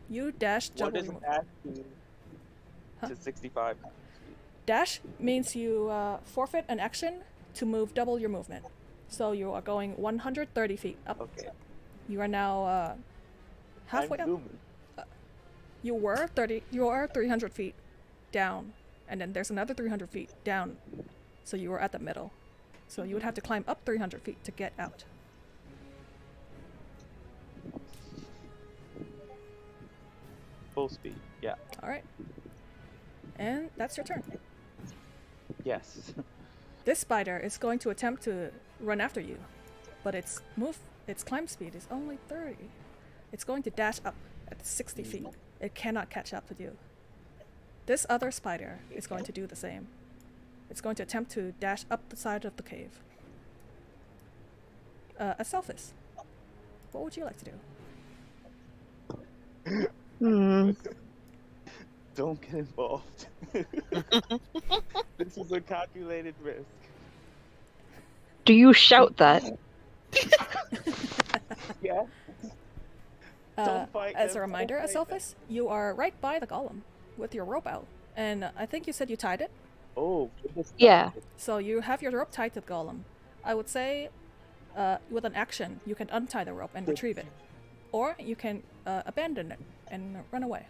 [SPEAKER 1] You dash
[SPEAKER 4] What
[SPEAKER 1] double
[SPEAKER 4] does
[SPEAKER 1] your move.
[SPEAKER 4] dash do
[SPEAKER 1] Huh?
[SPEAKER 4] to 65?
[SPEAKER 1] Dash means you forfeit an action to move double your movement. So you are going 130 feet up.
[SPEAKER 4] Okay.
[SPEAKER 1] You are now halfway
[SPEAKER 4] I'm
[SPEAKER 1] up.
[SPEAKER 4] zooming.
[SPEAKER 1] You were 300 feet down, and then there's another 300 feet down. So you were at the middle. So you would have to climb up 300 feet to get out.
[SPEAKER 4] Full speed. Yeah.
[SPEAKER 1] All right. And that's your turn.
[SPEAKER 4] Yes.
[SPEAKER 1] This spider is going to attempt to run after you, but its climb speed is only 30. It's going to dash up at 60 feet. It cannot catch up with you. This other spider is going to do the same. It's going to attempt to dash up the side of the cave. Aselphus, what would you like to do?
[SPEAKER 4] Don't get involved. This is a calculated risk.
[SPEAKER 2] Do you shout that?
[SPEAKER 4] Yeah. Don't fight
[SPEAKER 1] As a
[SPEAKER 4] them,
[SPEAKER 1] reminder,
[SPEAKER 4] don't fight them.
[SPEAKER 1] Aselphus, you are right by the golem with your rope out. And I think you said you tied it.
[SPEAKER 4] Oh, with the
[SPEAKER 2] Yeah.
[SPEAKER 1] So you have your rope tied to the golem. I would say, with an action, you can untie the rope and retrieve it. Or you can abandon it and run away.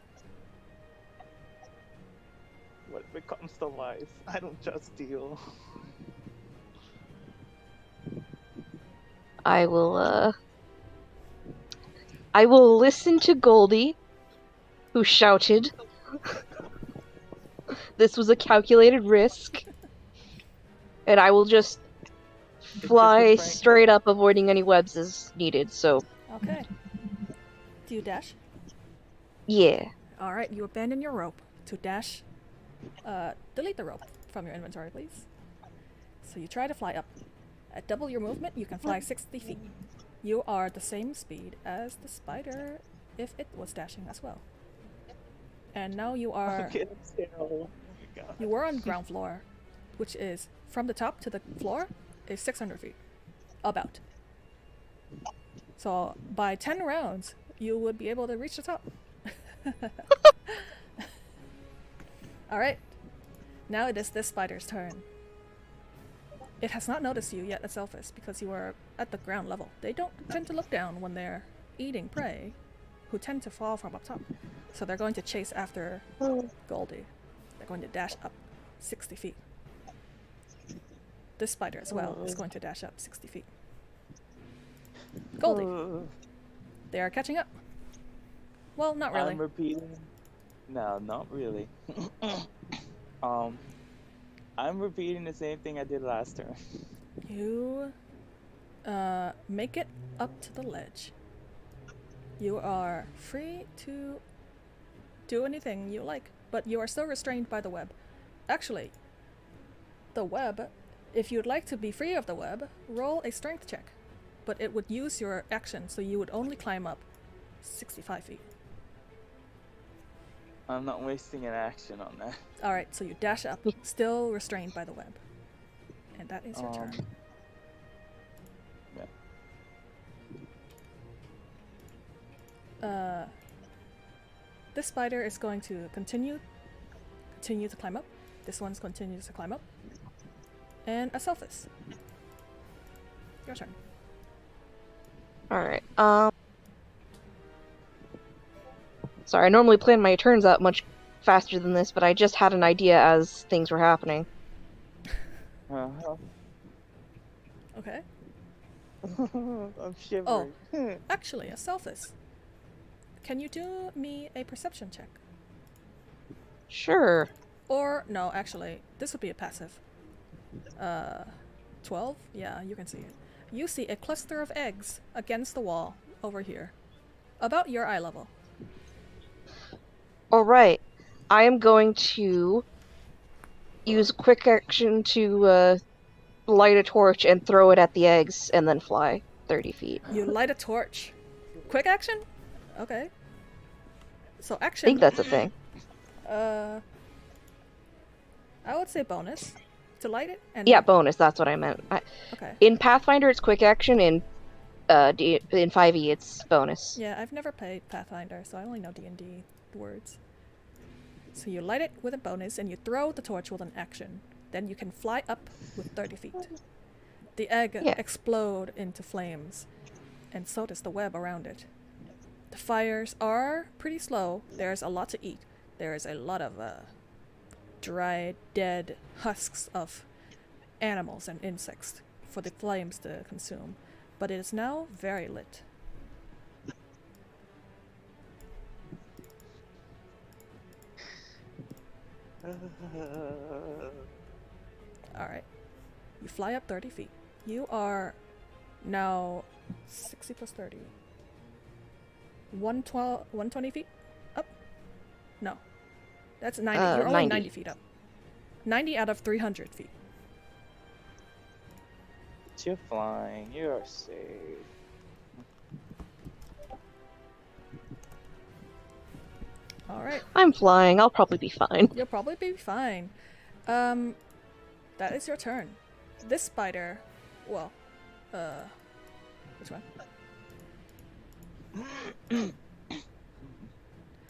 [SPEAKER 4] What if it comes to life? I don't just steal.
[SPEAKER 2] I will listen to Goldie, who shouted. This was a calculated risk. And I will just fly
[SPEAKER 4] Frank.
[SPEAKER 2] straight up, avoiding any webs as needed, so
[SPEAKER 1] Okay. Do you dash?
[SPEAKER 2] yeah.
[SPEAKER 1] Alright, you abandon your rope to dash. Delete the rope from your inventory, please. So you try to fly up. At double your movement, you can fly 60 feet. You are the same speed as the spider if it was dashing as well. And now you are...
[SPEAKER 4] Okay, that's terrible. Oh my god.
[SPEAKER 1] You were on ground floor, which is from the top to the floor is 600 feet. About. So by 10 rounds, you would be able to reach the top. Alright. Now it is this spider's turn. It has not noticed you yet, Aselphus, because you are at the ground level. They don't tend to look down when they're eating prey, who tend to fall from up top. So they're going to chase after Goldie. They're going to dash up 60 feet. This spider as well is going to dash up 60 feet. Goldie, they are catching up. Well, not really.
[SPEAKER 4] I'm repeating. No, not really. I'm repeating the same thing I did last turn.
[SPEAKER 1] You make it up to the ledge. You are free to do anything you like, but you are still restrained by the web. Actually, the web, if you'd like to be free of the web, roll a strength check. But it would use your action, so you would only climb up 65 feet.
[SPEAKER 4] I'm not wasting an action on that.
[SPEAKER 1] Alright, so you dash up, still restrained by the web. And that is your turn. This spider is going to continue to climb up. This one's continues to climb up. And Aselphus. Your turn.
[SPEAKER 2] Alright, sorry, I normally plan my turns out much faster than this, but I just had an idea as things were happening.
[SPEAKER 1] Okay.
[SPEAKER 4] I'm shivering.
[SPEAKER 1] Actually, Aselphus. Can you do me a perception check?
[SPEAKER 2] Sure.
[SPEAKER 1] Or, no, actually, this would be a passive. 12? Yeah, you can see it. You see a cluster of eggs against the wall over here. About your eye level.
[SPEAKER 2] Alright, I am going to use quick action to light a torch and throw it at the eggs and then fly 30 feet.
[SPEAKER 1] You light a torch. Quick action? Okay. So
[SPEAKER 2] I
[SPEAKER 1] action.
[SPEAKER 2] think that's a thing.
[SPEAKER 1] I would say bonus to light it. And
[SPEAKER 2] Yeah, bonus, that's what I meant.
[SPEAKER 1] Okay.
[SPEAKER 2] In Pathfinder, it's quick action. In 5e, it's bonus.
[SPEAKER 1] Yeah, I've never played Pathfinder, so I only know D&D words. So you light it with a bonus, and you throw the torch with an action. Then you can fly up with 30 feet. The egg explode into flames, and so does the web around it. The fires are pretty slow. There's a lot to eat. There is a lot of dry, dead husks of animals and insects for the flames to consume. But it is now very lit. Alright. You fly up 30 feet. You are now 60 plus 30. 120 feet up? No. That's 90. You're only 90 feet up. 90 out of 300 feet.
[SPEAKER 4] You're flying. You are safe.
[SPEAKER 1] Alright.
[SPEAKER 2] I'm flying. I'll probably be fine.
[SPEAKER 1] You'll probably be fine. That is your turn. This spider, well, which one?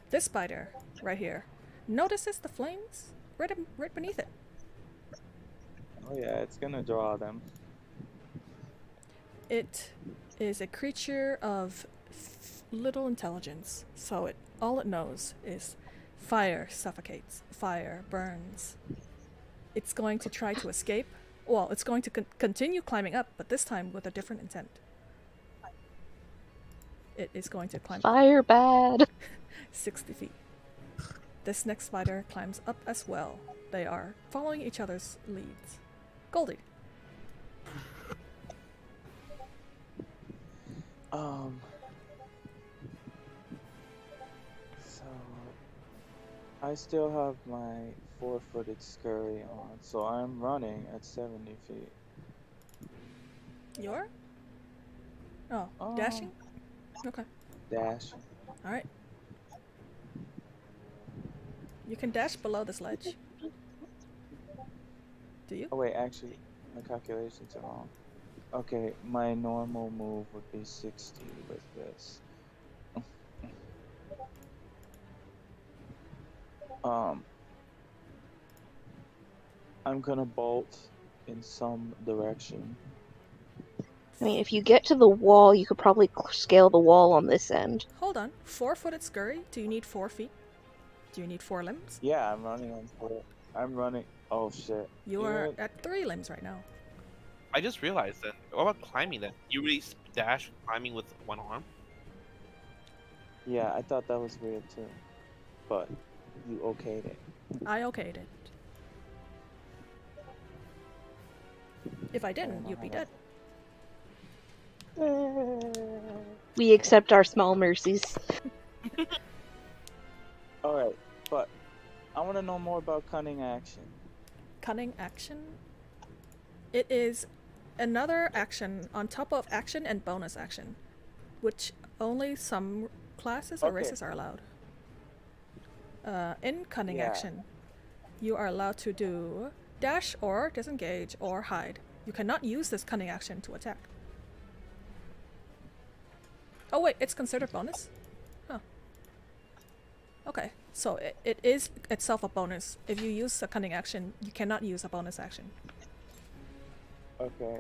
[SPEAKER 1] This spider, right here, notices the flames right beneath it.
[SPEAKER 4] Oh yeah, it's gonna draw them.
[SPEAKER 1] It is a creature of little intelligence, so all it knows is fire suffocates, fire burns. It's going to try to escape. Well, it's going to continue climbing up, but this time with a different intent. It is going to climb
[SPEAKER 2] Fire bad.
[SPEAKER 1] 60 feet. This next spider climbs up as well. They are following each other's leads. Goldie.
[SPEAKER 4] So I still have my 4-footed scurry on, so I'm running at 70 feet.
[SPEAKER 1] You're? Oh, dashing? Okay.
[SPEAKER 4] Dash.
[SPEAKER 1] Alright. You can dash below this ledge. Do you?
[SPEAKER 4] Oh wait, actually, my calculations are wrong. Okay, my normal move would be 60 with this. I'm gonna bolt in some direction.
[SPEAKER 2] I mean, if you get to the wall, you could probably scale the wall on this end.
[SPEAKER 1] Hold on. 4-footed scurry? Do you need 4 feet? Do you need 4 limbs?
[SPEAKER 4] Yeah, I'm running on 4. I'm running. Oh shit.
[SPEAKER 1] You are at 3 limbs right now.
[SPEAKER 3] I just realized that. What about climbing then? You really dash climbing with one arm?
[SPEAKER 4] Yeah, I thought that was weird too. But you okayed it.
[SPEAKER 1] I okayed it. If I didn't,
[SPEAKER 4] know
[SPEAKER 1] you'd be
[SPEAKER 4] how
[SPEAKER 1] dead.
[SPEAKER 2] We accept our small mercies.
[SPEAKER 4] Alright, but I want to know more about cunning action.
[SPEAKER 1] Cunning action. It is another action on top of action and bonus action, which only some classes or
[SPEAKER 4] Okay.
[SPEAKER 1] races are allowed. In cunning
[SPEAKER 4] Yeah.
[SPEAKER 1] action, you are allowed to do dash or disengage or hide. You cannot use this cunning action to attack. Oh wait, it's considered bonus? Huh. Okay, so it is itself a bonus. If you use a cunning action, you cannot use a bonus action.
[SPEAKER 4] Okay.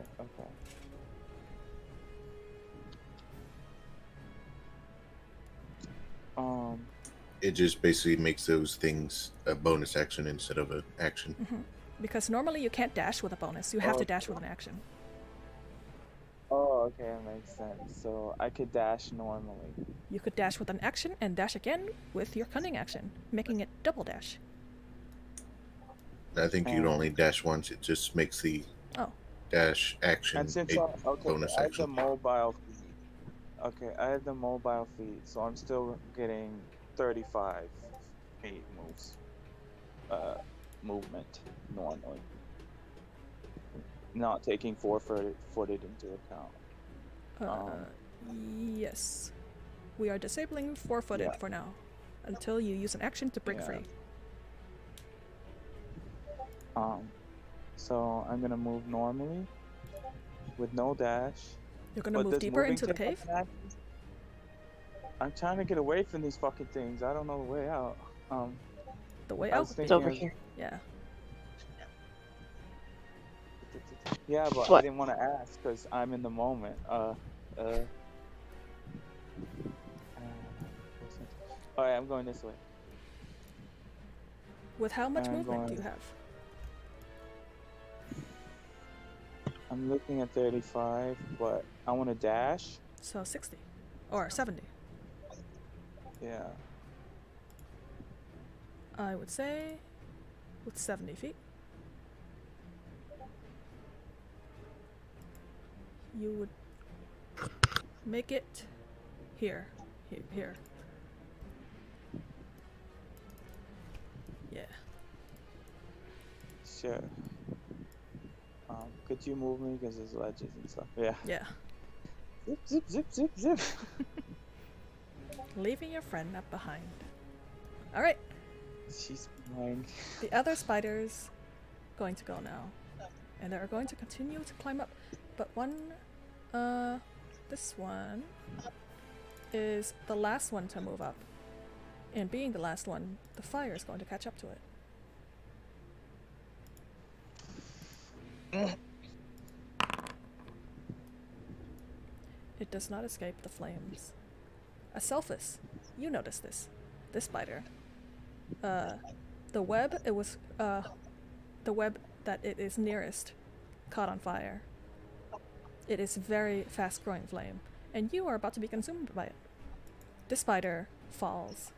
[SPEAKER 5] It just basically makes those things a bonus action instead of an action.
[SPEAKER 1] Because normally you can't dash with a bonus. You have to
[SPEAKER 4] Okay.
[SPEAKER 1] dash with an action.
[SPEAKER 4] Oh, okay, that makes sense. So I could dash normally.
[SPEAKER 1] You could dash with an action and dash again with your cunning action, making it double dash.
[SPEAKER 5] I think you'd only dash once. It just makes the
[SPEAKER 1] Oh,
[SPEAKER 5] dash action
[SPEAKER 4] And since
[SPEAKER 5] a
[SPEAKER 4] okay,
[SPEAKER 5] bonus
[SPEAKER 4] I have the
[SPEAKER 5] action.
[SPEAKER 4] mobile feed. Okay, I have the mobile feed, so I'm still getting 35 feet movement normally. Not taking footed into account.
[SPEAKER 1] yes. We are disabling 4-footed
[SPEAKER 4] Yeah.
[SPEAKER 1] for now, until you use an action to break
[SPEAKER 4] Yeah.
[SPEAKER 1] free.
[SPEAKER 4] So I'm gonna move normally with no dash.
[SPEAKER 1] You're gonna
[SPEAKER 4] But
[SPEAKER 1] move
[SPEAKER 4] does
[SPEAKER 1] deeper
[SPEAKER 4] moving
[SPEAKER 1] into the
[SPEAKER 4] take
[SPEAKER 1] cave?
[SPEAKER 4] up an action? I'm trying to get away from these fucking things. I don't know the way out.
[SPEAKER 1] The way
[SPEAKER 4] I
[SPEAKER 1] out?
[SPEAKER 4] was
[SPEAKER 2] It's
[SPEAKER 4] thinking
[SPEAKER 2] over
[SPEAKER 4] of-
[SPEAKER 2] here.
[SPEAKER 1] Yeah.
[SPEAKER 4] Yeah, but I
[SPEAKER 2] What?
[SPEAKER 4] didn't want to ask because I'm in the moment. Alright, I'm going this way.
[SPEAKER 1] With how much
[SPEAKER 4] I'm
[SPEAKER 1] movement do
[SPEAKER 4] going-
[SPEAKER 1] you have?
[SPEAKER 4] I'm looking at 35, but I want to dash.
[SPEAKER 1] So 60. Or 70.
[SPEAKER 4] Yeah.
[SPEAKER 1] I would say with 70 feet. You would make it here. Here. Yeah.
[SPEAKER 4] Sure. Could you move me because there's ledges and stuff? Yeah.
[SPEAKER 1] Yeah.
[SPEAKER 4] Zip.
[SPEAKER 1] Leaving your friend up behind. Alright.
[SPEAKER 4] She's flying.
[SPEAKER 1] The other spiders going to go now. And they're going to continue to climb up. But this one is the last one to move up. And being the last one, the fire is going to catch up to it. It does not escape the flames. Aselphus, you notice this. This spider. The web, the web that it is nearest caught on fire. It is very fast growing flame, and you are about to be consumed by it. This spider falls,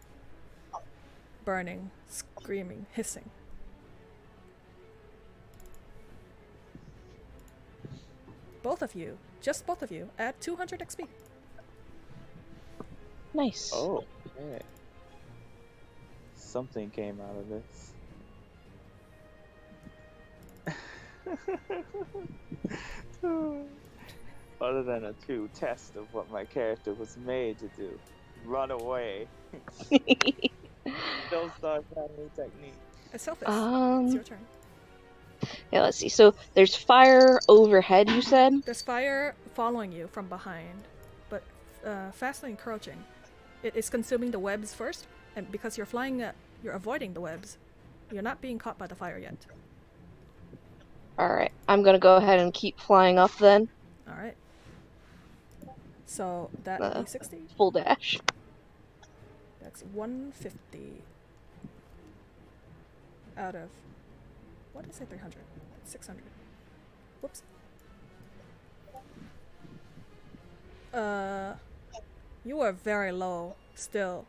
[SPEAKER 1] burning, screaming, hissing. Both of you, just both of you, add 200 XP.
[SPEAKER 2] Nice.
[SPEAKER 4] Oh, okay. Something came out of this. Other than a true test of what my character was made to do. Run away. Don't start trying new technique.
[SPEAKER 1] Aselphus, it's your turn.
[SPEAKER 2] Yeah, let's see. So there's fire overhead, you said?
[SPEAKER 1] There's fire following you from behind, but fastly encroaching. It is consuming the webs first, and because you're flying, you're avoiding the webs. You're not being caught by the fire yet.
[SPEAKER 2] Alright, I'm gonna go ahead and keep flying up then.
[SPEAKER 1] Alright. So that would be 60.
[SPEAKER 2] Full dash.
[SPEAKER 1] That's 150 out of, what did I say, 300? 600. Whoops. You are very low still.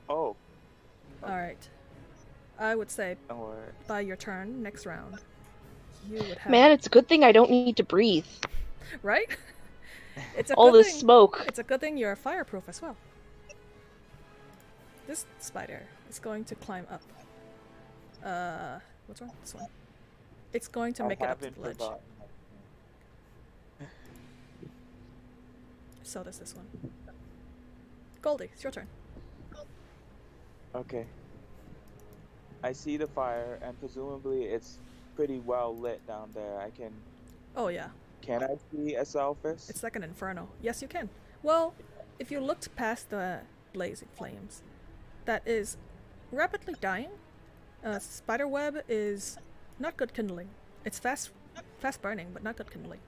[SPEAKER 4] Oh,
[SPEAKER 1] Alright. I would say
[SPEAKER 4] don't worry.
[SPEAKER 1] by your turn, next round, you would have.
[SPEAKER 2] Man, it's a good thing I don't need to breathe.
[SPEAKER 1] Right? It's a
[SPEAKER 2] All
[SPEAKER 1] good
[SPEAKER 2] this
[SPEAKER 1] thing.
[SPEAKER 2] smoke.
[SPEAKER 1] It's a good thing you're fireproof as well. This spider is going to climb up. What's wrong? This one. It's going to make it up to
[SPEAKER 4] haven't
[SPEAKER 1] the ledge.
[SPEAKER 4] forgotten.
[SPEAKER 1] So does this one. Goldie, it's your turn.
[SPEAKER 4] Okay. I see the fire, and presumably it's pretty well lit down there.
[SPEAKER 1] Oh yeah,
[SPEAKER 4] Can I see a Selphis?
[SPEAKER 1] it's like an inferno. Yes, you can. Well, if you looked past the blazing flames, that is rapidly dying. Spider web is not good kindling. It's fast burning, but not good kindling.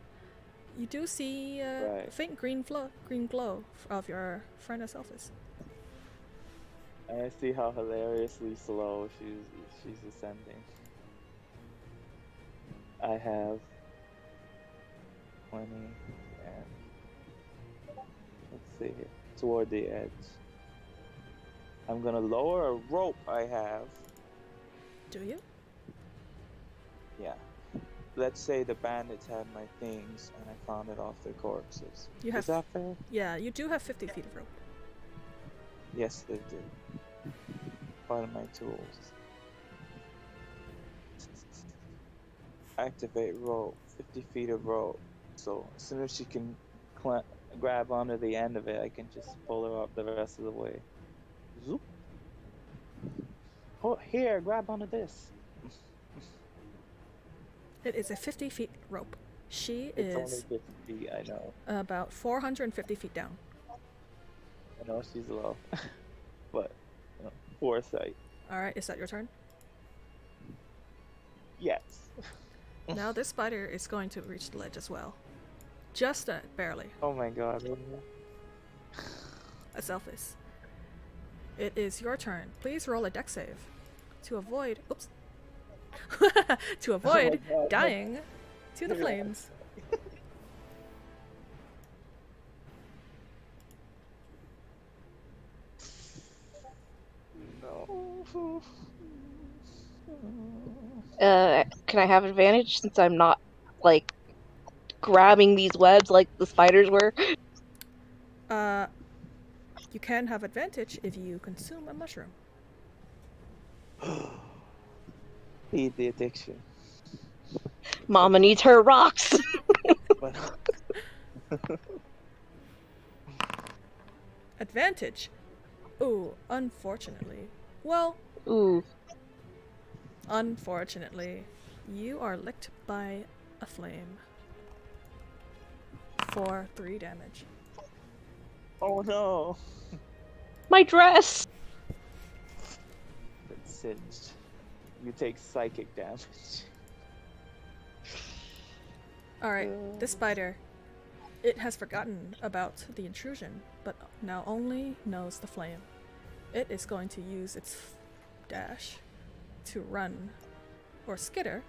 [SPEAKER 1] You do see
[SPEAKER 4] Right.
[SPEAKER 1] faint green glow of your friend Aselphis.
[SPEAKER 4] And I see how hilariously slow she's ascending. I have 20 and let's see here, toward the edge. I'm gonna lower a rope I have.
[SPEAKER 1] Do you?
[SPEAKER 4] Yeah. Let's say the bandits had my things and I found it off their corpses.
[SPEAKER 1] You
[SPEAKER 4] Is
[SPEAKER 1] have.
[SPEAKER 4] that fair?
[SPEAKER 1] Yeah, you do have 50 feet of rope.
[SPEAKER 4] Yes, they do. Part of my tools. Activate rope. 50 feet of rope. So as soon as she can grab onto the end of it, I can just pull her up the rest of the way. Zoop. Oh, here, grab onto this.
[SPEAKER 1] It is a 50 feet rope. She
[SPEAKER 4] It's only
[SPEAKER 1] is
[SPEAKER 4] 50 feet, I know.
[SPEAKER 1] about 450 feet down.
[SPEAKER 4] I know she's low. But, foresight.
[SPEAKER 1] Alright, is that your turn?
[SPEAKER 4] Yes.
[SPEAKER 1] Now this spider is going to reach the ledge as well. Just barely.
[SPEAKER 4] Oh my god.
[SPEAKER 1] Aselphis. It is your turn. Please roll a dex save to avoid. Oops. To avoid
[SPEAKER 4] God.
[SPEAKER 1] dying to the
[SPEAKER 4] Yeah.
[SPEAKER 1] flames.
[SPEAKER 4] No.
[SPEAKER 2] Can I have advantage since I'm not, like, grabbing these webs like the spiders were?
[SPEAKER 1] You can have advantage if you consume a mushroom.
[SPEAKER 4] Feed the addiction.
[SPEAKER 2] Mama needs her rocks!
[SPEAKER 4] But
[SPEAKER 1] Advantage? Ooh, unfortunately. Well,
[SPEAKER 2] Ooh.
[SPEAKER 1] unfortunately, you are licked by a flame. For 3 damage.
[SPEAKER 4] oh no.
[SPEAKER 2] My dress!
[SPEAKER 4] It's singed. You take psychic damage.
[SPEAKER 1] Alright, this spider, it has forgotten about the intrusion, but now only knows the flame. It is going to use its dash to run, or skitter.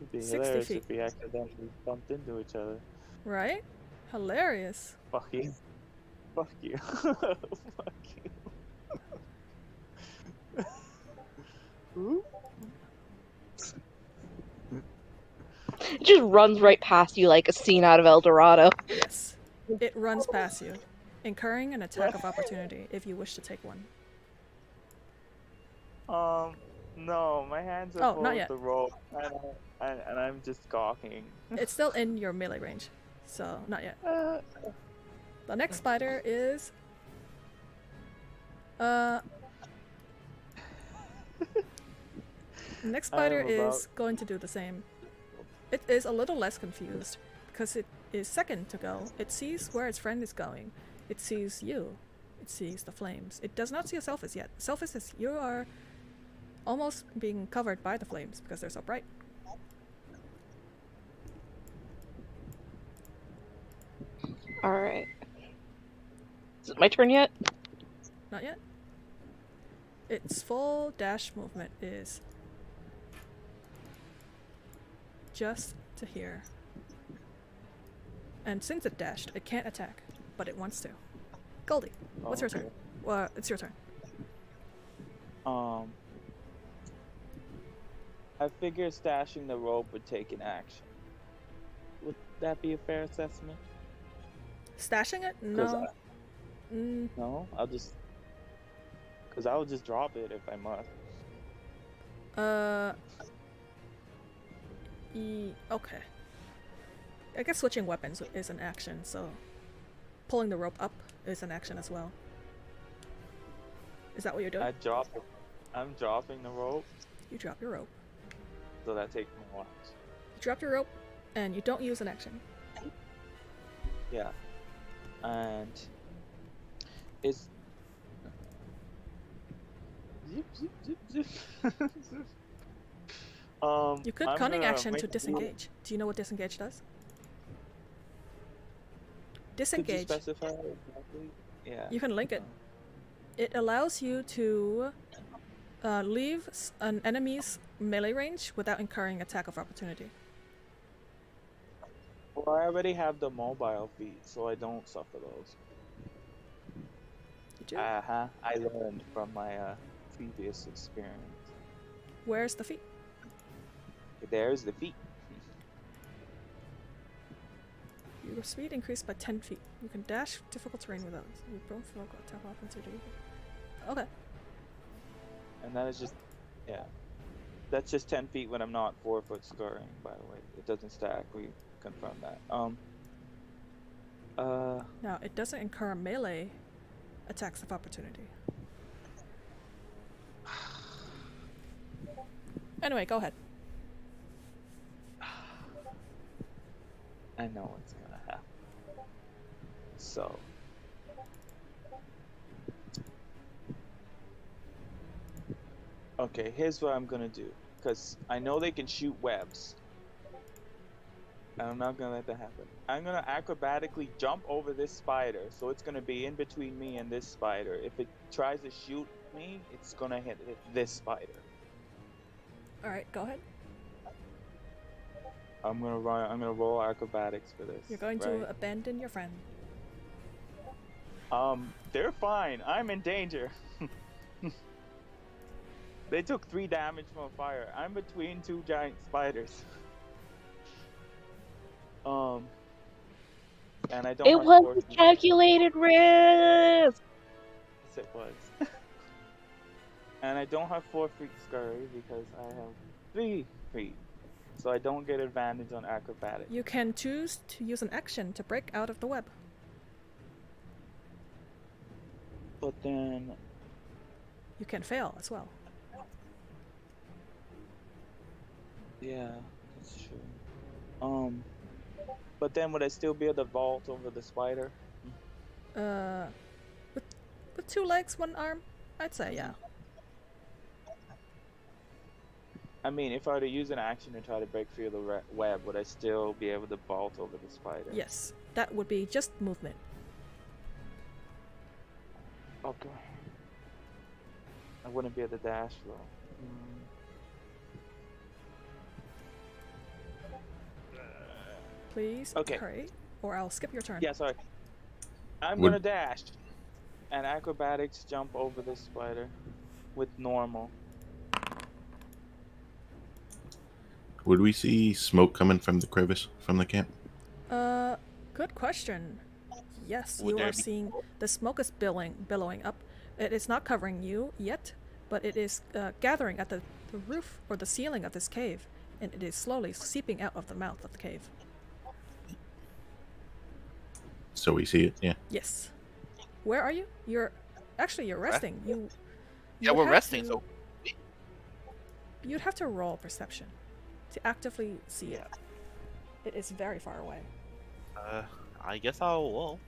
[SPEAKER 4] It'd be
[SPEAKER 1] 60
[SPEAKER 4] hilarious
[SPEAKER 1] feet.
[SPEAKER 4] if we accidentally bumped into each other.
[SPEAKER 1] Right? Hilarious.
[SPEAKER 4] Fuck you. Fuck you. Fuck you. Ooh.
[SPEAKER 2] It just runs right past you like a scene out of El Dorado.
[SPEAKER 1] Yes. It runs past you, incurring an attack of opportunity if you wish to take one.
[SPEAKER 4] No, my hands are
[SPEAKER 1] Oh,
[SPEAKER 4] full
[SPEAKER 1] not
[SPEAKER 4] of
[SPEAKER 1] yet.
[SPEAKER 4] the rope, and I'm just gawking.
[SPEAKER 1] It's still in your melee range, so not yet. The next spider is... The next spider
[SPEAKER 4] am
[SPEAKER 1] is going to do the same. It is a little less confused, because it is second to go. It sees where its friend is going. It sees you. It sees the flames. It does not see a Selphis yet. Selphis is... You are almost being covered by the flames, because they're so bright.
[SPEAKER 2] Alright. Is it my turn yet?
[SPEAKER 1] Not yet. its full dash movement is just to here. And since it dashed, it can't attack, but it wants to. Goldie, what's your turn? Well, it's your turn.
[SPEAKER 4] I figure stashing the rope would take an action. Would that be a fair assessment?
[SPEAKER 1] Stashing it?
[SPEAKER 4] 'Cause
[SPEAKER 1] No.
[SPEAKER 4] No, I'll just. Because I would just drop it if I must.
[SPEAKER 1] Okay. I guess switching weapons is an action, so pulling the rope up is an action as well. Is that what you're doing?
[SPEAKER 4] I drop it. I'm dropping the rope,
[SPEAKER 1] You drop your rope.
[SPEAKER 4] so that takes me once.
[SPEAKER 1] You drop your rope, and you don't use an action.
[SPEAKER 4] Yeah. And it's zip zip zip zip. Zip.
[SPEAKER 1] You could
[SPEAKER 4] I'm
[SPEAKER 1] cunning
[SPEAKER 4] gonna
[SPEAKER 1] action to
[SPEAKER 4] make-
[SPEAKER 1] disengage. Do you know what disengage does?
[SPEAKER 4] Could you
[SPEAKER 1] Disengage.
[SPEAKER 4] specify exactly? Yeah.
[SPEAKER 1] You can link it. It allows you to leave an enemy's melee range without incurring attack of opportunity.
[SPEAKER 4] Well, I already have the mobile feat, so I don't suffer those.
[SPEAKER 1] You do?
[SPEAKER 4] I learned from my previous experience.
[SPEAKER 1] Where's the feat?
[SPEAKER 4] There's the feat.
[SPEAKER 1] Your speed increased by 10 feet. You can dash difficult terrain without. You both local attack opportunity. Okay.
[SPEAKER 4] And that is just, yeah. That's just 10 feet when I'm not 4 foot scurrying, by the way. It doesn't stack, we confirmed that.
[SPEAKER 1] Now, it doesn't incur melee attacks of opportunity. Anyway, go ahead.
[SPEAKER 4] I know what's gonna happen. So. Okay, here's what I'm gonna do. Because I know they can shoot webs. And I'm not gonna let that happen. I'm gonna acrobatically jump over this spider, so it's gonna be in between me and this spider. If it tries to shoot me, it's gonna hit this spider.
[SPEAKER 1] Alright, go ahead.
[SPEAKER 4] I'm gonna roll acrobatics for this.
[SPEAKER 1] You're going
[SPEAKER 4] right?
[SPEAKER 1] to abandon your friend.
[SPEAKER 4] They're fine. I'm in danger. They took 3 damage from a fire. I'm between 2 giant spiders. And I don't.
[SPEAKER 2] It
[SPEAKER 4] have
[SPEAKER 2] was
[SPEAKER 4] 4
[SPEAKER 2] a
[SPEAKER 4] feet.
[SPEAKER 2] calculated risk.
[SPEAKER 4] Yes, it was. And I don't have 4 feet scurry because I have 3 feet, so I don't get advantage on acrobatics.
[SPEAKER 1] You can choose to use an action to break out of the web.
[SPEAKER 4] But then,
[SPEAKER 1] You can fail as well.
[SPEAKER 4] yeah, that's true. But then would I still be able to vault over the spider?
[SPEAKER 1] With 2 legs, 1 arm, I'd say yeah.
[SPEAKER 4] I mean, if I were to use an action to try to break through the web, would I still be able to vault over the spider?
[SPEAKER 1] Yes, that would be just movement.
[SPEAKER 4] Okay. I wouldn't be able to dash though.
[SPEAKER 1] Please
[SPEAKER 4] Okay.
[SPEAKER 1] hurry, or I'll skip your turn.
[SPEAKER 4] Yeah, sorry. I'm
[SPEAKER 5] Would-
[SPEAKER 4] gonna dash. And acrobatics jump over this spider with normal.
[SPEAKER 5] Would we see smoke coming from the crevice from the camp?
[SPEAKER 1] Good question. Yes,
[SPEAKER 3] Would
[SPEAKER 1] you
[SPEAKER 3] there
[SPEAKER 1] are
[SPEAKER 3] be-
[SPEAKER 1] seeing the smoke is billowing up. It is not covering you yet, but it is gathering at the roof or the ceiling of this cave, and it is slowly seeping out of the mouth of the cave.
[SPEAKER 5] So we see it, yeah.
[SPEAKER 1] Yes. Where are you? You're resting. You.
[SPEAKER 3] Yeah,
[SPEAKER 1] you
[SPEAKER 3] we're
[SPEAKER 1] have
[SPEAKER 3] resting,
[SPEAKER 1] to-
[SPEAKER 3] so
[SPEAKER 1] You'd have to roll perception to actively see
[SPEAKER 4] Yeah.
[SPEAKER 1] it. It is very far away.
[SPEAKER 3] I guess I'll. Well,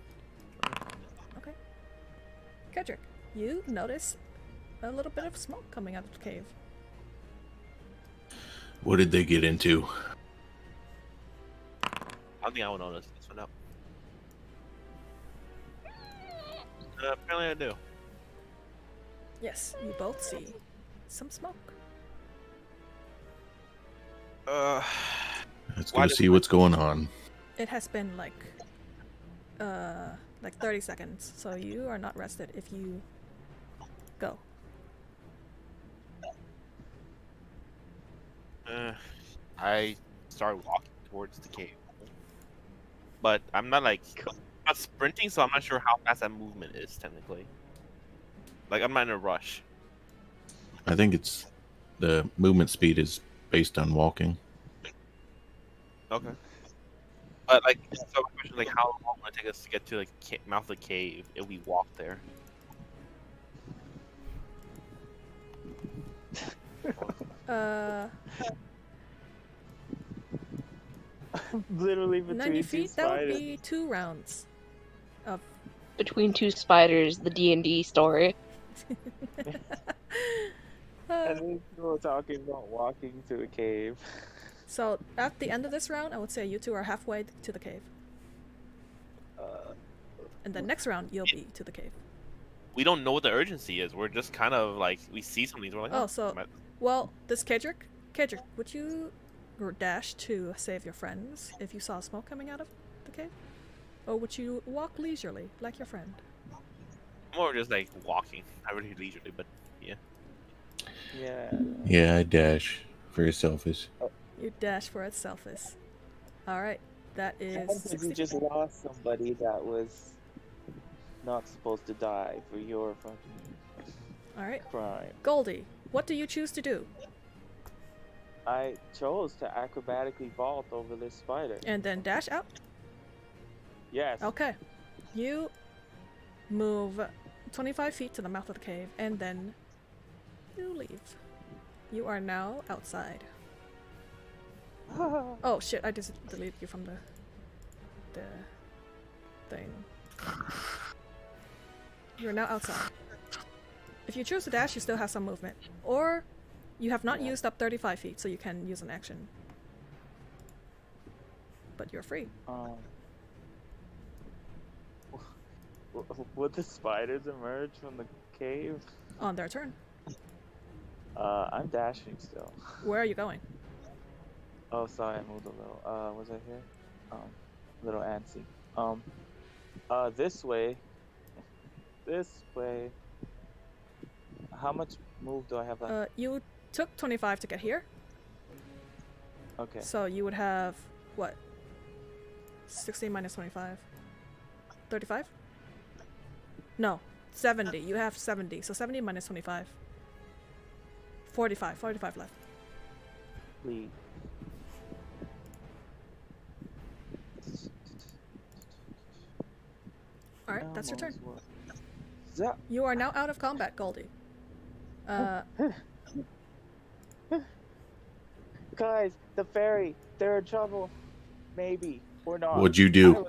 [SPEAKER 1] Okay. Kedrick, you notice a little bit of smoke coming out of the cave.
[SPEAKER 5] What did they get into?
[SPEAKER 3] I don't think I will notice this one up. Apparently I do.
[SPEAKER 1] Yes, you both see some smoke.
[SPEAKER 5] Let's
[SPEAKER 3] Why
[SPEAKER 5] go
[SPEAKER 3] does
[SPEAKER 5] see
[SPEAKER 3] it-
[SPEAKER 5] what's going on.
[SPEAKER 1] It has been like 30 seconds, so you are not rested if you go.
[SPEAKER 3] I start walking towards the cave, but I'm not like not sprinting, so I'm not sure how fast that movement is technically. Like I'm not in a rush.
[SPEAKER 5] I think it's the movement speed is based on walking.
[SPEAKER 3] Okay. But like, so the question like, how long will it take us to get to the mouth of the cave if we walk there?
[SPEAKER 1] Uh,
[SPEAKER 4] Literally
[SPEAKER 1] 90
[SPEAKER 4] between two
[SPEAKER 1] feet, that would
[SPEAKER 4] spiders.
[SPEAKER 1] be 2 rounds of.
[SPEAKER 2] Between two spiders, the D&D story.
[SPEAKER 4] And then people talking about walking to a cave.
[SPEAKER 1] So at the end of this round, I would say you two are halfway to the cave. And the next round, you'll be to the cave.
[SPEAKER 3] We don't know what the urgency is. We're just kind of like we see something. We're like,
[SPEAKER 1] Oh, so
[SPEAKER 3] might-
[SPEAKER 1] well, this Kedrick, would you dash to save your friends if you saw smoke coming out of the cave, or would you walk leisurely like your friend?
[SPEAKER 3] more just like walking. Not really leisurely, but yeah.
[SPEAKER 4] Yeah.
[SPEAKER 5] Yeah, I dash. Very selfish.
[SPEAKER 1] You dash for its selfish. All right, that is.
[SPEAKER 4] Because
[SPEAKER 1] 60
[SPEAKER 4] you just lost somebody that was not supposed to die for your fucking
[SPEAKER 1] All right,
[SPEAKER 4] crime.
[SPEAKER 1] Goldie, what do you choose to do?
[SPEAKER 4] I chose to acrobatically vault over this spider.
[SPEAKER 1] And then dash out.
[SPEAKER 4] Yes.
[SPEAKER 1] Okay, you move 25 feet to the mouth of the cave, and then you leave. You are now outside. Oh shit! I just deleted you from the thing. You are now outside. If you choose to dash, you still have some movement, or you have not used up 35 feet, so you can use an action. But you're free.
[SPEAKER 4] Would the spiders emerge from the cave?
[SPEAKER 1] On their turn.
[SPEAKER 4] I'm dashing still.
[SPEAKER 1] Where are you going?
[SPEAKER 4] Oh, sorry, I moved a little. Was I here? A little antsy. This way. This way. How much move do I have left?
[SPEAKER 1] You took 25 to get here,
[SPEAKER 4] Okay.
[SPEAKER 1] so you would have what? 60 minus 25. 35? No, 70. You have 70. So 70 minus 25. 45. 45 left.
[SPEAKER 4] Please.
[SPEAKER 1] Alright, that's your turn.
[SPEAKER 4] Zap.
[SPEAKER 1] You are now out of combat, Goldie.
[SPEAKER 4] Guys, the fairy, they're in trouble. Maybe. Or not.
[SPEAKER 5] What'd you do?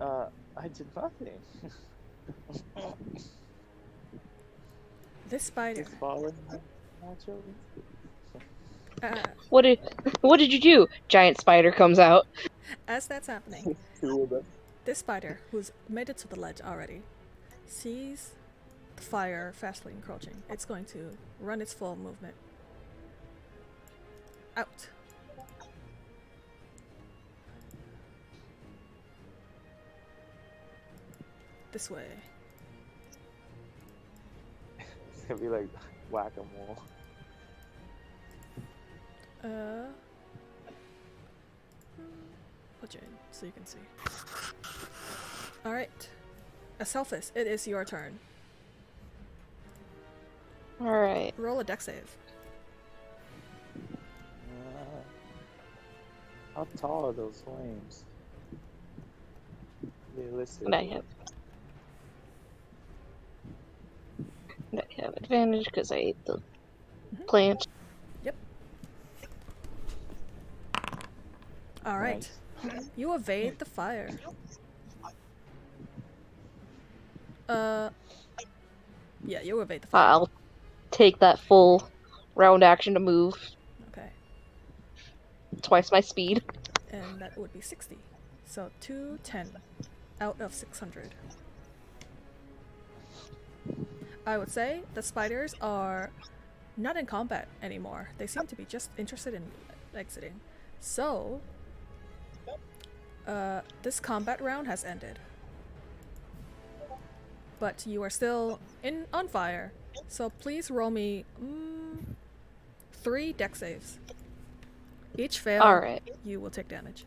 [SPEAKER 4] I did nothing.
[SPEAKER 1] This spider.
[SPEAKER 4] Just following naturally.
[SPEAKER 2] What did you do? Giant spider comes out.
[SPEAKER 1] As that's happening,
[SPEAKER 4] Two of them.
[SPEAKER 1] this spider, who's made it to the ledge already, sees the fire fastly encroaching. It's going to run its full movement. Out. This way.
[SPEAKER 4] It's gonna be like whack-a-mole.
[SPEAKER 1] Put you in so you can see. Alright. Aselphus, it is your turn.
[SPEAKER 2] Alright.
[SPEAKER 1] Roll a dex save.
[SPEAKER 4] How tall are those flames? Realistic.
[SPEAKER 2] And I have advantage because I ate the plant.
[SPEAKER 1] Alright. You evade the fire. Yeah, you evade the fire.
[SPEAKER 2] I'll take that full round action to move
[SPEAKER 1] Okay.
[SPEAKER 2] twice my speed.
[SPEAKER 1] And that would be 60. So 210 out of 600. I would say the spiders are not in combat anymore. They seem to be just interested in exiting. So, this combat round has ended. But you are still on fire. So please roll me 3 deck saves. Each fail,
[SPEAKER 2] Alright.
[SPEAKER 1] you will take damage.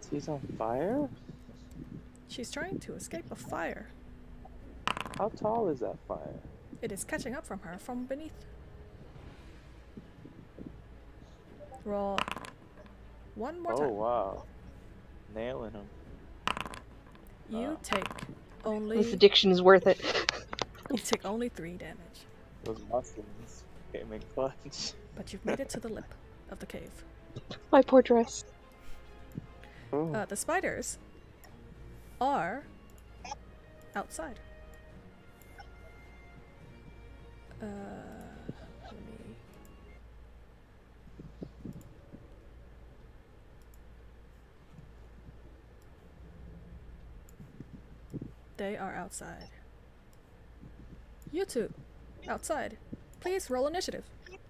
[SPEAKER 4] She's on fire?
[SPEAKER 1] She's trying to escape a fire.
[SPEAKER 4] How tall is that fire?
[SPEAKER 1] It is catching up from her from beneath. Roll one more
[SPEAKER 4] Oh
[SPEAKER 1] time.
[SPEAKER 4] wow. Nailing him.
[SPEAKER 1] You take
[SPEAKER 2] This
[SPEAKER 1] only
[SPEAKER 2] addiction is worth it.
[SPEAKER 1] you take only 3 damage.
[SPEAKER 4] Those muscles came in clutch.
[SPEAKER 1] But you've made it to the lip of the cave.
[SPEAKER 2] My poor dress.
[SPEAKER 4] Oh.
[SPEAKER 1] The spiders are outside. Let me... They are outside. You two, outside. Please roll initiative.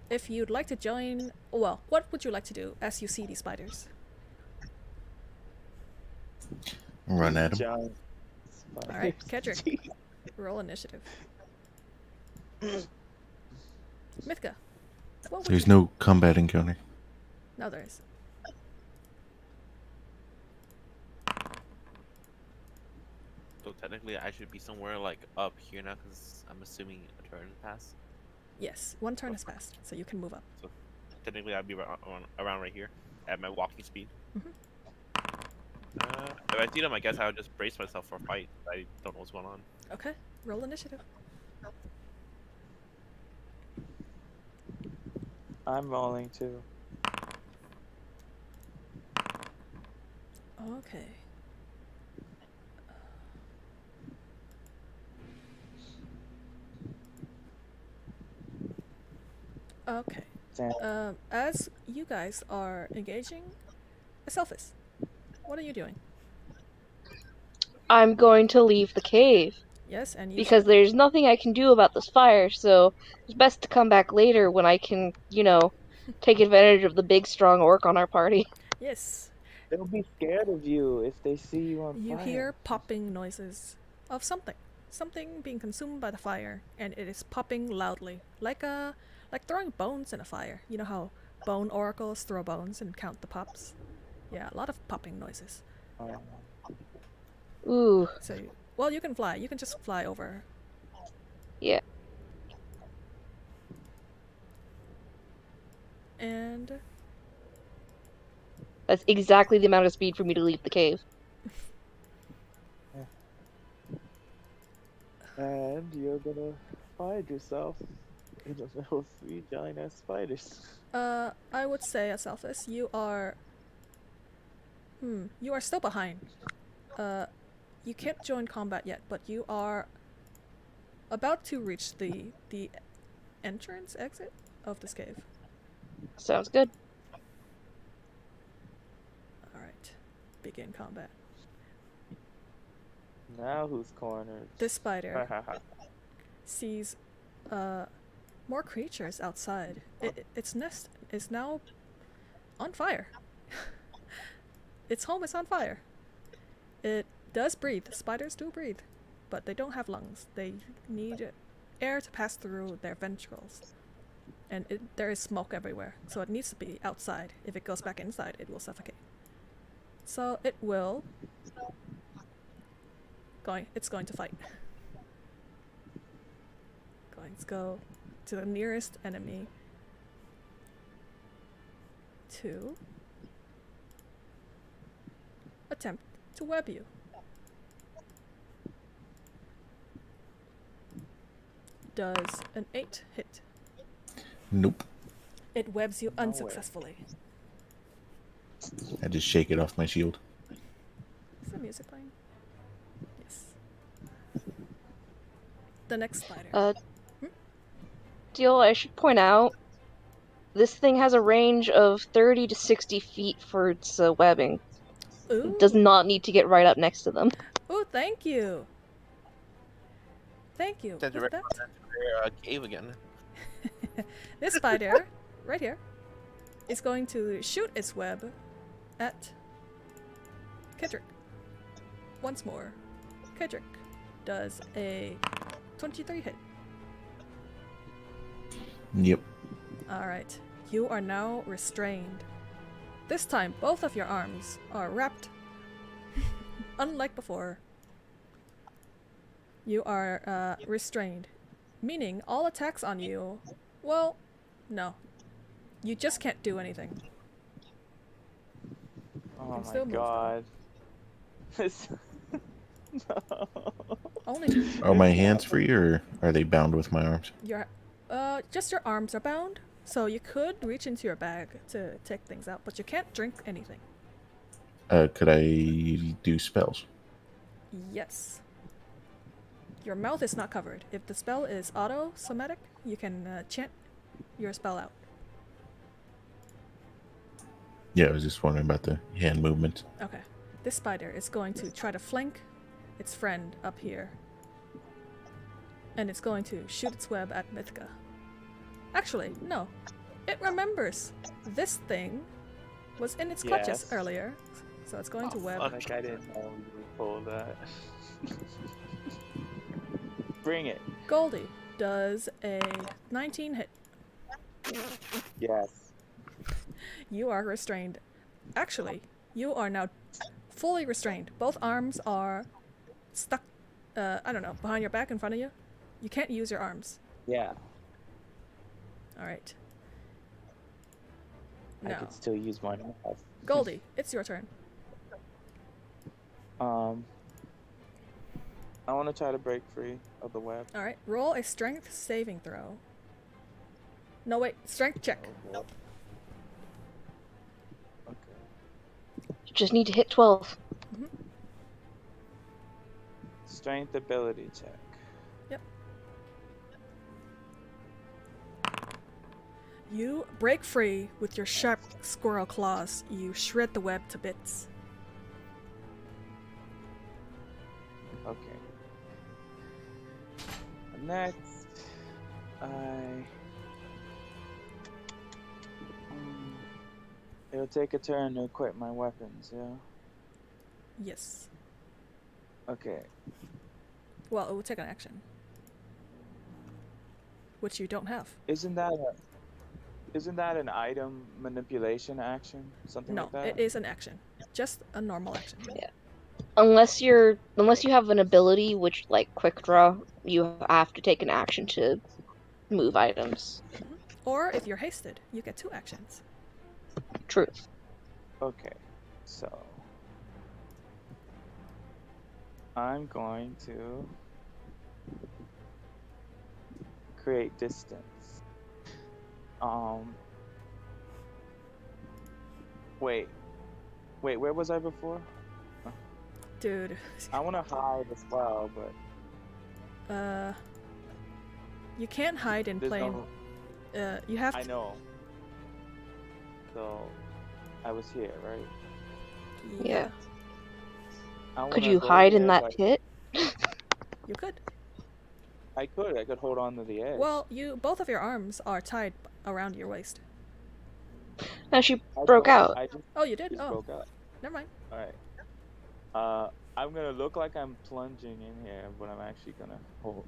[SPEAKER 1] If you'd like to join... Well, what would you like to do as you see these spiders?
[SPEAKER 5] Run at him.
[SPEAKER 4] Giant
[SPEAKER 1] Alright,
[SPEAKER 4] spiders.
[SPEAKER 1] Kedrick. Roll initiative. Mythka. What would
[SPEAKER 5] There's
[SPEAKER 1] you...
[SPEAKER 5] no combat encounter.
[SPEAKER 1] No, there is.
[SPEAKER 3] So technically, I should be somewhere like up here now, because I'm assuming a turn passed.
[SPEAKER 1] Yes, 1 turn has passed, so you can move up.
[SPEAKER 3] So technically, I'd be around right here at my walking speed.
[SPEAKER 1] Mhm.
[SPEAKER 3] If I see them, I guess I would just brace myself for a fight. I don't know what's going on.
[SPEAKER 1] Okay, roll initiative.
[SPEAKER 4] I'm rolling too.
[SPEAKER 1] Okay. Okay.
[SPEAKER 4] Damn.
[SPEAKER 1] As you guys are engaging, Aselphis, what are you doing?
[SPEAKER 2] I'm going to leave the cave.
[SPEAKER 1] Yes, and you
[SPEAKER 2] Because there's nothing I can do about this fire, so it's best to come back later when I can, take advantage of the big strong orc on our party.
[SPEAKER 1] yes,
[SPEAKER 4] They'll be scared of you if they see you on
[SPEAKER 1] you
[SPEAKER 4] fire.
[SPEAKER 1] hear popping noises of something being consumed by the fire, and it is popping loudly, like throwing bones in a fire. You know how bone oracles throw bones and count the pops? Yeah, a lot of popping noises.
[SPEAKER 2] Ooh,
[SPEAKER 1] So, well, you can fly. You can just fly over.
[SPEAKER 2] yeah.
[SPEAKER 1] And
[SPEAKER 2] That's exactly the amount of speed for me to leave the cave.
[SPEAKER 4] And you're gonna find yourself in the middle of 3 giant ass spiders.
[SPEAKER 1] I would say, Aselphis, you are still behind. You can't join combat yet, but you are about to reach the exit of this cave.
[SPEAKER 2] Sounds good.
[SPEAKER 1] Alright. Begin combat.
[SPEAKER 4] Now who's cornered?
[SPEAKER 1] This spider sees more creatures outside. Its nest is now on fire. Its home is on fire. It does breathe. Spiders do breathe, but they don't have lungs. They need air to pass through their ventricles. And there is smoke everywhere, so it needs to be outside. If it goes back inside, it will suffocate. So it will... It's going to fight. Going to go to the nearest enemy to attempt to web you. Does an 8 hit?
[SPEAKER 5] Nope.
[SPEAKER 1] It webs you unsuccessfully.
[SPEAKER 5] I just shake it off my shield.
[SPEAKER 1] Is the music playing? Yes. The next spider.
[SPEAKER 2] Deal, I should point out, this thing has a range of 30 to 60 feet for its webbing.
[SPEAKER 1] Ooh.
[SPEAKER 2] Does not need to get right up next to them.
[SPEAKER 1] Ooh, thank you. Thank you.
[SPEAKER 3] Send you
[SPEAKER 1] With
[SPEAKER 3] right
[SPEAKER 1] that,
[SPEAKER 3] to their cave again.
[SPEAKER 1] this spider, right here, is going to shoot its web at Kedrick. Once more. Kedrick does a 23 hit.
[SPEAKER 5] Yep.
[SPEAKER 1] Alright. You are now restrained. This time, both of your arms are wrapped. Unlike before. You are restrained. Meaning, all attacks on you... Well, no. You just can't do anything.
[SPEAKER 4] Oh
[SPEAKER 1] can
[SPEAKER 4] my
[SPEAKER 1] still move, though.
[SPEAKER 4] god. This. No.
[SPEAKER 1] Only two.
[SPEAKER 5] Are my hands free or are they bound with my arms?
[SPEAKER 1] Your, just your arms are bound. So you could reach into your bag to take things out, but you can't drink anything.
[SPEAKER 5] Could I do spells?
[SPEAKER 1] Yes. Your mouth is not covered. If the spell is auto-somatic, you can chant your spell out.
[SPEAKER 5] Yeah, I was just wondering about the hand movement.
[SPEAKER 1] Okay. This spider is going to try to flank its friend up here. And it's going to shoot its web at Mythika. Actually, no. It remembers this thing was in its clutches
[SPEAKER 4] Yes.
[SPEAKER 1] earlier. So it's going to web.
[SPEAKER 3] fuck.
[SPEAKER 4] Like I didn't know you would pull that. Bring it.
[SPEAKER 1] Goldie does a 19 hit.
[SPEAKER 4] Yes.
[SPEAKER 1] You are restrained. Actually, you are now fully restrained. Both arms are stuck, I don't know, behind your back, in front of you. You can't use your arms.
[SPEAKER 4] Yeah.
[SPEAKER 1] Alright.
[SPEAKER 4] I
[SPEAKER 1] Now,
[SPEAKER 4] could still use my mouth.
[SPEAKER 1] Goldie, it's your turn.
[SPEAKER 4] I want to try to break free of the web.
[SPEAKER 1] Alright, roll a strength saving throw. No, wait, strength check.
[SPEAKER 4] Oh, okay.
[SPEAKER 2] You just need to hit 12.
[SPEAKER 4] Strength ability check.
[SPEAKER 1] You break free with your sharp squirrel claws. You shred the web to bits.
[SPEAKER 4] Okay. Next, it'll take a turn to equip my weapons, yeah?
[SPEAKER 1] Yes.
[SPEAKER 4] Okay.
[SPEAKER 1] Well, it will take an action. Which you don't have.
[SPEAKER 4] Isn't that an item manipulation action? Something
[SPEAKER 1] No,
[SPEAKER 4] like that?
[SPEAKER 1] it is an action. Just a normal action.
[SPEAKER 2] Unless you have an ability which like quick draw, you have to take an action to move items.
[SPEAKER 1] Or if you're hasted, you get 2 actions.
[SPEAKER 2] Truth.
[SPEAKER 4] Okay, so I'm going to create distance. Wait, where was I before?
[SPEAKER 1] Dude.
[SPEAKER 4] I want to hide as well, but
[SPEAKER 1] You can't hide in
[SPEAKER 4] there's
[SPEAKER 1] plain.
[SPEAKER 4] no.
[SPEAKER 1] You have
[SPEAKER 4] I
[SPEAKER 1] to.
[SPEAKER 4] know. So I was here, right?
[SPEAKER 2] Yeah.
[SPEAKER 4] I
[SPEAKER 2] Could
[SPEAKER 4] wanna
[SPEAKER 2] you
[SPEAKER 4] go
[SPEAKER 2] hide in
[SPEAKER 4] there,
[SPEAKER 2] that
[SPEAKER 4] but
[SPEAKER 2] pit?
[SPEAKER 1] You could.
[SPEAKER 4] I could hold on to the edge.
[SPEAKER 1] Well, both of your arms are tied around your waist.
[SPEAKER 2] No, she
[SPEAKER 4] I
[SPEAKER 2] broke
[SPEAKER 4] broke-
[SPEAKER 2] out.
[SPEAKER 4] I just,
[SPEAKER 1] Oh, you did?
[SPEAKER 4] just
[SPEAKER 1] Oh,
[SPEAKER 4] broke out.
[SPEAKER 1] never mind.
[SPEAKER 4] All right. I'm gonna look like I'm plunging in here, but I'm actually gonna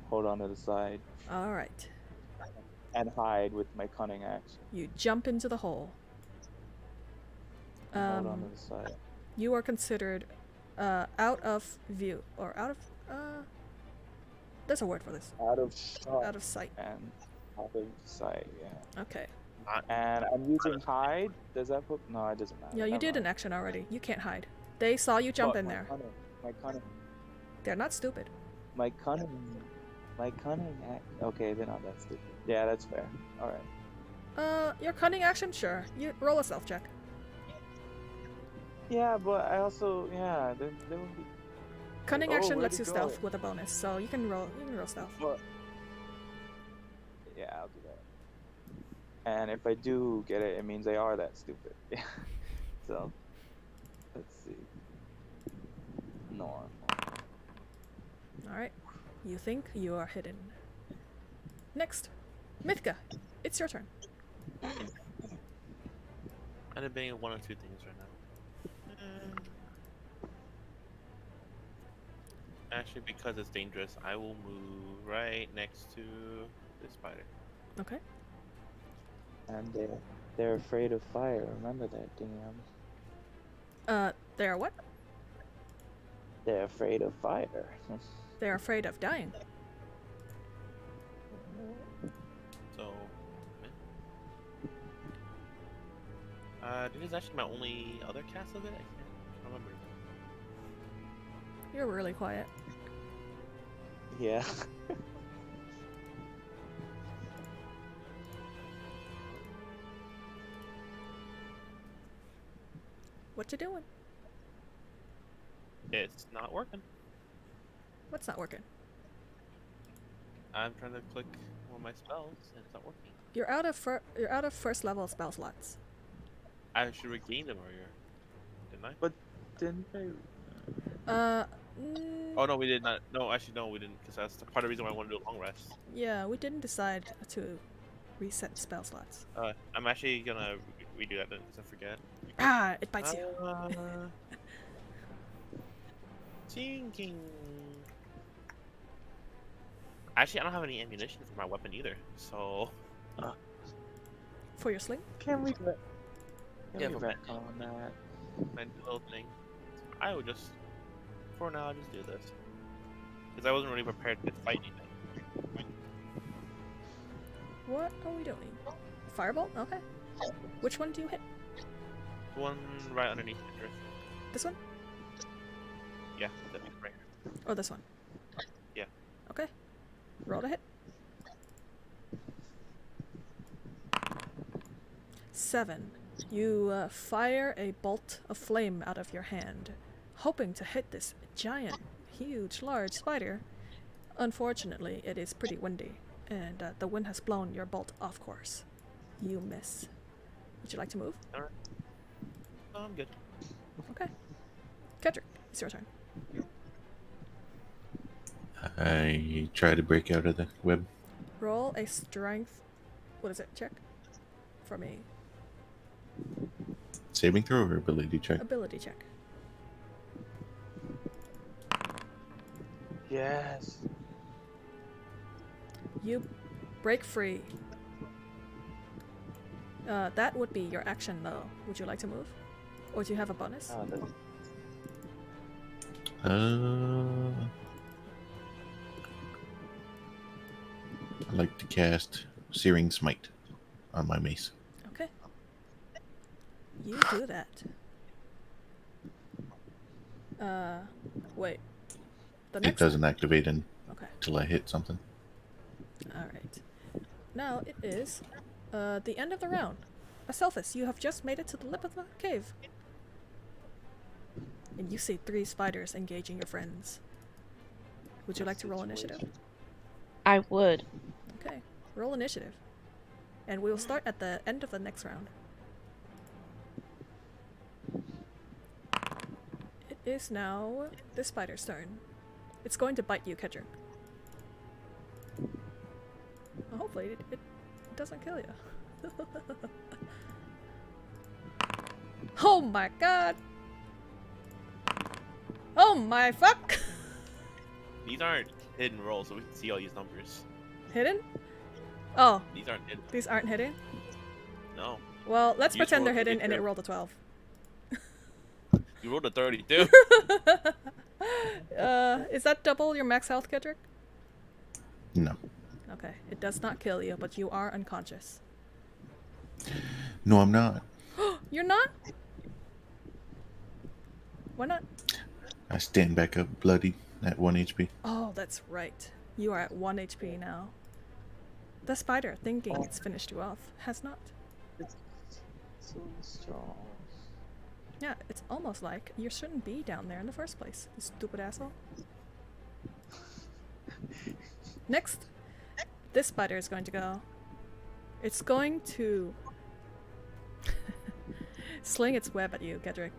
[SPEAKER 4] hold on to the side
[SPEAKER 1] All right.
[SPEAKER 4] and hide with my cunning action.
[SPEAKER 1] You jump into the hole.
[SPEAKER 4] Hold on to the side.
[SPEAKER 1] You are considered out of view or out of there's a word for this.
[SPEAKER 4] Out of shot
[SPEAKER 1] Out of sight.
[SPEAKER 4] and out of sight. Yeah.
[SPEAKER 1] Okay.
[SPEAKER 4] And I'm using hide. Does that put? No, it doesn't matter.
[SPEAKER 1] Yeah, you
[SPEAKER 4] Never
[SPEAKER 1] did an
[SPEAKER 4] mind.
[SPEAKER 1] action already. You can't hide. They saw you jump
[SPEAKER 4] But
[SPEAKER 1] in
[SPEAKER 4] my
[SPEAKER 1] there.
[SPEAKER 4] cunning,
[SPEAKER 1] They're not stupid.
[SPEAKER 4] my cunning act. Okay, they're not that stupid. Yeah, that's fair. All right.
[SPEAKER 1] Your cunning action, sure. You roll a stealth check.
[SPEAKER 4] Yeah, but I also there would be.
[SPEAKER 1] Cunning
[SPEAKER 4] Oh,
[SPEAKER 1] action
[SPEAKER 4] where'd
[SPEAKER 1] lets
[SPEAKER 4] it
[SPEAKER 1] you
[SPEAKER 4] go?
[SPEAKER 1] stealth with a bonus, so you can roll stealth.
[SPEAKER 4] But yeah, I'll do that. And if I do get it, it means they are that stupid. Yeah. So let's see. normal.
[SPEAKER 1] Alright. You think you are hidden. Next. Mythika, it's your turn.
[SPEAKER 3] I'm debating one or two things right now. Actually, because it's dangerous, I will move right next to this spider.
[SPEAKER 1] Okay.
[SPEAKER 4] And they're afraid of fire. Remember that, DM.
[SPEAKER 1] They're what?
[SPEAKER 4] They're afraid of fire.
[SPEAKER 1] They're afraid of dying.
[SPEAKER 3] So, this is actually my only other cast of it. I can't remember.
[SPEAKER 1] You're really quiet.
[SPEAKER 4] Yeah.
[SPEAKER 1] What you doing?
[SPEAKER 3] It's not working.
[SPEAKER 1] What's not working?
[SPEAKER 3] I'm trying to click on my spells and it's not working.
[SPEAKER 1] You're out of first level spell slots.
[SPEAKER 3] I should regain them earlier, didn't I?
[SPEAKER 4] But didn't they?
[SPEAKER 3] Oh no, we did not. No, actually no, we didn't, because that's the part of the reason why I want to do a long rest.
[SPEAKER 1] Yeah, we didn't decide to reset spell slots.
[SPEAKER 3] I'm actually gonna redo that then, because I forget.
[SPEAKER 1] Ah, it bites you.
[SPEAKER 3] Thinking. Actually, I don't have any ammunition for my weapon either, so.
[SPEAKER 1] For your sling?
[SPEAKER 4] Can we?
[SPEAKER 3] Yeah,
[SPEAKER 4] we
[SPEAKER 3] for
[SPEAKER 4] retcon that?
[SPEAKER 3] My little thing. I would just, for now, just do this, because I wasn't really prepared to fight anything.
[SPEAKER 1] What are we doing? Firebolt? Okay. Which one do you hit?
[SPEAKER 3] The one right underneath the drift.
[SPEAKER 1] This one?
[SPEAKER 3] Yeah, that big right.
[SPEAKER 1] Or this one?
[SPEAKER 3] Yeah.
[SPEAKER 1] Okay. Roll to hit. 7. You fire a bolt of flame out of your hand, hoping to hit this giant, huge, large spider. Unfortunately, it is pretty windy, and the wind has blown your bolt off course. You miss. Would you like to move?
[SPEAKER 3] Oh, I'm good.
[SPEAKER 1] Okay. Kedrick, it's your turn.
[SPEAKER 5] I try to break out of the web.
[SPEAKER 1] Roll a strength. What is it? Check. For me.
[SPEAKER 5] Saving throw or ability check?
[SPEAKER 1] Ability check.
[SPEAKER 4] Yes.
[SPEAKER 1] You break free. That would be your action, though. Would you like to move? Or do you have a bonus?
[SPEAKER 4] Oh, that's...
[SPEAKER 5] I like to cast Searing Smite on my mace.
[SPEAKER 1] Okay. You do that. Wait. The
[SPEAKER 5] It
[SPEAKER 1] next
[SPEAKER 5] doesn't activate
[SPEAKER 1] Okay.
[SPEAKER 5] until I hit something.
[SPEAKER 1] Alright. Now it is the end of the round. Aselphus, you have just made it to the lip of the cave. And you see 3 spiders engaging your friends. Would you like to roll initiative?
[SPEAKER 2] I would.
[SPEAKER 1] Okay, roll initiative. And we will start at the end of the next round. It is now this spider's turn. It's going to bite you, Kedrick. Well, hopefully it doesn't kill you. Oh my god! Oh my fuck!
[SPEAKER 3] These aren't hidden rolls, so we can see all these numbers.
[SPEAKER 1] Hidden? Oh,
[SPEAKER 3] These aren't hidden.
[SPEAKER 1] these aren't hidden?
[SPEAKER 3] No.
[SPEAKER 1] Well, let's
[SPEAKER 3] You just
[SPEAKER 1] pretend they're
[SPEAKER 3] rolled a
[SPEAKER 1] hidden and it
[SPEAKER 3] 32.
[SPEAKER 1] rolled a 12.
[SPEAKER 3] You rolled a 32.
[SPEAKER 1] Is that double your max health, Kedrick?
[SPEAKER 5] No.
[SPEAKER 1] Okay, it does not kill you, but you are unconscious.
[SPEAKER 5] No, I'm not.
[SPEAKER 1] You're not? Why not?
[SPEAKER 5] I stand back up bloody at 1 HP.
[SPEAKER 1] Oh, that's right. You are at 1 HP now. The spider, thinking it's finished you off, has not.
[SPEAKER 4] So strong.
[SPEAKER 1] Yeah, it's almost like you shouldn't be down there in the first place, you stupid asshole. Next, this spider is going to go. It's going to sling its web at you, Gedrick.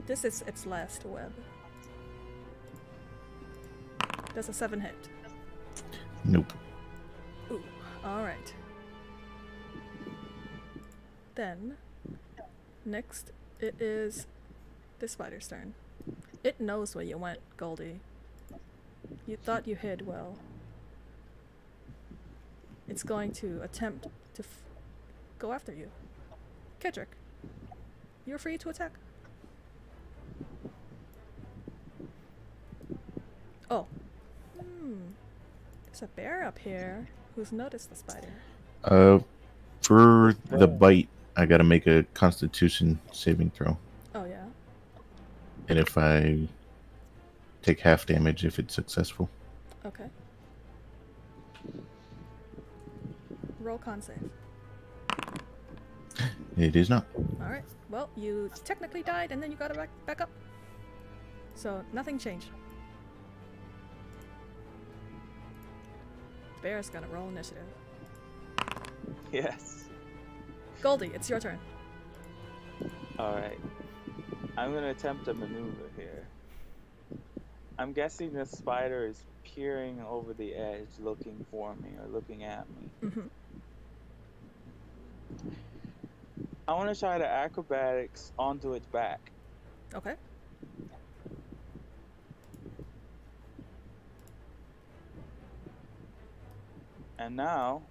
[SPEAKER 1] This is its last web. Does a 7 hit?
[SPEAKER 5] Nope.
[SPEAKER 1] Ooh, alright. Then, next, it is this spider's turn. It knows where you went, Goldie. You thought you hid well. It's going to attempt to go after you. Kedrick, you're free to attack. Oh. There's a bear up here who's noticed the spider.
[SPEAKER 5] For the bite, I gotta make a Constitution saving throw,
[SPEAKER 1] Oh, yeah.
[SPEAKER 5] and if I take half damage if it's successful.
[SPEAKER 1] Okay. Roll con save.
[SPEAKER 5] It is not.
[SPEAKER 1] Alright. Well, you technically died and then you got it back up. So, nothing changed. Bear's gonna roll initiative.
[SPEAKER 4] Yes.
[SPEAKER 1] Goldie, it's your turn.
[SPEAKER 4] Alright. I'm gonna attempt a maneuver here. I'm guessing this spider is peering over the edge looking for me or looking at me.
[SPEAKER 1] Mm-hmm.
[SPEAKER 4] I want to try to acrobatics onto its back.
[SPEAKER 1] Okay.
[SPEAKER 4] And now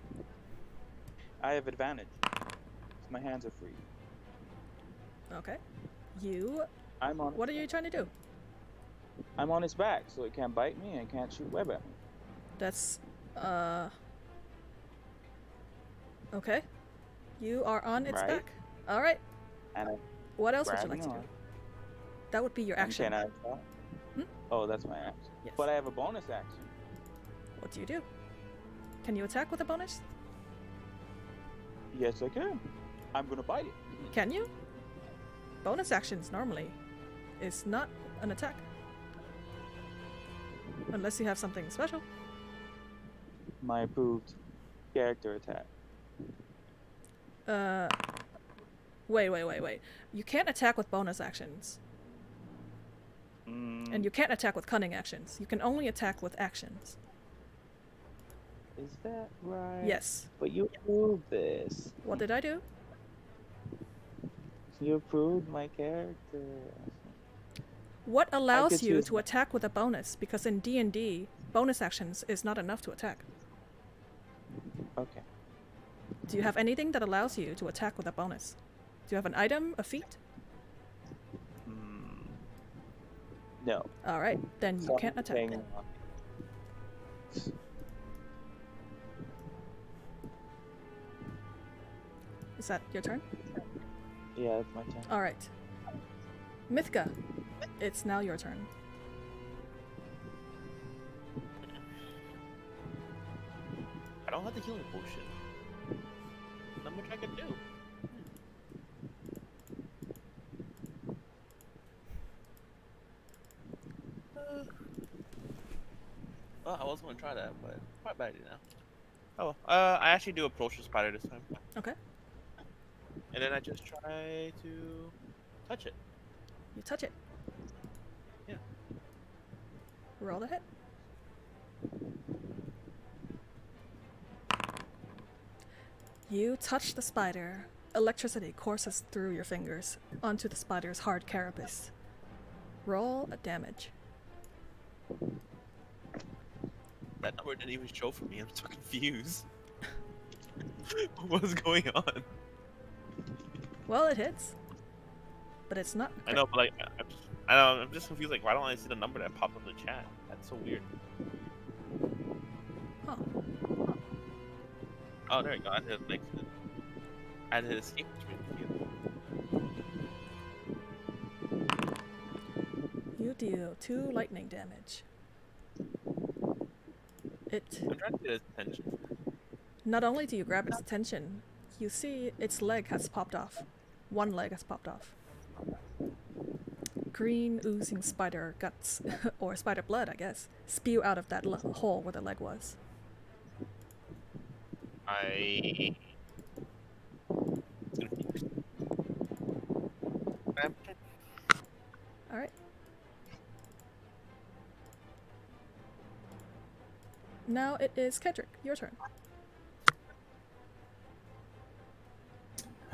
[SPEAKER 4] I have advantage. My hands are free.
[SPEAKER 1] Okay. You.
[SPEAKER 4] I'm on
[SPEAKER 1] What are you trying to do?
[SPEAKER 4] I'm on its back, so it can't bite me and can't shoot web at me.
[SPEAKER 1] That's. Okay. You are on its
[SPEAKER 4] Right.
[SPEAKER 1] back. Alright.
[SPEAKER 4] And I'm
[SPEAKER 1] What else would you like
[SPEAKER 4] grabbing
[SPEAKER 1] to do?
[SPEAKER 4] on.
[SPEAKER 1] That would be your
[SPEAKER 4] And
[SPEAKER 1] action.
[SPEAKER 4] can I attack?
[SPEAKER 1] Hmm?
[SPEAKER 4] Oh, that's my action.
[SPEAKER 1] Yes.
[SPEAKER 4] But I have a bonus action.
[SPEAKER 1] What do you do? Can you attack with a bonus?
[SPEAKER 4] Yes, I can. I'm gonna bite it.
[SPEAKER 1] Can you? Bonus actions normally is not an attack. Unless you have something special.
[SPEAKER 4] My approved character attack.
[SPEAKER 1] Wait. You can't attack with bonus actions. And you can't attack with cunning actions. You can only attack with actions.
[SPEAKER 4] Is that right?
[SPEAKER 1] Yes.
[SPEAKER 4] But you approved this.
[SPEAKER 1] What did I do?
[SPEAKER 4] You approved my character.
[SPEAKER 1] What allows
[SPEAKER 4] could
[SPEAKER 1] you
[SPEAKER 4] choose-
[SPEAKER 1] to attack with a bonus? Because in D&D, bonus actions is not enough to attack.
[SPEAKER 4] Okay.
[SPEAKER 1] Do you have anything that allows you to attack with a bonus? Do you have an item, a feat?
[SPEAKER 4] No.
[SPEAKER 1] Alright, then you
[SPEAKER 4] So
[SPEAKER 1] can't
[SPEAKER 4] I'm
[SPEAKER 1] attack.
[SPEAKER 4] hanging on.
[SPEAKER 1] Is that your turn?
[SPEAKER 4] Yeah, that's my turn.
[SPEAKER 1] Alright. Mythka, it's now your turn.
[SPEAKER 3] I don't have the healing potion. Not much I can do. Well, I was gonna try that, but quite bad now. Oh, I actually do approach the spider this time,
[SPEAKER 1] Okay.
[SPEAKER 3] and then I just try to touch it.
[SPEAKER 1] You touch it.
[SPEAKER 3] Yeah.
[SPEAKER 1] Roll the hit. You touch the spider. Electricity courses through your fingers onto the spider's hard carapace. Roll a damage.
[SPEAKER 3] That number didn't even show for me. I'm so confused. What's going on?
[SPEAKER 1] Well, it hits. But it's not.
[SPEAKER 3] I know, but like, I know, I'm just confused. Like, why don't I see the number that popped up in the chat? That's so weird.
[SPEAKER 1] Huh.
[SPEAKER 3] Oh, there we go. I had like, I had escape.
[SPEAKER 1] You deal 2 lightning damage. It.
[SPEAKER 3] I'm trying to get his attention.
[SPEAKER 1] Not only do you grab its attention, you see its leg has popped off. One leg has popped off. Green oozing spider guts, or spider blood, I guess, spew out of that hole where the leg was.
[SPEAKER 3] I.
[SPEAKER 1] All right. Now it is Kedrick. Your turn.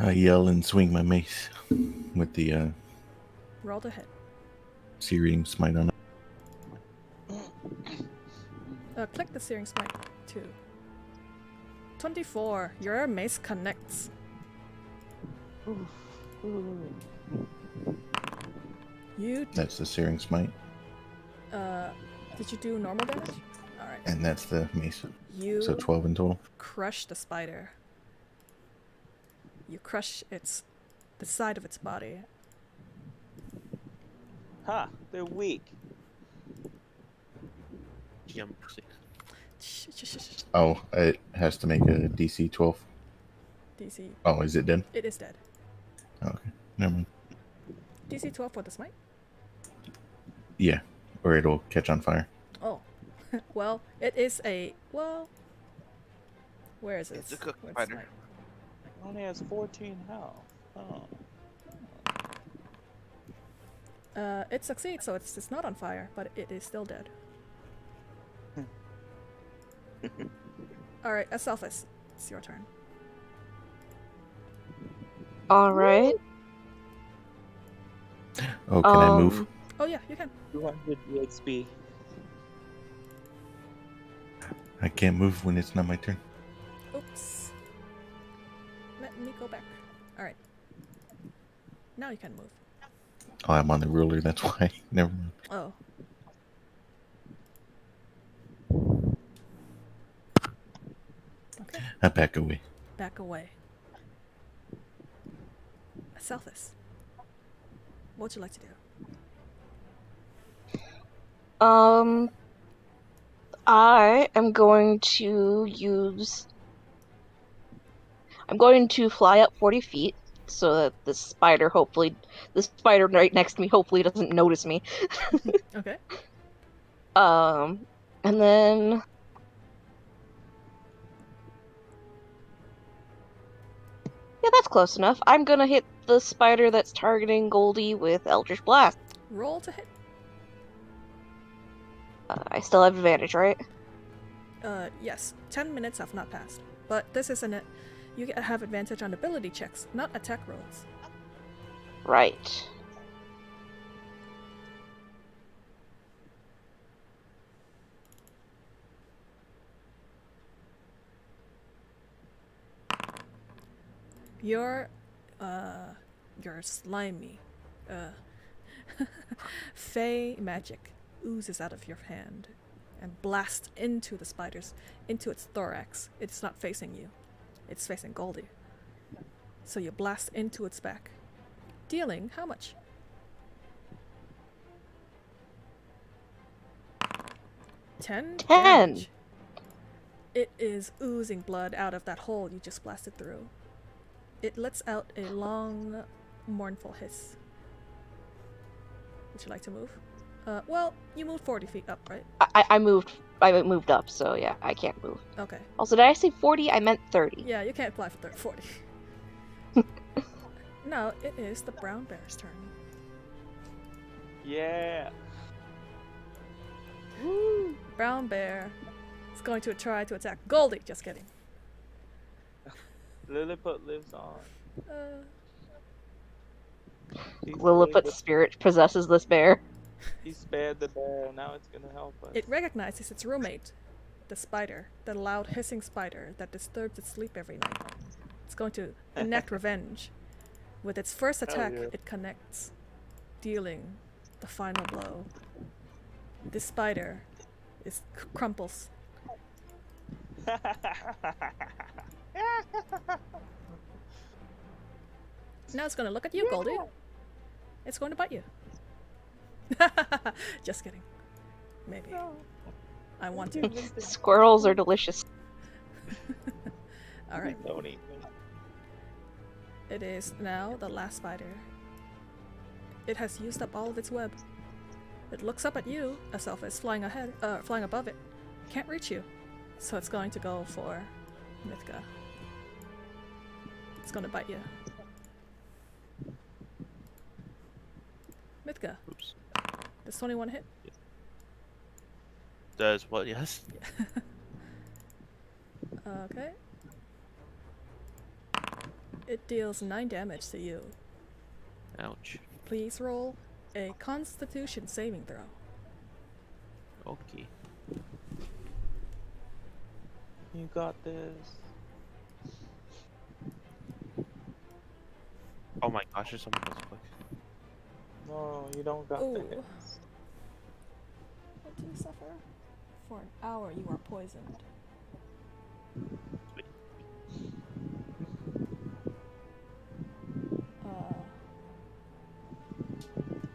[SPEAKER 5] I yell and swing my mace with the
[SPEAKER 1] Roll to hit.
[SPEAKER 5] searing smite on it.
[SPEAKER 1] Click the Searing Smite too. 24. Your mace connects. You
[SPEAKER 5] That's the searing smite,
[SPEAKER 1] did you do normal damage? All right.
[SPEAKER 5] and that's the mace.
[SPEAKER 1] You
[SPEAKER 5] So 12 in total.
[SPEAKER 1] crush the spider. You crush the side of its body.
[SPEAKER 4] Ha! They're weak.
[SPEAKER 3] GM.
[SPEAKER 5] Oh, it has to make a DC 12.
[SPEAKER 1] DC.
[SPEAKER 5] Oh, is it dead?
[SPEAKER 1] It is dead.
[SPEAKER 5] Oh, okay, never mind.
[SPEAKER 1] DC 12 for the smite.
[SPEAKER 5] Yeah, or it'll catch on fire.
[SPEAKER 1] Oh, well, it is a Where is it?
[SPEAKER 3] It's a cook
[SPEAKER 1] Where's
[SPEAKER 3] spider.
[SPEAKER 1] smite?
[SPEAKER 4] It only has 14 health. Oh.
[SPEAKER 1] It succeeds, so it's not on fire, but it is still dead. All right, Aselphus, it's your turn.
[SPEAKER 2] All right.
[SPEAKER 5] Oh, can I move?
[SPEAKER 1] Oh yeah, you can.
[SPEAKER 4] 200 EXP.
[SPEAKER 5] I can't move when it's not my turn.
[SPEAKER 1] Oops. Let me go back. All right. Now you can move.
[SPEAKER 5] Oh, I'm on the ruler, that's why. Never mind.
[SPEAKER 1] Oh. Okay.
[SPEAKER 5] I back away.
[SPEAKER 1] Back away. Aselphus, what would you like to do?
[SPEAKER 2] I am going to I'm going to fly up 40 feet so that the spider right next to me hopefully doesn't notice me.
[SPEAKER 1] Okay.
[SPEAKER 2] And then yeah, that's close enough. I'm gonna hit the spider that's targeting Goldie with Eldritch Blast.
[SPEAKER 1] Roll to hit.
[SPEAKER 2] I still have advantage, right?
[SPEAKER 1] Yes. 10 minutes have not passed. But this isn't you have advantage on ability checks, not attack rolls.
[SPEAKER 2] Right.
[SPEAKER 1] Your slimy, fey magic oozes out of your hand and blasts into the spider's, into its thorax. It's not facing you. It's facing Goldie. So you blast into its back, dealing how much? 10 damage. It is oozing blood out of that hole you just blasted through. It lets out a long, mournful hiss. Would you like to move? Well, you moved 40 feet up, right?
[SPEAKER 2] I moved up, so yeah, I can't move.
[SPEAKER 1] Okay.
[SPEAKER 2] Also, did I say 40? I meant 30.
[SPEAKER 1] Yeah, you can't fly for 40. Now it is the brown bear's turn.
[SPEAKER 4] Yeah.
[SPEAKER 1] Woo! Brown bear is going to try to attack Goldie. Just kidding.
[SPEAKER 4] Lilliput lives on.
[SPEAKER 2] Lilliput's spirit possesses this bear.
[SPEAKER 4] He spared the bear, now it's gonna help us.
[SPEAKER 1] It recognizes its roommate, the spider, the loud hissing spider that disturbs its sleep every night. It's going to enact revenge. With its first attack,
[SPEAKER 4] yeah.
[SPEAKER 1] it connects, dealing the final blow. This spider crumples. Now it's going to look at you, Goldie. It's going to bite you. Just kidding. Maybe. I want to.
[SPEAKER 2] Squirrels are delicious.
[SPEAKER 1] Alright.
[SPEAKER 4] Don't eat me.
[SPEAKER 1] It is now the last spider. It has used up all of its web. It looks up at you, Aselphus, flying above it. Can't reach you. So it's going to go for Mythka. It's going to bite you. Mithka,
[SPEAKER 3] Oops.
[SPEAKER 1] does 21 hit?
[SPEAKER 3] Does what? Yes.
[SPEAKER 1] Okay. It deals 9 damage to you.
[SPEAKER 3] Ouch.
[SPEAKER 1] Please roll a Constitution saving throw.
[SPEAKER 3] Okay.
[SPEAKER 4] You got this.
[SPEAKER 3] Oh my gosh, there's someone else quick.
[SPEAKER 4] No, you don't got
[SPEAKER 1] Ooh.
[SPEAKER 4] this.
[SPEAKER 1] What do you suffer? For an hour, you are poisoned.
[SPEAKER 3] Sweet.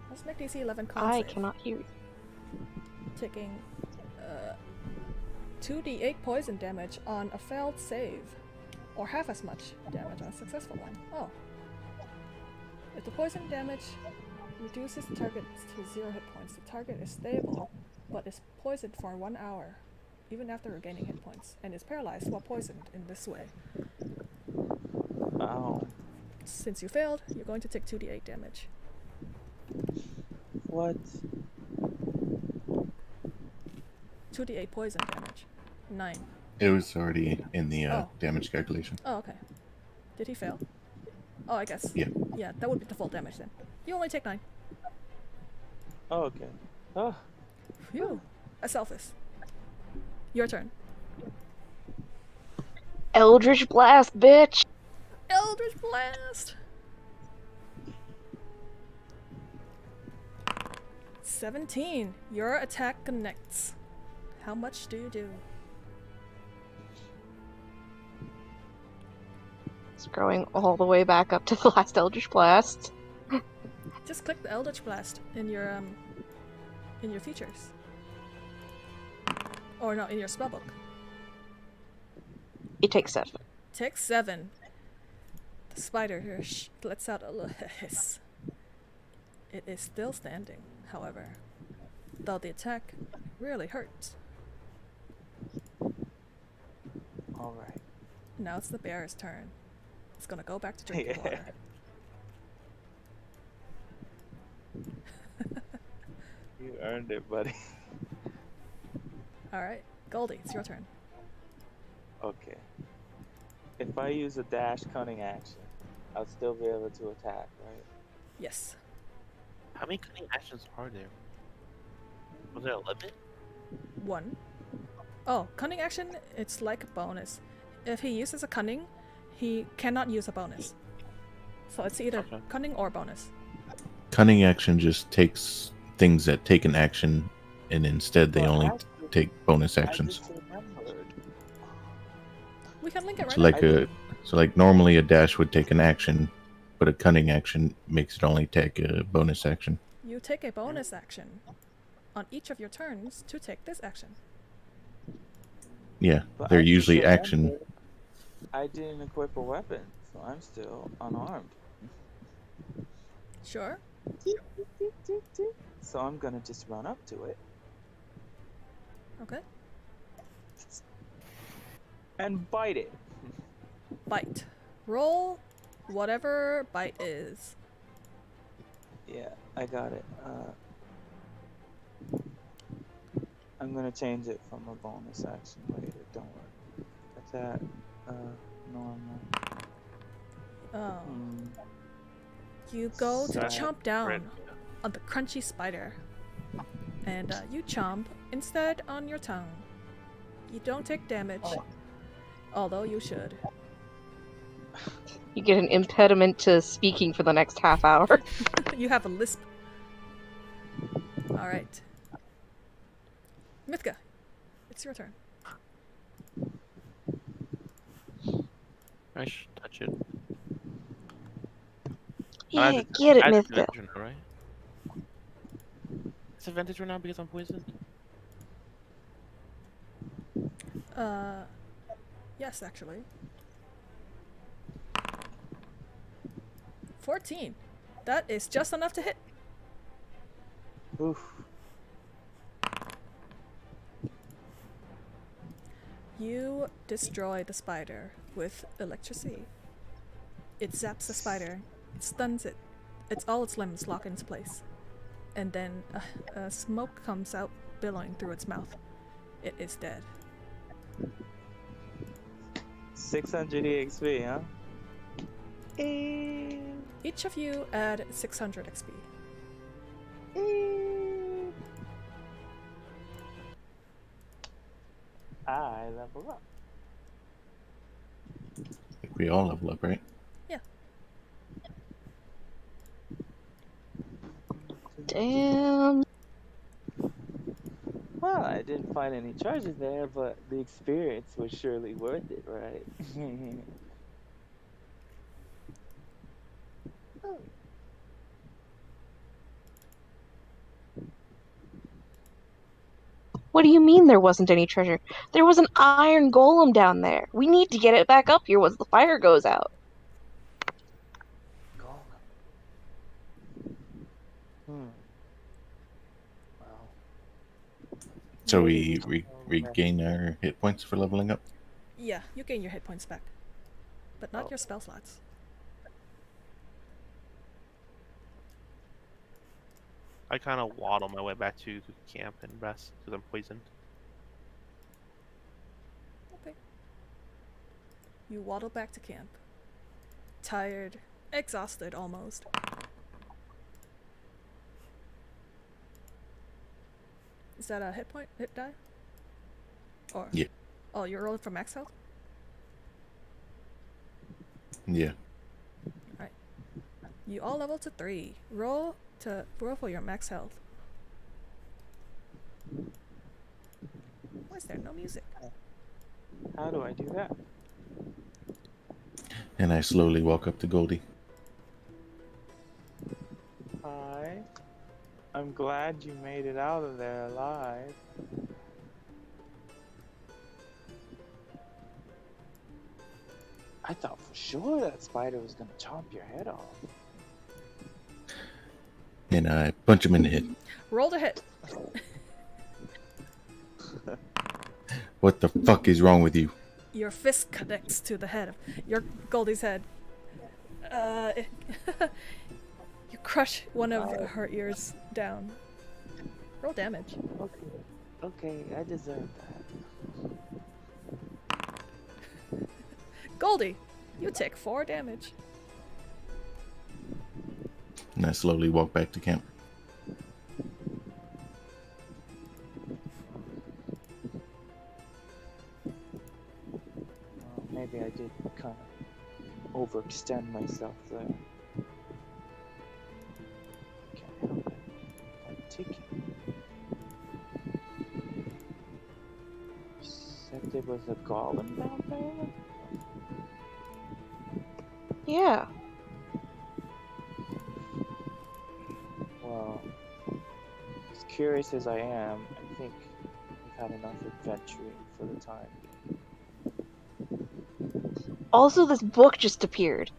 [SPEAKER 1] Let's make DC 11 con
[SPEAKER 2] I
[SPEAKER 1] save.
[SPEAKER 2] cannot hear you.
[SPEAKER 1] Taking 2d8 poison damage on a failed save, or half as much damage on a successful one. Oh. If the poison damage reduces the target to 0 hit points, the target is stable, but is poisoned for 1 hour, even after regaining hit points, and is paralyzed while poisoned in this way.
[SPEAKER 4] Ow.
[SPEAKER 1] Since you failed, you're going to take 2d8 damage.
[SPEAKER 4] What?
[SPEAKER 1] 2d8 poison damage. 9.
[SPEAKER 5] It was already in the
[SPEAKER 1] Oh.
[SPEAKER 5] damage calculation.
[SPEAKER 1] Oh, okay. Did he fail? Oh, I guess.
[SPEAKER 5] Yeah.
[SPEAKER 1] Yeah, that would be the full damage then. You only take 9.
[SPEAKER 4] Oh, okay. Oh,
[SPEAKER 1] Phew. Aselphus. Your turn.
[SPEAKER 2] Eldritch Blast, bitch!
[SPEAKER 1] Eldritch Blast! 17. Your attack connects. How much do you do?
[SPEAKER 2] It's growing all the way back up to the last Eldritch Blast.
[SPEAKER 1] Just click the Eldritch Blast in your features. Or no, in your spellbook.
[SPEAKER 2] It takes 7.
[SPEAKER 1] Take 7. The spider here lets out a little hiss. It is still standing, however, though the attack really hurts.
[SPEAKER 4] alright.
[SPEAKER 1] Now it's the bear's turn. It's gonna go back to drinking
[SPEAKER 4] Yeah.
[SPEAKER 1] water.
[SPEAKER 4] You earned it, buddy.
[SPEAKER 1] Alright, Goldie, it's your turn.
[SPEAKER 4] Okay. If I use a dash cunning action, I'll still be able to attack, right?
[SPEAKER 1] Yes.
[SPEAKER 3] How many cunning actions are there? Was there a limit?
[SPEAKER 1] 1. Oh, cunning action, it's like a bonus. If he uses a cunning, he cannot use a bonus. So it's either
[SPEAKER 3] Okay.
[SPEAKER 1] cunning or bonus.
[SPEAKER 5] Cunning action just takes things that take an action, and instead they
[SPEAKER 4] Well,
[SPEAKER 5] only
[SPEAKER 4] actually,
[SPEAKER 5] take bonus
[SPEAKER 4] I
[SPEAKER 5] actions.
[SPEAKER 4] just remembered.
[SPEAKER 1] We can link it right
[SPEAKER 5] So
[SPEAKER 1] now.
[SPEAKER 5] like normally a dash would take an action, but a cunning action makes it only take a bonus action.
[SPEAKER 1] You take a bonus action on each of your turns to take this action.
[SPEAKER 5] Yeah,
[SPEAKER 4] But
[SPEAKER 5] they're
[SPEAKER 4] I just
[SPEAKER 5] usually action.
[SPEAKER 4] remembered I didn't equip a weapon, so I'm still unarmed.
[SPEAKER 1] Sure.
[SPEAKER 4] So I'm gonna just run up to it
[SPEAKER 1] Okay.
[SPEAKER 4] and bite it.
[SPEAKER 1] Bite. Roll whatever bite is.
[SPEAKER 4] Yeah, I got it. I'm gonna change it from a bonus action later. Don't worry. Attack. Normal.
[SPEAKER 1] Oh.
[SPEAKER 4] Mm,
[SPEAKER 1] You go to
[SPEAKER 4] Sad.
[SPEAKER 1] chomp down
[SPEAKER 3] Red.
[SPEAKER 1] on the crunchy spider. And you chomp instead on your tongue. You don't take damage. Although you should.
[SPEAKER 2] You get an impediment to speaking for the next half hour.
[SPEAKER 1] You have a lisp. Alright. Mithka, it's your turn.
[SPEAKER 3] I should touch it.
[SPEAKER 2] Yeah,
[SPEAKER 3] I
[SPEAKER 2] get it,
[SPEAKER 3] I had
[SPEAKER 2] Mithka.
[SPEAKER 3] advantage now, right? It's advantage right now because I'm poisoned.
[SPEAKER 1] Yes, actually. 14. That is just enough to hit.
[SPEAKER 4] oof.
[SPEAKER 1] You destroy the spider with electricity. It zaps the spider, it stuns it. All its limbs lock into place. and then smoke comes out, billowing through its mouth. It is dead.
[SPEAKER 4] 600 EXP, huh?
[SPEAKER 1] Each of you add 600 XP.
[SPEAKER 4] I level up.
[SPEAKER 5] I think we all level up, right?
[SPEAKER 2] Damn.
[SPEAKER 4] Well, I didn't find any charges there, but the experience was surely worth it, right?
[SPEAKER 2] What do you mean there wasn't any treasure? There was an iron golem down there. We need to get it back up here once the fire goes out.
[SPEAKER 4] Golem. Well,
[SPEAKER 5] So we regain our hit points for leveling up.
[SPEAKER 1] Yeah, you gain your hit points back, but not
[SPEAKER 4] Oh.
[SPEAKER 1] your spell slots.
[SPEAKER 3] I kind of waddle my way back to camp and rest because I'm poisoned.
[SPEAKER 1] Okay. You waddle back to camp. Tired, exhausted almost. Is that a hit die? Or
[SPEAKER 5] Yeah.
[SPEAKER 1] Oh, you're rolling for max health?
[SPEAKER 5] Yeah.
[SPEAKER 1] You all level to 3. Roll for your max health. Why is there no music?
[SPEAKER 4] how do I do that?
[SPEAKER 5] And I slowly walk up to Goldie.
[SPEAKER 4] Hi. I'm glad you made it out of there alive. I thought for sure that spider was gonna chomp your head off.
[SPEAKER 5] And I punch him in the head.
[SPEAKER 1] Roll to hit.
[SPEAKER 5] What the fuck is wrong with you?
[SPEAKER 1] Your fist connects to the head of your Goldie's head. You crush one of her ears down. Roll damage.
[SPEAKER 4] Okay, I deserve that.
[SPEAKER 1] Goldie, you take 4 damage.
[SPEAKER 5] And I slowly walk back to camp.
[SPEAKER 4] Well, maybe I did kind of overextend myself there. Can't help it. I'm ticking. You said there was a golem down there?
[SPEAKER 2] Yeah.
[SPEAKER 4] Well, as curious as I am, I think I've had enough adventuring for the time being.
[SPEAKER 2] Also, this book just appeared.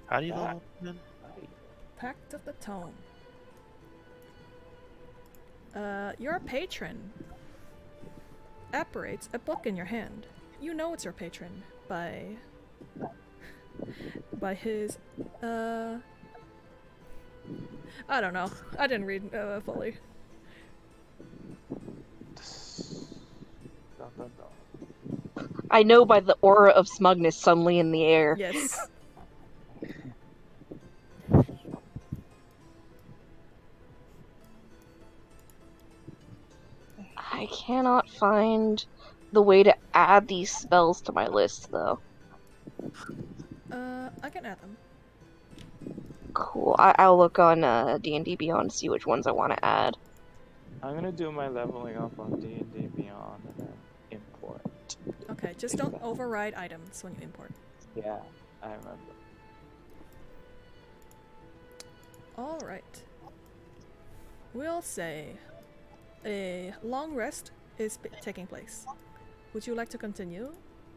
[SPEAKER 3] How do you
[SPEAKER 4] That-
[SPEAKER 3] level up then?
[SPEAKER 4] Right.
[SPEAKER 1] Pact of the Tome. Your patron apparates a book in your hand. You know it's your patron by his I don't know. I didn't read fully.
[SPEAKER 4] Dun, dun, dun.
[SPEAKER 2] I know by the aura of smugness suddenly in the air.
[SPEAKER 1] Yes.
[SPEAKER 2] I cannot find the way to add these spells to my list, though.
[SPEAKER 1] I can add them.
[SPEAKER 2] Cool. I'll look on D&D Beyond to see which ones I want to add.
[SPEAKER 4] I'm gonna do my leveling up on D&D Beyond and then import.
[SPEAKER 1] Okay, just don't override items when you import.
[SPEAKER 4] Yeah, I remember.
[SPEAKER 1] Alright. We'll say a long rest is taking place. Would you like to continue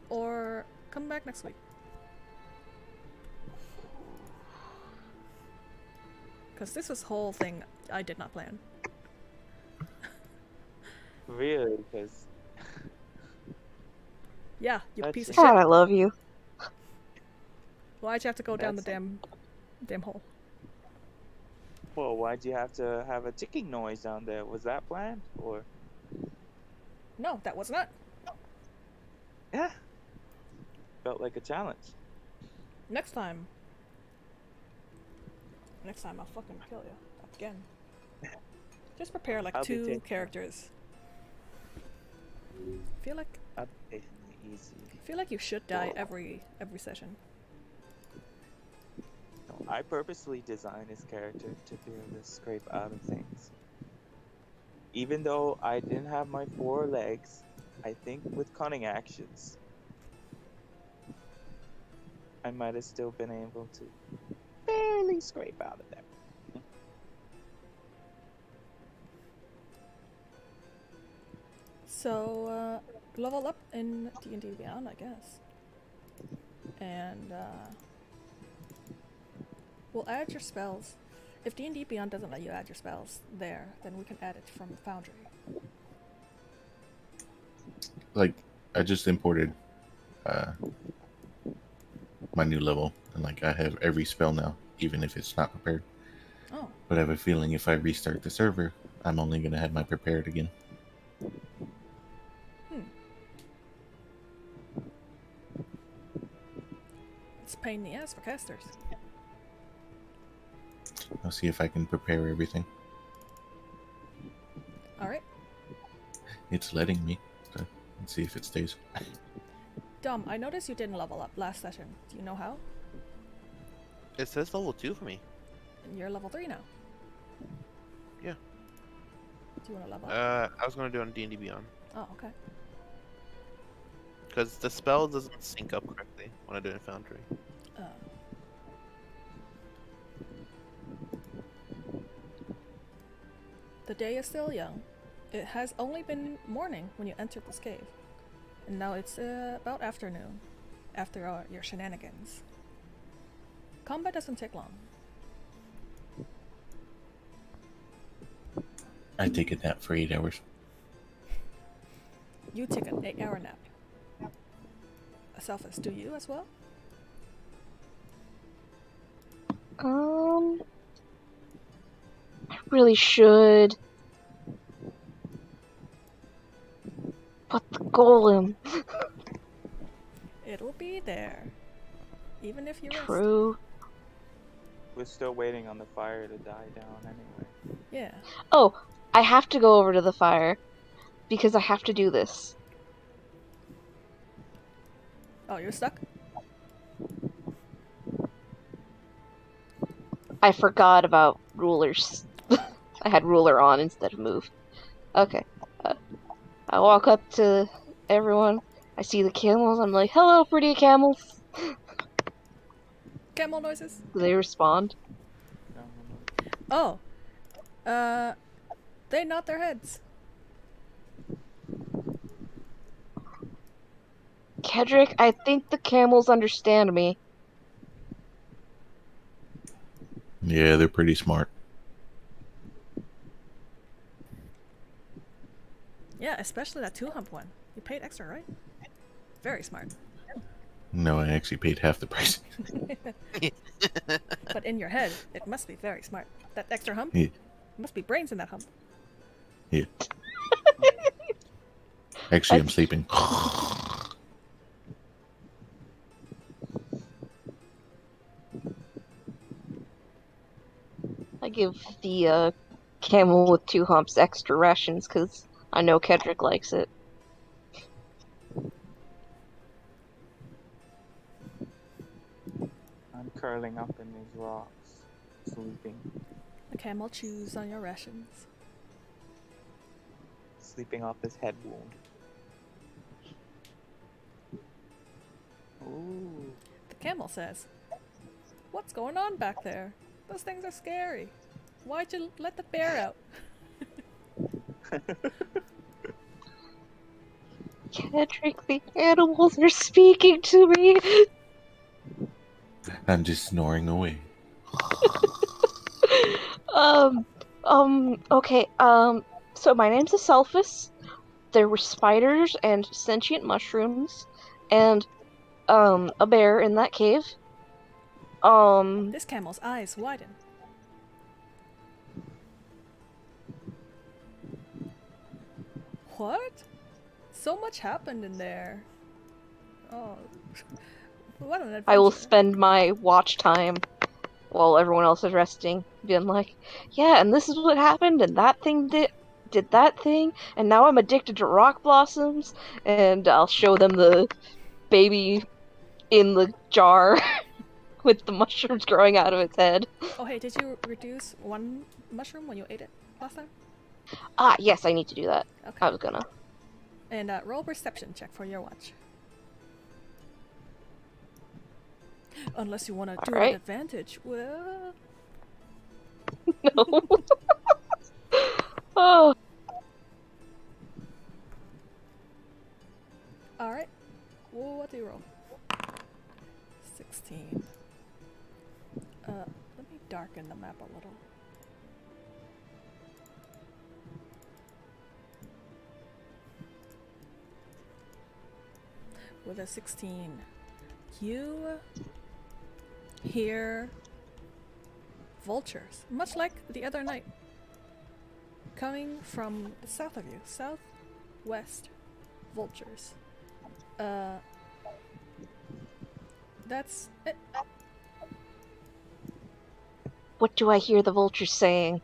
[SPEAKER 1] or come back next week? Because this was whole thing I did not plan.
[SPEAKER 4] Really, because
[SPEAKER 1] Yeah, you
[SPEAKER 4] That's
[SPEAKER 1] piece of
[SPEAKER 4] it.
[SPEAKER 2] God,
[SPEAKER 1] shit.
[SPEAKER 2] I love you.
[SPEAKER 1] Why'd you have to go down the
[SPEAKER 4] That's-
[SPEAKER 1] damn hole?
[SPEAKER 4] Well, why'd you have to have a ticking noise down there? Was that planned? Or
[SPEAKER 1] No, that was not.
[SPEAKER 4] yeah, felt like a challenge.
[SPEAKER 1] Next time. Next time I'll fucking kill you again. Just prepare like
[SPEAKER 4] I'll be
[SPEAKER 1] 2
[SPEAKER 4] taking-
[SPEAKER 1] characters. Feel like
[SPEAKER 4] I'll be taking it easy.
[SPEAKER 1] feel like you should die every session.
[SPEAKER 4] No, I purposely designed this character to be able to scrape out of things. Even though I didn't have my 4 legs, I think with cunning actions, I might have still been able to barely scrape out of them.
[SPEAKER 1] So level up in D&D Beyond, I guess. And we'll add your spells. If D&D Beyond doesn't let you add your spells there, then we can add it from Foundry.
[SPEAKER 5] Like, I just imported my new level, and like I have every spell now, even if it's not prepared.
[SPEAKER 1] Oh,
[SPEAKER 5] But I have a feeling if I restart the server, I'm only gonna have my prepared again.
[SPEAKER 1] it's a pain in the ass for casters.
[SPEAKER 5] I'll see if I can prepare everything.
[SPEAKER 1] Alright.
[SPEAKER 5] It's letting me. So let's see if it stays.
[SPEAKER 1] Dom, I noticed you didn't level up last session. Do you know how?
[SPEAKER 3] It says level 2 for me.
[SPEAKER 1] And you're level 3 now.
[SPEAKER 3] Yeah.
[SPEAKER 1] Do you want to level up?
[SPEAKER 3] I was gonna do it on D&D Beyond
[SPEAKER 1] Oh, okay.
[SPEAKER 3] because the spell doesn't sync up correctly when I do it in Foundry.
[SPEAKER 1] Uh, the day is still young. It has only been morning when you entered this cave. And now it's about afternoon, after your shenanigans. Combat doesn't take long.
[SPEAKER 5] I take a nap for 8 hours.
[SPEAKER 1] You take an 8-hour nap. Selphus, do you as well?
[SPEAKER 2] I really should. But the golem.
[SPEAKER 1] It'll be there. Even if you rest.
[SPEAKER 2] True.
[SPEAKER 4] We're still waiting on the fire to die down anyway.
[SPEAKER 1] Yeah.
[SPEAKER 2] Oh, I have to go over to the fire because I have to do this.
[SPEAKER 1] Oh, you're stuck?
[SPEAKER 2] I forgot about rulers. I had ruler on instead of move. Okay. I walk up to everyone. I see the camels. I'm like, hello, pretty camels.
[SPEAKER 1] Camel noises?
[SPEAKER 2] They respond.
[SPEAKER 1] Oh. They nod their heads.
[SPEAKER 2] Kedrick, I think the camels understand me.
[SPEAKER 5] Yeah, they're pretty smart.
[SPEAKER 1] Yeah, especially that 2-hump one. You paid extra, right? Very smart.
[SPEAKER 5] No, I actually paid half the price.
[SPEAKER 1] But in your head, it must be very smart. That extra hump?
[SPEAKER 5] Yeah.
[SPEAKER 1] Must be brains in that hump.
[SPEAKER 5] Yeah. Actually, I'm sleeping.
[SPEAKER 2] I give the camel with 2 humps extra rations because I know Kedrick likes it.
[SPEAKER 4] I'm curling up in these rocks, sleeping.
[SPEAKER 1] The camel chews on your rations.
[SPEAKER 4] Sleeping off this head wound. Ooh.
[SPEAKER 1] The camel says, "What's going on back there? Those things are scary. Why'd you let the bear out?"
[SPEAKER 2] Kedrick, the animals are speaking to me.
[SPEAKER 5] I'm just snoring away.
[SPEAKER 2] Okay, so my name's Aselphus. There were spiders and sentient mushrooms and, a bear in that cave.
[SPEAKER 1] This camel's eyes widen. What? So much happened in there. Oh, what an adventure.
[SPEAKER 2] I will spend my watch time while everyone else is resting, being like, yeah, and this is what happened, and that thing did that thing, and now I'm addicted to rock blossoms, and I'll show them the baby in the jar with the mushrooms growing out of its head.
[SPEAKER 1] Oh, hey, did you reduce one mushroom when you ate it last time?
[SPEAKER 2] Ah, yes, I need to do that.
[SPEAKER 1] Okay.
[SPEAKER 2] I was gonna.
[SPEAKER 1] And roll perception check for your watch. Unless you want to do
[SPEAKER 2] Alright.
[SPEAKER 1] an advantage. Well,
[SPEAKER 2] No. Oh.
[SPEAKER 1] alright. Well, what do you roll? 16. Let me darken the map a little. With a 16, you hear vultures, much like the other night, coming from the south of you. Southwest vultures. That's it.
[SPEAKER 2] What do I hear the vultures saying?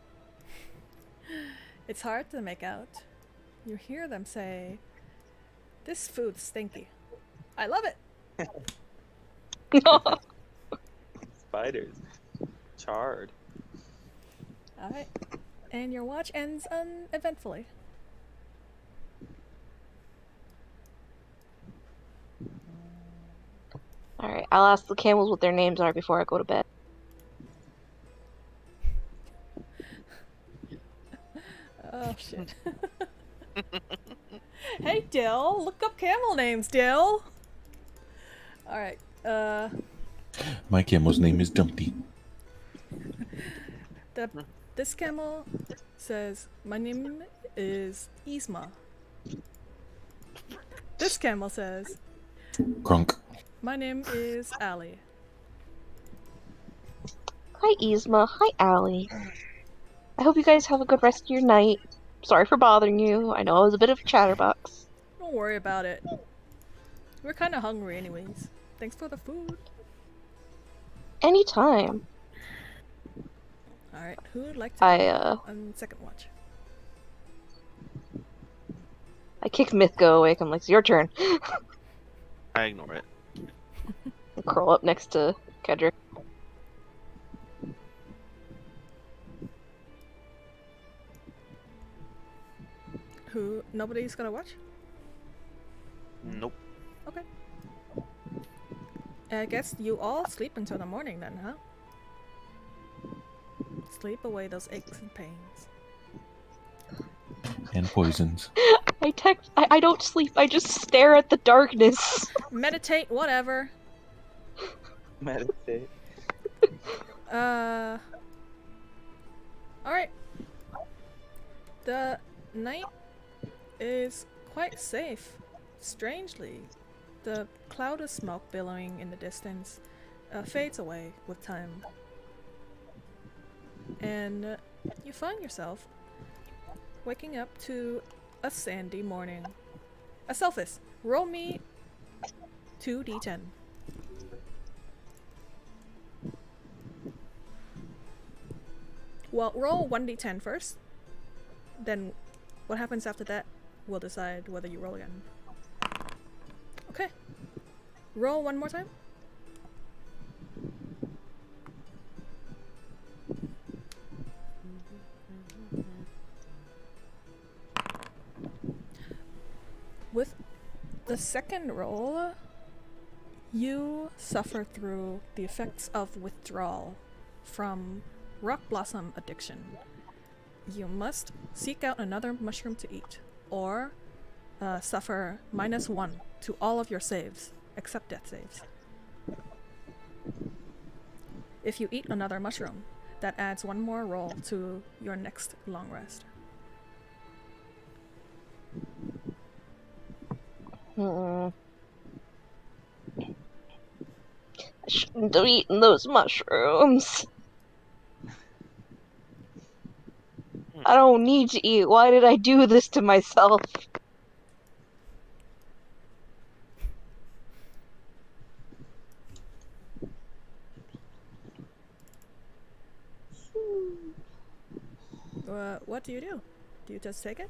[SPEAKER 1] It's hard to make out. You hear them say, "This food's stinky. I love it."
[SPEAKER 4] Spiders. Charred.
[SPEAKER 1] Alright. And your watch ends uneventfully.
[SPEAKER 2] Alright, I'll ask the camels what their names are before I go to bed.
[SPEAKER 1] Oh shit. Hey Dill, look up camel names, Dill. Alright,
[SPEAKER 5] My camel's name is Dumpty.
[SPEAKER 1] this camel says, "My name is Yzma." This camel says,
[SPEAKER 5] Grunk.
[SPEAKER 1] "My name is Allie."
[SPEAKER 2] Hi, Yzma. Hi, Allie. I hope you guys have a good rest of your night. Sorry for bothering you. I know I was a bit of a chatterbox.
[SPEAKER 1] Don't worry about it. We're kinda hungry anyways. Thanks for the food.
[SPEAKER 2] Anytime.
[SPEAKER 1] Alright, who would like to go on second watch?
[SPEAKER 2] I kick Mythgo awake. I'm like, it's your turn.
[SPEAKER 3] I ignore it.
[SPEAKER 2] I curl up next to Kedrick.
[SPEAKER 1] Nobody's gonna watch?
[SPEAKER 3] Nope.
[SPEAKER 1] Okay. I guess you all sleep until the morning then, huh? Sleep away those aches and pains.
[SPEAKER 5] And poisons.
[SPEAKER 2] I don't sleep, I just stare at the darkness.
[SPEAKER 1] Meditate, whatever.
[SPEAKER 4] Meditate.
[SPEAKER 1] Alright. The night is quite safe. Strangely, the cloud of smoke billowing in the distance fades away with time. And you find yourself waking up to a sandy morning. Aselphus, roll me 2d10. Well, roll 1d10 first. Then what happens after that will decide whether you roll again. Okay. Roll one more time. With the second roll, you suffer through the effects of withdrawal from rock blossom addiction. You must seek out another mushroom to eat, or suffer -1 to all of your saves, except death saves. If you eat another mushroom, that adds one more roll to your next long rest.
[SPEAKER 2] shouldn't have eaten those mushrooms. I don't need to eat. Why did I do this to myself?
[SPEAKER 1] What do? Do you just take it?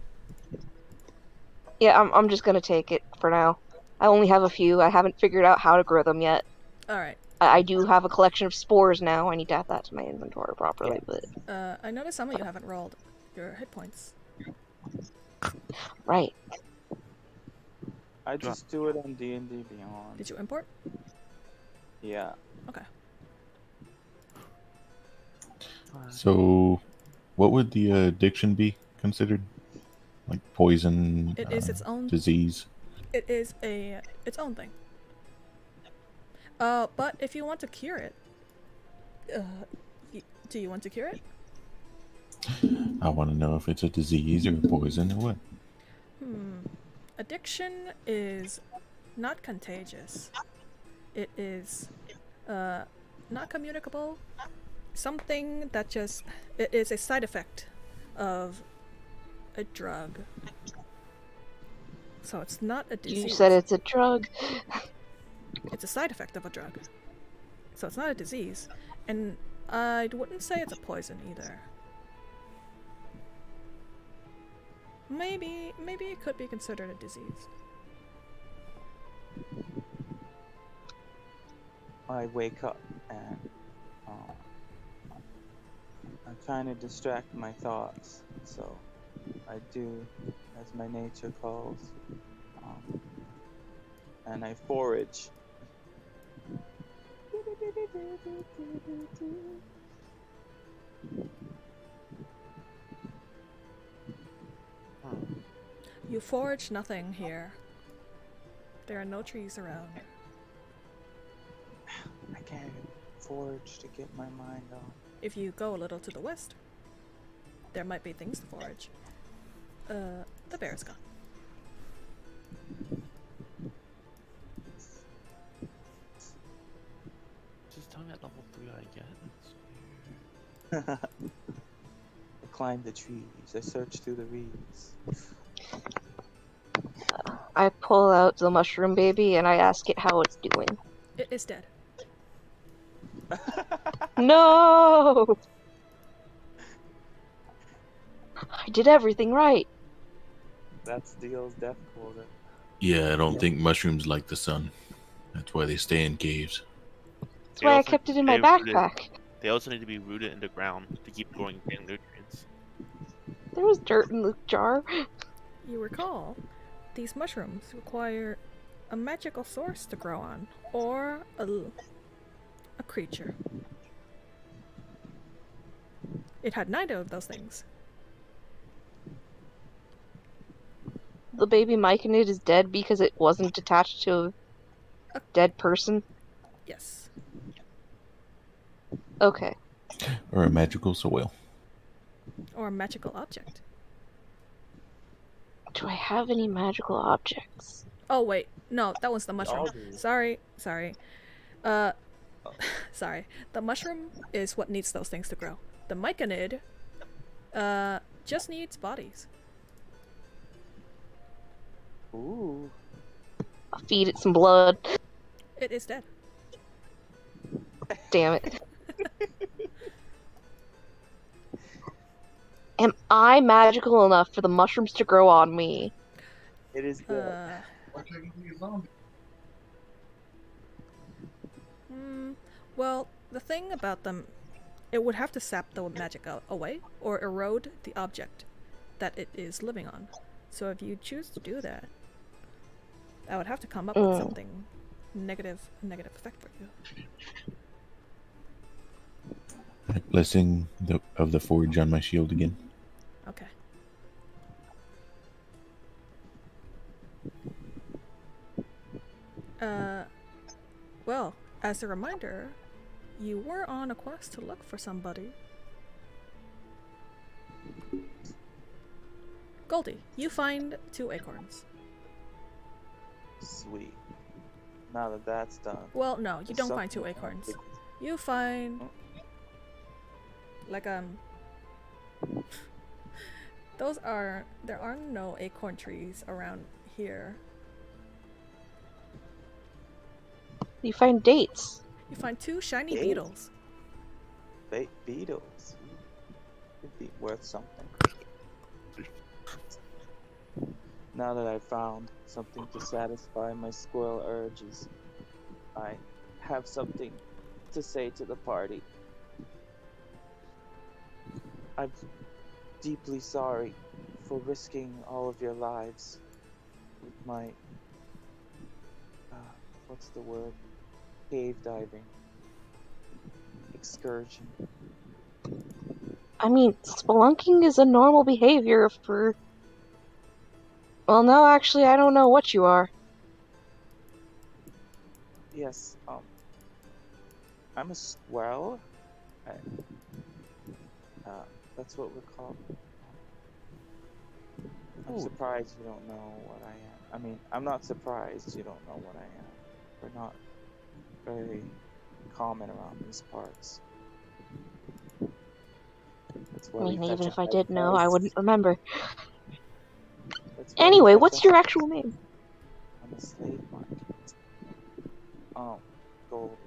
[SPEAKER 2] Yeah, I'm just gonna take it for now. I only have a few. I haven't figured out how to grow them yet.
[SPEAKER 1] All right.
[SPEAKER 2] I do have a collection of spores now. I need to add that to my inventory properly, but...
[SPEAKER 1] I noticed some of you haven't rolled your hit points.
[SPEAKER 2] Right.
[SPEAKER 4] I just do it on D&D Beyond.
[SPEAKER 1] Did you import?
[SPEAKER 4] Yeah.
[SPEAKER 1] Okay.
[SPEAKER 5] So, what would the addiction be considered? Like poison?
[SPEAKER 1] It is its own.
[SPEAKER 5] Disease?
[SPEAKER 1] It is its own thing. But if you want to cure it, do you want to cure it?
[SPEAKER 5] I want to know if it's a disease or a poison or what.
[SPEAKER 1] Addiction is not contagious. It is not communicable. Something that just it is a side effect of a drug. So it's not a disease.
[SPEAKER 2] You said it's a drug.
[SPEAKER 1] It's a side effect of a drug. So it's not a disease. And I wouldn't say it's a poison either. Maybe it could be considered a disease.
[SPEAKER 4] I wake up and I kind of distract my thoughts, so I do as my nature calls, and I forage.
[SPEAKER 1] You forage nothing here. There are no trees around.
[SPEAKER 4] I can't forage to get my mind off.
[SPEAKER 1] If you go a little to the west, there might be things to forage. The bear's gone.
[SPEAKER 3] Just tell me at level 3 I get.
[SPEAKER 4] I climb the trees. I search through the reeds.
[SPEAKER 2] I pull out the mushroom baby and I ask it how it's doing.
[SPEAKER 1] It is dead.
[SPEAKER 2] No! I did everything right.
[SPEAKER 4] That's Deal's death quota.
[SPEAKER 5] Yeah, I don't think mushrooms like the sun. That's why they stay in caves.
[SPEAKER 2] That's why I kept it in my backpack.
[SPEAKER 3] They also need to be rooted in the ground to keep growing green nutrients.
[SPEAKER 2] There was dirt in the jar.
[SPEAKER 1] You recall, these mushrooms require a magical source to grow on, or a creature. It had neither of those things.
[SPEAKER 2] The baby myconid is dead because it wasn't attached to a dead person?
[SPEAKER 1] Yes.
[SPEAKER 2] Okay.
[SPEAKER 5] Or a magical soil.
[SPEAKER 1] Or a magical object.
[SPEAKER 2] Do I have any magical objects?
[SPEAKER 1] Oh wait, no, that was the mushroom.
[SPEAKER 4] all do.
[SPEAKER 1] Sorry. Sorry. The mushroom is what needs those things to grow. The myconid, just needs bodies.
[SPEAKER 4] Ooh.
[SPEAKER 2] I'll feed it some blood.
[SPEAKER 1] It is dead.
[SPEAKER 2] Damn it. Am I magical enough for the mushrooms to grow on me?
[SPEAKER 4] It is good.
[SPEAKER 1] Well, the thing about them, it would have to sap the magic away or erode the object that it is living on. So if you choose to do that, I would have to come up with something a negative effect for you.
[SPEAKER 5] Blessing of the forge on my shield again.
[SPEAKER 1] Okay. Well, as a reminder, you were on a quest to look for somebody. Goldie, you find 2 acorns.
[SPEAKER 4] Sweet. now that that's done.
[SPEAKER 1] Well, no, you
[SPEAKER 4] there's
[SPEAKER 1] don't find two
[SPEAKER 4] something
[SPEAKER 1] acorns.
[SPEAKER 4] big-
[SPEAKER 1] You find like there are no acorn trees around here.
[SPEAKER 2] You find dates.
[SPEAKER 1] You find two shiny
[SPEAKER 4] Dates?
[SPEAKER 1] beetles.
[SPEAKER 4] Fake beetles. Could be worth something. Now that I've found something to satisfy my squirrel urges, I have something to say to the party. I'm deeply sorry for risking all of your lives with my what's the word? Cave diving excursion.
[SPEAKER 2] I mean, spelunking is a normal behavior for. Well, no, actually, I don't know what you are.
[SPEAKER 4] Yes, I'm a squirrel. That's what we're called. I'm
[SPEAKER 3] Ooh.
[SPEAKER 4] surprised you don't know what I am. I mean, I'm not surprised you don't know what I am. We're not very common around these parts. That's
[SPEAKER 2] I
[SPEAKER 4] why we
[SPEAKER 2] mean,
[SPEAKER 4] catch
[SPEAKER 2] even
[SPEAKER 4] a
[SPEAKER 2] if I
[SPEAKER 4] high
[SPEAKER 2] did know, I
[SPEAKER 4] price.
[SPEAKER 2] wouldn't remember.
[SPEAKER 4] That's why we
[SPEAKER 2] Anyway,
[SPEAKER 4] catch
[SPEAKER 2] what's
[SPEAKER 4] a
[SPEAKER 2] your
[SPEAKER 4] high
[SPEAKER 2] actual name?
[SPEAKER 4] on the slave market? Gold.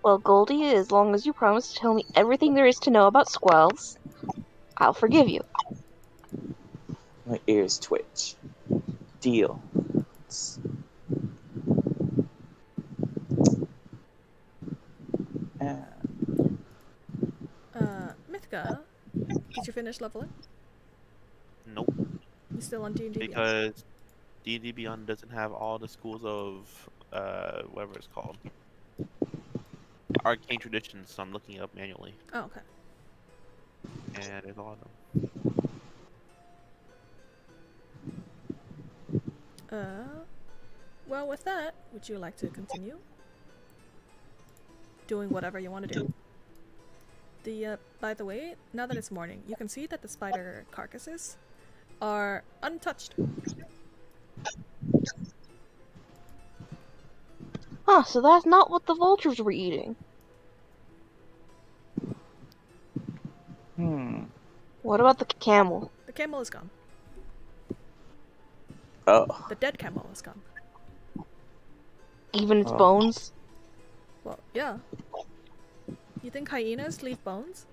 [SPEAKER 2] Well, Goldie, as long as you promise to tell me everything there is to know about squells, I'll forgive you.
[SPEAKER 4] My ears twitch. Deal. And
[SPEAKER 1] Mythika, did you finish leveling?
[SPEAKER 3] Nope,
[SPEAKER 1] You still on D&D?
[SPEAKER 3] because D&D Beyond doesn't have all the schools of whatever it's called. Arcane traditions, so I'm looking up manually,
[SPEAKER 1] Oh, okay.
[SPEAKER 3] and there's a lot of them.
[SPEAKER 1] Well, with that, would you like to continue doing whatever you want to do? By the way, now that it's morning, you can see that the spider carcasses are untouched.
[SPEAKER 2] Huh, so that's not what the vultures were eating. What about the camel?
[SPEAKER 1] The camel is gone.
[SPEAKER 4] oh,
[SPEAKER 1] The dead camel is gone.
[SPEAKER 2] Even its
[SPEAKER 4] Oh.
[SPEAKER 2] bones?
[SPEAKER 1] Well, yeah. You think hyenas leave bones?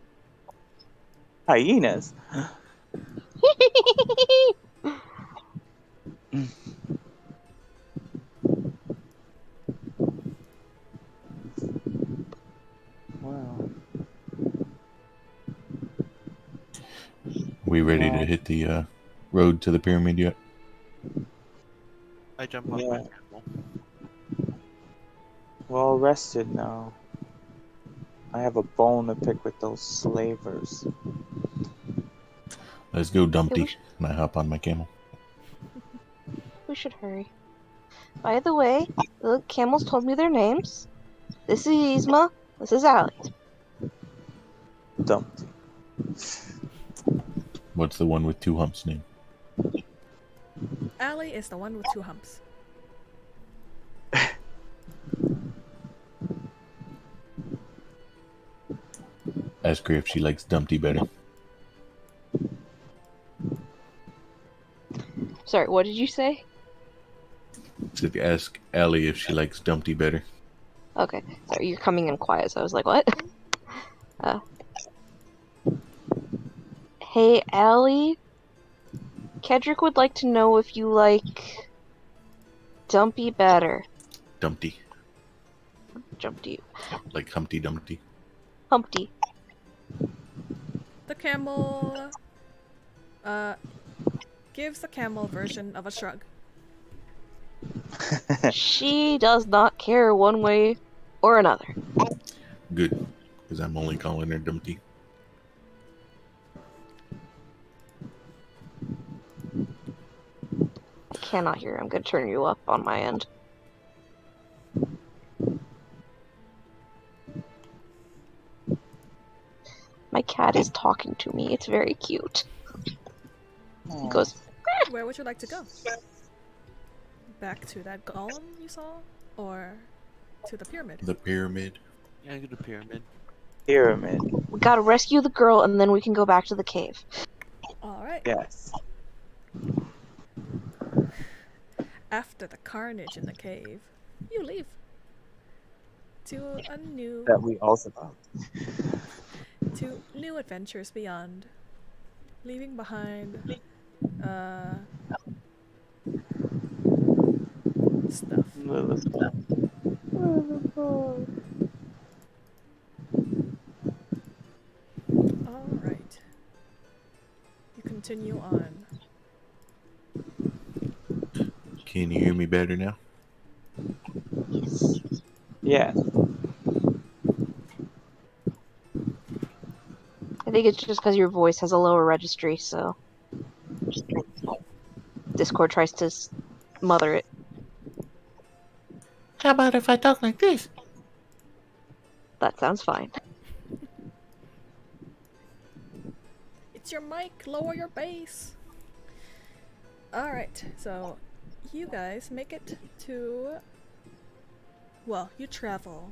[SPEAKER 4] hyenas. Wow.
[SPEAKER 5] We ready
[SPEAKER 4] Wow.
[SPEAKER 5] to hit the road to the pyramid yet?
[SPEAKER 3] I jump on
[SPEAKER 4] Yeah.
[SPEAKER 3] my camel.
[SPEAKER 4] We're all rested now. I have a bone to pick with those slavers.
[SPEAKER 5] Let's go, Dumpty.
[SPEAKER 2] sh-
[SPEAKER 5] And I hop on my camel.
[SPEAKER 2] We should hurry. By the way, the camels told me their names. This is Yzma. This is Allie.
[SPEAKER 4] Dumpty.
[SPEAKER 5] What's the one with two humps name?
[SPEAKER 1] Allie is the one with two humps.
[SPEAKER 5] Ask her if she likes Dumpty better.
[SPEAKER 2] Sorry, what did you say?
[SPEAKER 5] Said ask Allie if she likes Dumpty better.
[SPEAKER 2] Okay, sorry, you're coming in quiet, so I was like, what? Hey, Allie. Kedrick would like to know if you like Dumpy better.
[SPEAKER 5] Dumpty.
[SPEAKER 2] Dumpty.
[SPEAKER 5] Like Humpty Dumpty.
[SPEAKER 2] Humpty.
[SPEAKER 1] The camel gives the camel version of a shrug.
[SPEAKER 2] She does not care one way or another.
[SPEAKER 5] Good. Because I'm only calling her Dumpty.
[SPEAKER 2] Cannot hear. I'm gonna turn you up on my end. My cat is talking to me. It's very cute. He goes,
[SPEAKER 1] Where would you like to go? back to that golem you saw, or to the pyramid?
[SPEAKER 5] The pyramid.
[SPEAKER 3] Yeah, go to pyramid.
[SPEAKER 4] Pyramid.
[SPEAKER 2] We gotta rescue the girl, and then we can go back to the cave.
[SPEAKER 1] All right.
[SPEAKER 4] Yes.
[SPEAKER 1] After the carnage in the cave, you leave to a new
[SPEAKER 4] That we also found.
[SPEAKER 1] to new adventures beyond, leaving behind stuff. All right. You continue on.
[SPEAKER 5] Can you hear me better now?
[SPEAKER 4] Yes.
[SPEAKER 2] I think it's just because your voice has a lower registry, so Discord tries to smother it.
[SPEAKER 5] How about if I talk like this?
[SPEAKER 2] That sounds fine.
[SPEAKER 1] It's your mic. Lower your bass. All right. So, you guys make it to. Well, you travel.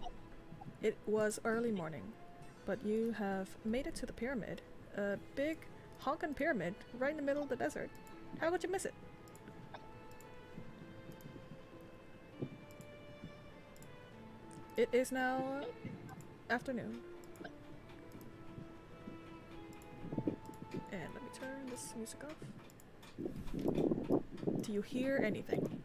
[SPEAKER 1] It was early morning, but you have made it to the pyramid. A big honkin' pyramid right in the middle of the desert. How could you miss it? It is now afternoon. And let me turn this music off. Do you hear anything?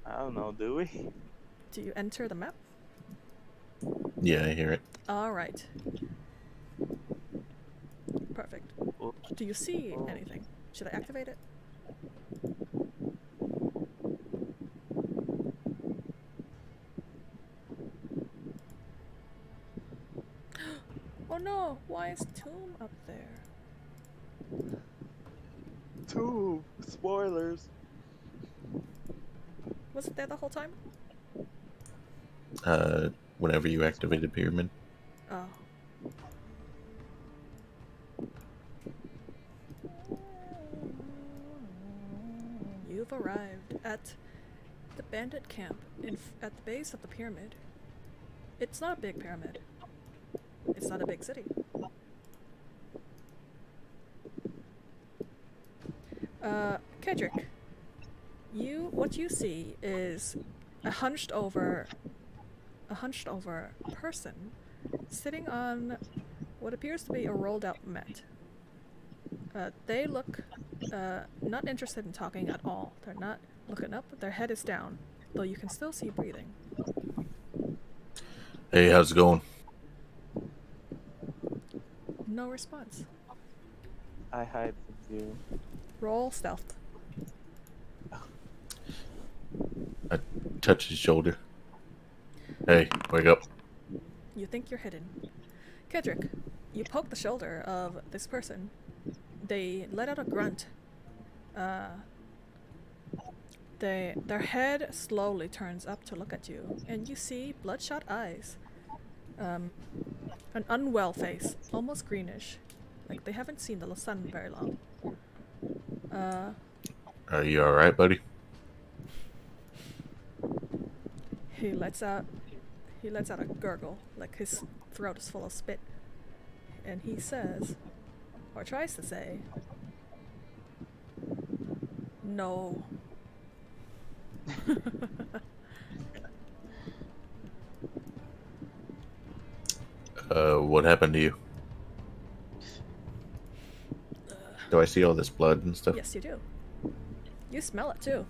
[SPEAKER 4] I don't know, do we?
[SPEAKER 1] Do you enter the map?
[SPEAKER 5] Yeah, I hear it.
[SPEAKER 1] Alright. Perfect.
[SPEAKER 3] Oops.
[SPEAKER 1] Do you see anything? Should I activate it? Oh no! Why is Tomb up there?
[SPEAKER 4] Two spoilers.
[SPEAKER 1] Was it there the whole time?
[SPEAKER 5] Whenever you activate the pyramid.
[SPEAKER 1] Oh. You've arrived at the bandit camp at the base of the pyramid. It's not a big pyramid. It's not a big city. Kedrick, what you see is a hunched over person sitting on what appears to be a rolled out mat. They look not interested in talking at all. They're not looking up. Their head is down, though you can still see breathing.
[SPEAKER 5] Hey, how's it going?
[SPEAKER 1] No response.
[SPEAKER 4] I hide from view.
[SPEAKER 1] Roll stealth.
[SPEAKER 5] Touch his shoulder. Hey, wake up.
[SPEAKER 1] You think you're hidden. Kedrick, you poke the shoulder of this person. They let out a grunt. Their head slowly turns up to look at you, and you see bloodshot eyes. An unwell face, almost greenish. Like they haven't seen the sun very long.
[SPEAKER 5] Are you alright, buddy?
[SPEAKER 1] He lets out a gurgle, like his throat is full of spit. And he says, or tries to say, no.
[SPEAKER 5] What happened to you? Do I see all this blood and stuff?
[SPEAKER 1] Yes, you do. You smell it too.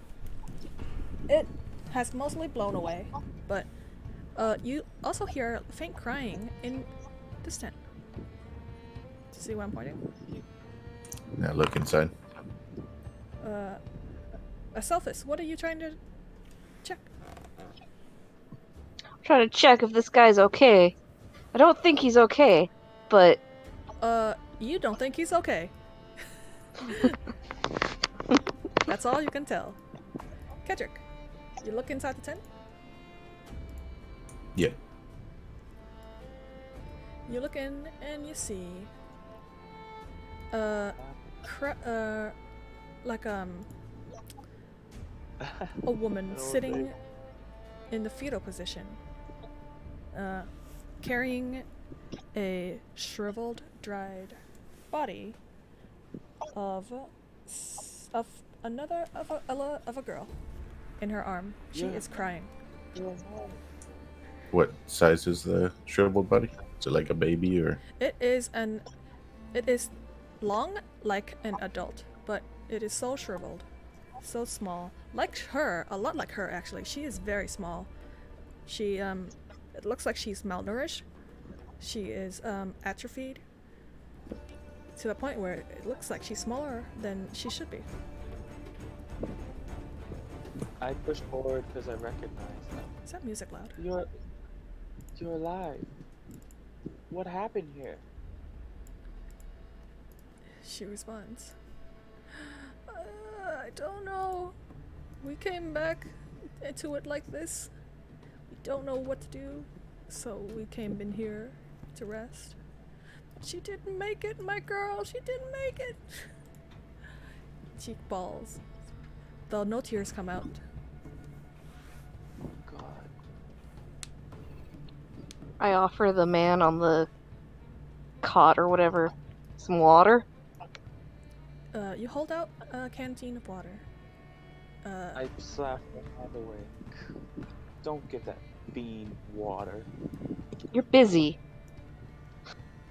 [SPEAKER 1] It has mostly blown away, but you also hear faint crying in distant. Do you see where I'm pointing?
[SPEAKER 5] Now look inside.
[SPEAKER 1] Aselphus, what are you trying to check?
[SPEAKER 2] I'm trying to check if this guy's okay. I don't think he's okay, but
[SPEAKER 1] You don't think he's okay. That's all you can tell. Kedrick, you look inside the tent?
[SPEAKER 5] Yeah.
[SPEAKER 1] You look in and you see like a woman
[SPEAKER 4] An old
[SPEAKER 1] sitting
[SPEAKER 4] lady.
[SPEAKER 1] in the fetal position, carrying a shriveled, dried body of another of a girl in her arm. She
[SPEAKER 4] Yeah.
[SPEAKER 1] is crying.
[SPEAKER 5] What size is the shriveled body? Is it like a baby or?
[SPEAKER 1] It is long like an adult, but it is so shriveled, so small, like her, a lot like her actually. She is very small. She it looks like she's malnourished. She is atrophied to the point where it looks like she's smaller than she should be.
[SPEAKER 4] I pushed forward because I recognized them.
[SPEAKER 1] Is that music loud?
[SPEAKER 4] You're alive. What happened here?
[SPEAKER 1] She responds, I don't know. We came back into it like this. We don't know what to do, so we came in here to rest. She didn't make it, my girl. She didn't make it. Cheek balls. Though no tears come out.
[SPEAKER 4] God.
[SPEAKER 2] I offer the man on the cot or whatever some water.
[SPEAKER 1] You hold out a canteen of water.
[SPEAKER 4] I slapped my hand away. Don't give that bean water.
[SPEAKER 2] You're busy.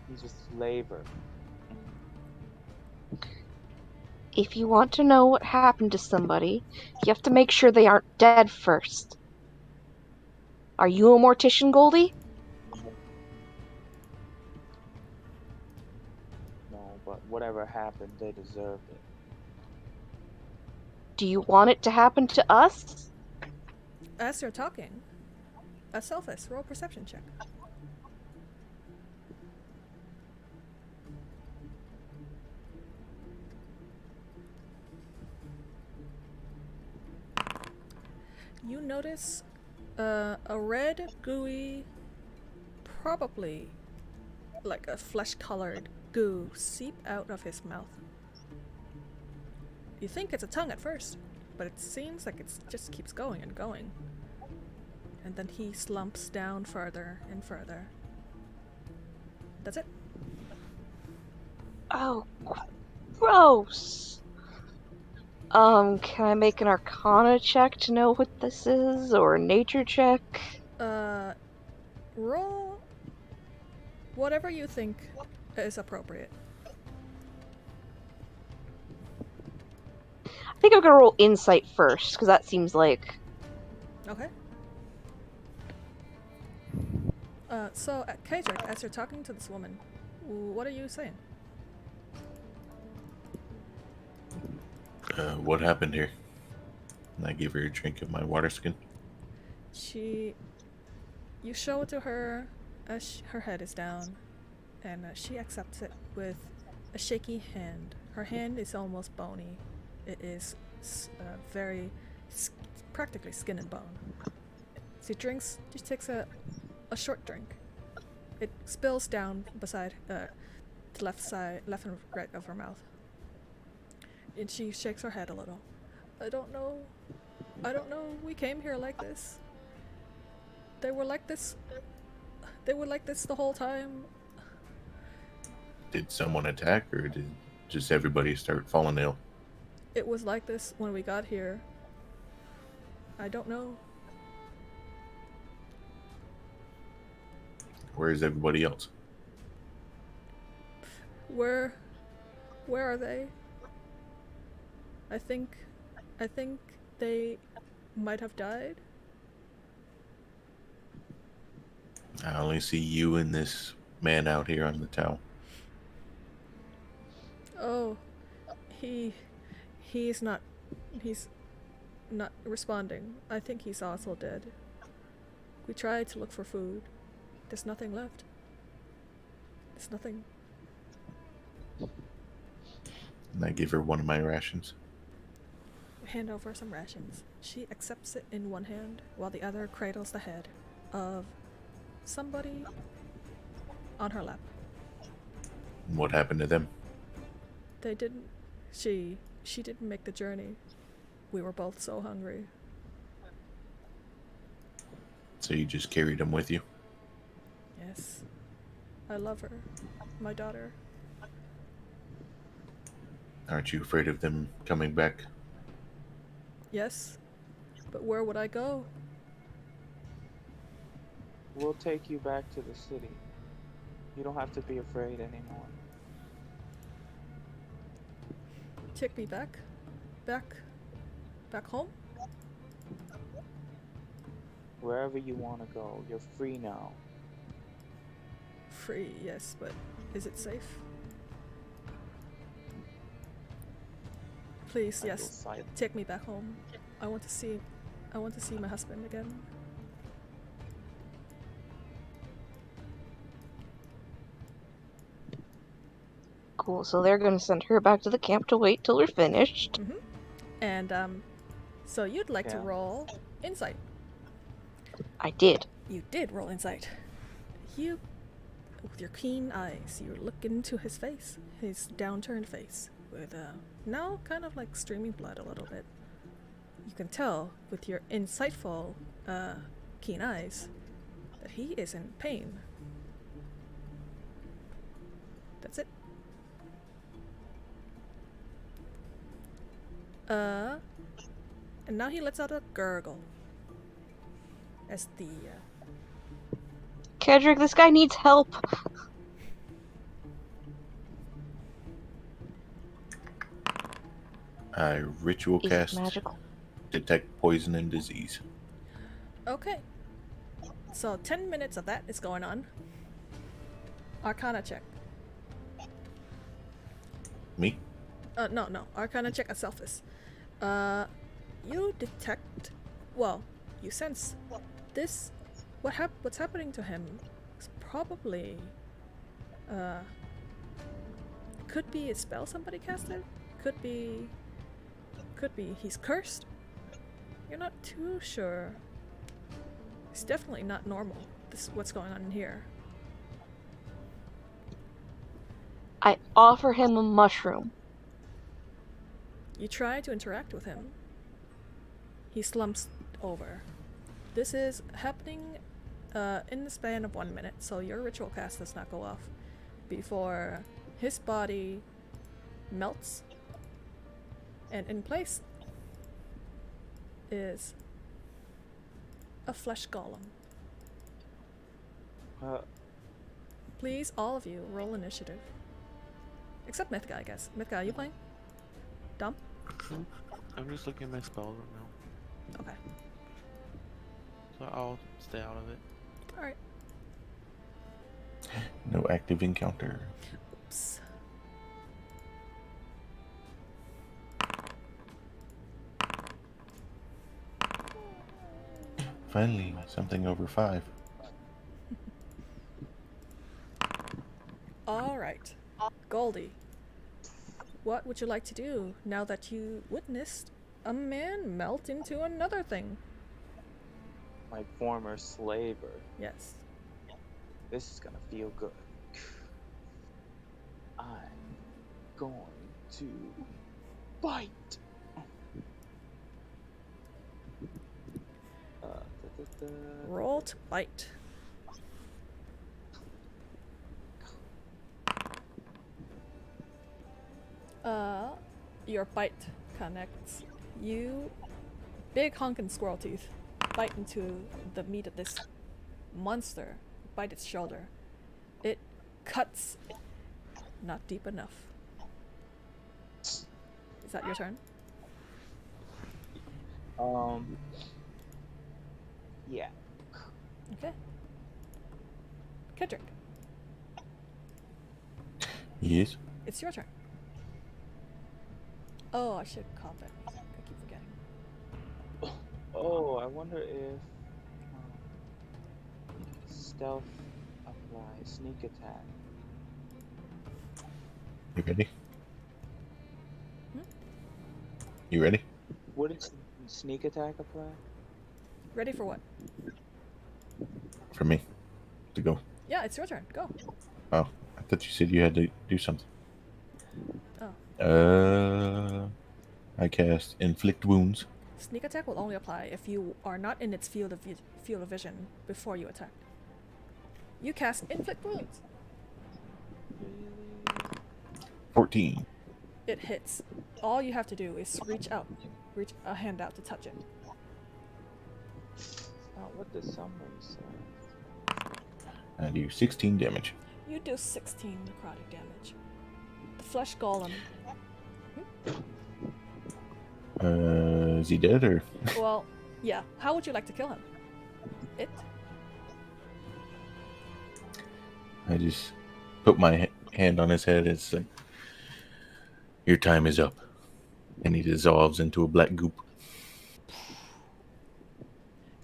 [SPEAKER 4] He's a slaver.
[SPEAKER 2] If you want to know what happened to somebody, you have to make sure they aren't dead first. Are you a mortician, Goldie?
[SPEAKER 4] No, but whatever happened, they deserved it.
[SPEAKER 2] Do you want it to happen to us?
[SPEAKER 1] As you're talking, a Selphus, roll perception check. You notice a red, gooey, probably like a flesh-colored goo seep out of his mouth. You think it's a tongue at first, but it seems like it just keeps going and going. And then he slumps down further and further. That's it.
[SPEAKER 2] Oh, gross. Can I make an Arcana check to know what this is, or a Nature check?
[SPEAKER 1] Roll whatever you think is appropriate.
[SPEAKER 2] I think I'm gonna roll Insight first, because that seems like...
[SPEAKER 1] Okay. So, Kadric, as you're talking to this woman, what are you saying?
[SPEAKER 5] What happened here? And I gave her a drink of my water skin.
[SPEAKER 1] You show it to her as her head is down, and she accepts it with a shaky hand. Her hand is almost bony. It is practically skin and bone. She takes a short drink. It spills down beside the left and right of her mouth. And she shakes her head a little. I don't know. We came here like this. They were like this the whole time.
[SPEAKER 5] Did someone attack, or did just everybody start falling ill?
[SPEAKER 1] It was like this when we got here. I don't know.
[SPEAKER 5] Where is everybody else?
[SPEAKER 1] Where are they? I think they might have died.
[SPEAKER 5] I only see you and this man out here on the tower.
[SPEAKER 1] Oh, he's not responding. I think he's also dead. We tried to look for food. There's nothing left. There's nothing.
[SPEAKER 5] And I give her one of my rations.
[SPEAKER 1] Hand over some rations. She accepts it in one hand while the other cradles the head of somebody on her lap.
[SPEAKER 5] What happened to them?
[SPEAKER 1] They didn't She didn't make the journey. We were both so hungry.
[SPEAKER 5] So you just carried them with you?
[SPEAKER 1] Yes. I love her. My daughter.
[SPEAKER 5] Aren't you afraid of them coming back?
[SPEAKER 1] Yes. But where would I go?
[SPEAKER 4] We'll take you back to the city. You don't have to be afraid anymore.
[SPEAKER 1] Take me back? Back home?
[SPEAKER 4] Wherever you want to go, you're free now.
[SPEAKER 1] Free, yes, but is it safe? Please,
[SPEAKER 4] I feel
[SPEAKER 1] yes.
[SPEAKER 4] silent.
[SPEAKER 1] Take me back home. I want to see my husband again.
[SPEAKER 2] Cool. So they're gonna send her back to the camp to wait till we're finished.
[SPEAKER 1] And so you'd like to
[SPEAKER 4] Yeah.
[SPEAKER 1] roll insight.
[SPEAKER 2] I did.
[SPEAKER 1] You did roll insight. You, with your keen eyes, you look into his face, his downturned face, with now kind of like streaming blood a little bit. You can tell with your insightful, keen eyes that he is in pain. That's it. And now he lets out a gurgle. As the
[SPEAKER 2] Kedrick, this guy needs help.
[SPEAKER 5] I ritual
[SPEAKER 2] Is it
[SPEAKER 5] cast
[SPEAKER 2] magical?
[SPEAKER 5] detect poison and disease.
[SPEAKER 1] Okay. So 10 minutes of that is going on. Arcana check.
[SPEAKER 5] Me?
[SPEAKER 1] No. Arcana check at Selphus. You detect, well, you sense this. What's happening to him is probably, could be a spell somebody casted. Could be he's cursed. You're not too sure. It's definitely not normal. What's going on in here.
[SPEAKER 2] I offer him a mushroom.
[SPEAKER 1] You try to interact with him. He slumps over. This is happening in the span of 1 minute, so your ritual cast does not go off before his body melts, and in place is a flesh golem. Please, all of you, roll initiative. Except Mythga, I guess. Mythga, are you playing? Dom?
[SPEAKER 3] I'm just looking at my spells right now,
[SPEAKER 1] Okay.
[SPEAKER 3] so I'll stay out of it.
[SPEAKER 1] Alright.
[SPEAKER 5] No active encounter.
[SPEAKER 1] Oops.
[SPEAKER 5] Finally, something over 5.
[SPEAKER 1] Alright. Goldie. What would you like to do now that you witnessed a man melt into another thing?
[SPEAKER 4] My former slaver.
[SPEAKER 1] Yes.
[SPEAKER 4] This is gonna feel good. I'm going to bite.
[SPEAKER 1] Roll to bite. Your bite connects. You, big honkin' squirrel teeth, bite into the meat of this monster. Bite its shoulder. It cuts. Not deep enough. Is that your turn?
[SPEAKER 4] Yeah.
[SPEAKER 1] Okay. Kedrick,
[SPEAKER 5] Yes.
[SPEAKER 1] it's your turn. Oh, I should call that. I keep forgetting.
[SPEAKER 4] Oh, I wonder if stealth apply sneak attack.
[SPEAKER 5] You ready?
[SPEAKER 1] Hmm?
[SPEAKER 5] You ready?
[SPEAKER 4] Would it sneak attack apply?
[SPEAKER 1] Ready for what?
[SPEAKER 5] For me to go.
[SPEAKER 1] Yeah, it's your turn. Go.
[SPEAKER 5] Oh, I thought you said you had to do something.
[SPEAKER 1] Oh.
[SPEAKER 5] I cast inflict wounds.
[SPEAKER 1] Sneak attack will only apply if you are not in its field of vision before you attack. You cast inflict wounds.
[SPEAKER 5] 14.
[SPEAKER 1] It hits. All you have to do is reach a hand out to touch it.
[SPEAKER 4] What does summary say?
[SPEAKER 5] I do 16 damage.
[SPEAKER 1] You do 16 necrotic damage. The flesh golem.
[SPEAKER 5] Is he dead or?
[SPEAKER 1] Well, yeah. How would you like to kill him? It.
[SPEAKER 5] I just put my hand on his head. It's like, your time is up. And he dissolves into a black goop.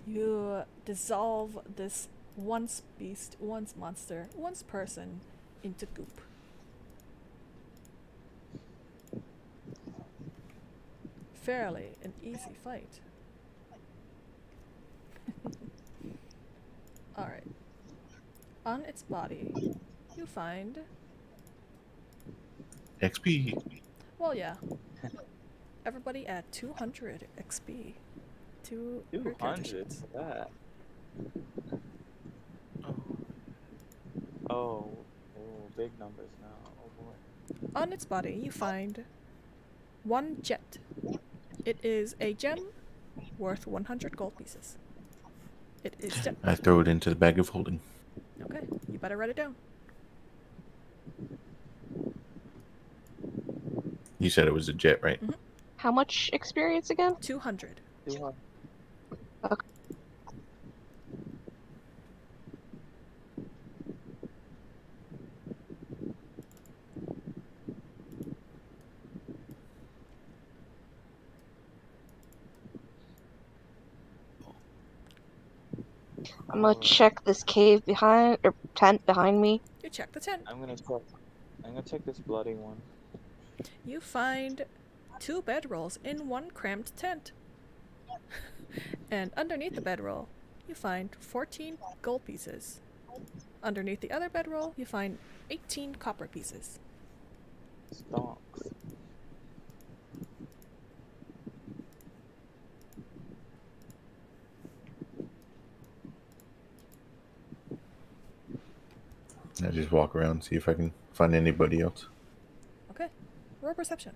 [SPEAKER 1] You dissolve this once beast, once monster, once person into goop. Fairly an easy fight. Alright. On its body, you find.
[SPEAKER 5] XP.
[SPEAKER 1] Well, yeah. Everybody at 200 XP. 200
[SPEAKER 4] 200 for that. Oh, big numbers now. Oh boy.
[SPEAKER 1] On its body, you find one jet. It is a gem worth 100 gold pieces. It is gem.
[SPEAKER 5] I throw it into the bag of holding.
[SPEAKER 1] Okay, you better write it down.
[SPEAKER 5] You said it was a jet, right?
[SPEAKER 2] How much experience again?
[SPEAKER 1] 200.
[SPEAKER 4] 200.
[SPEAKER 2] I'm gonna check this cave behind, or tent behind me.
[SPEAKER 1] You check the tent.
[SPEAKER 4] I'm gonna check this bloody one.
[SPEAKER 1] You find 2 bedrolls in one cramped tent. And underneath the bedroll, you find 14 gold pieces. Underneath the other bedroll, you find 18 copper pieces.
[SPEAKER 4] Stonks.
[SPEAKER 5] I just walk around, see if I can find anybody else.
[SPEAKER 1] Okay, roll perception.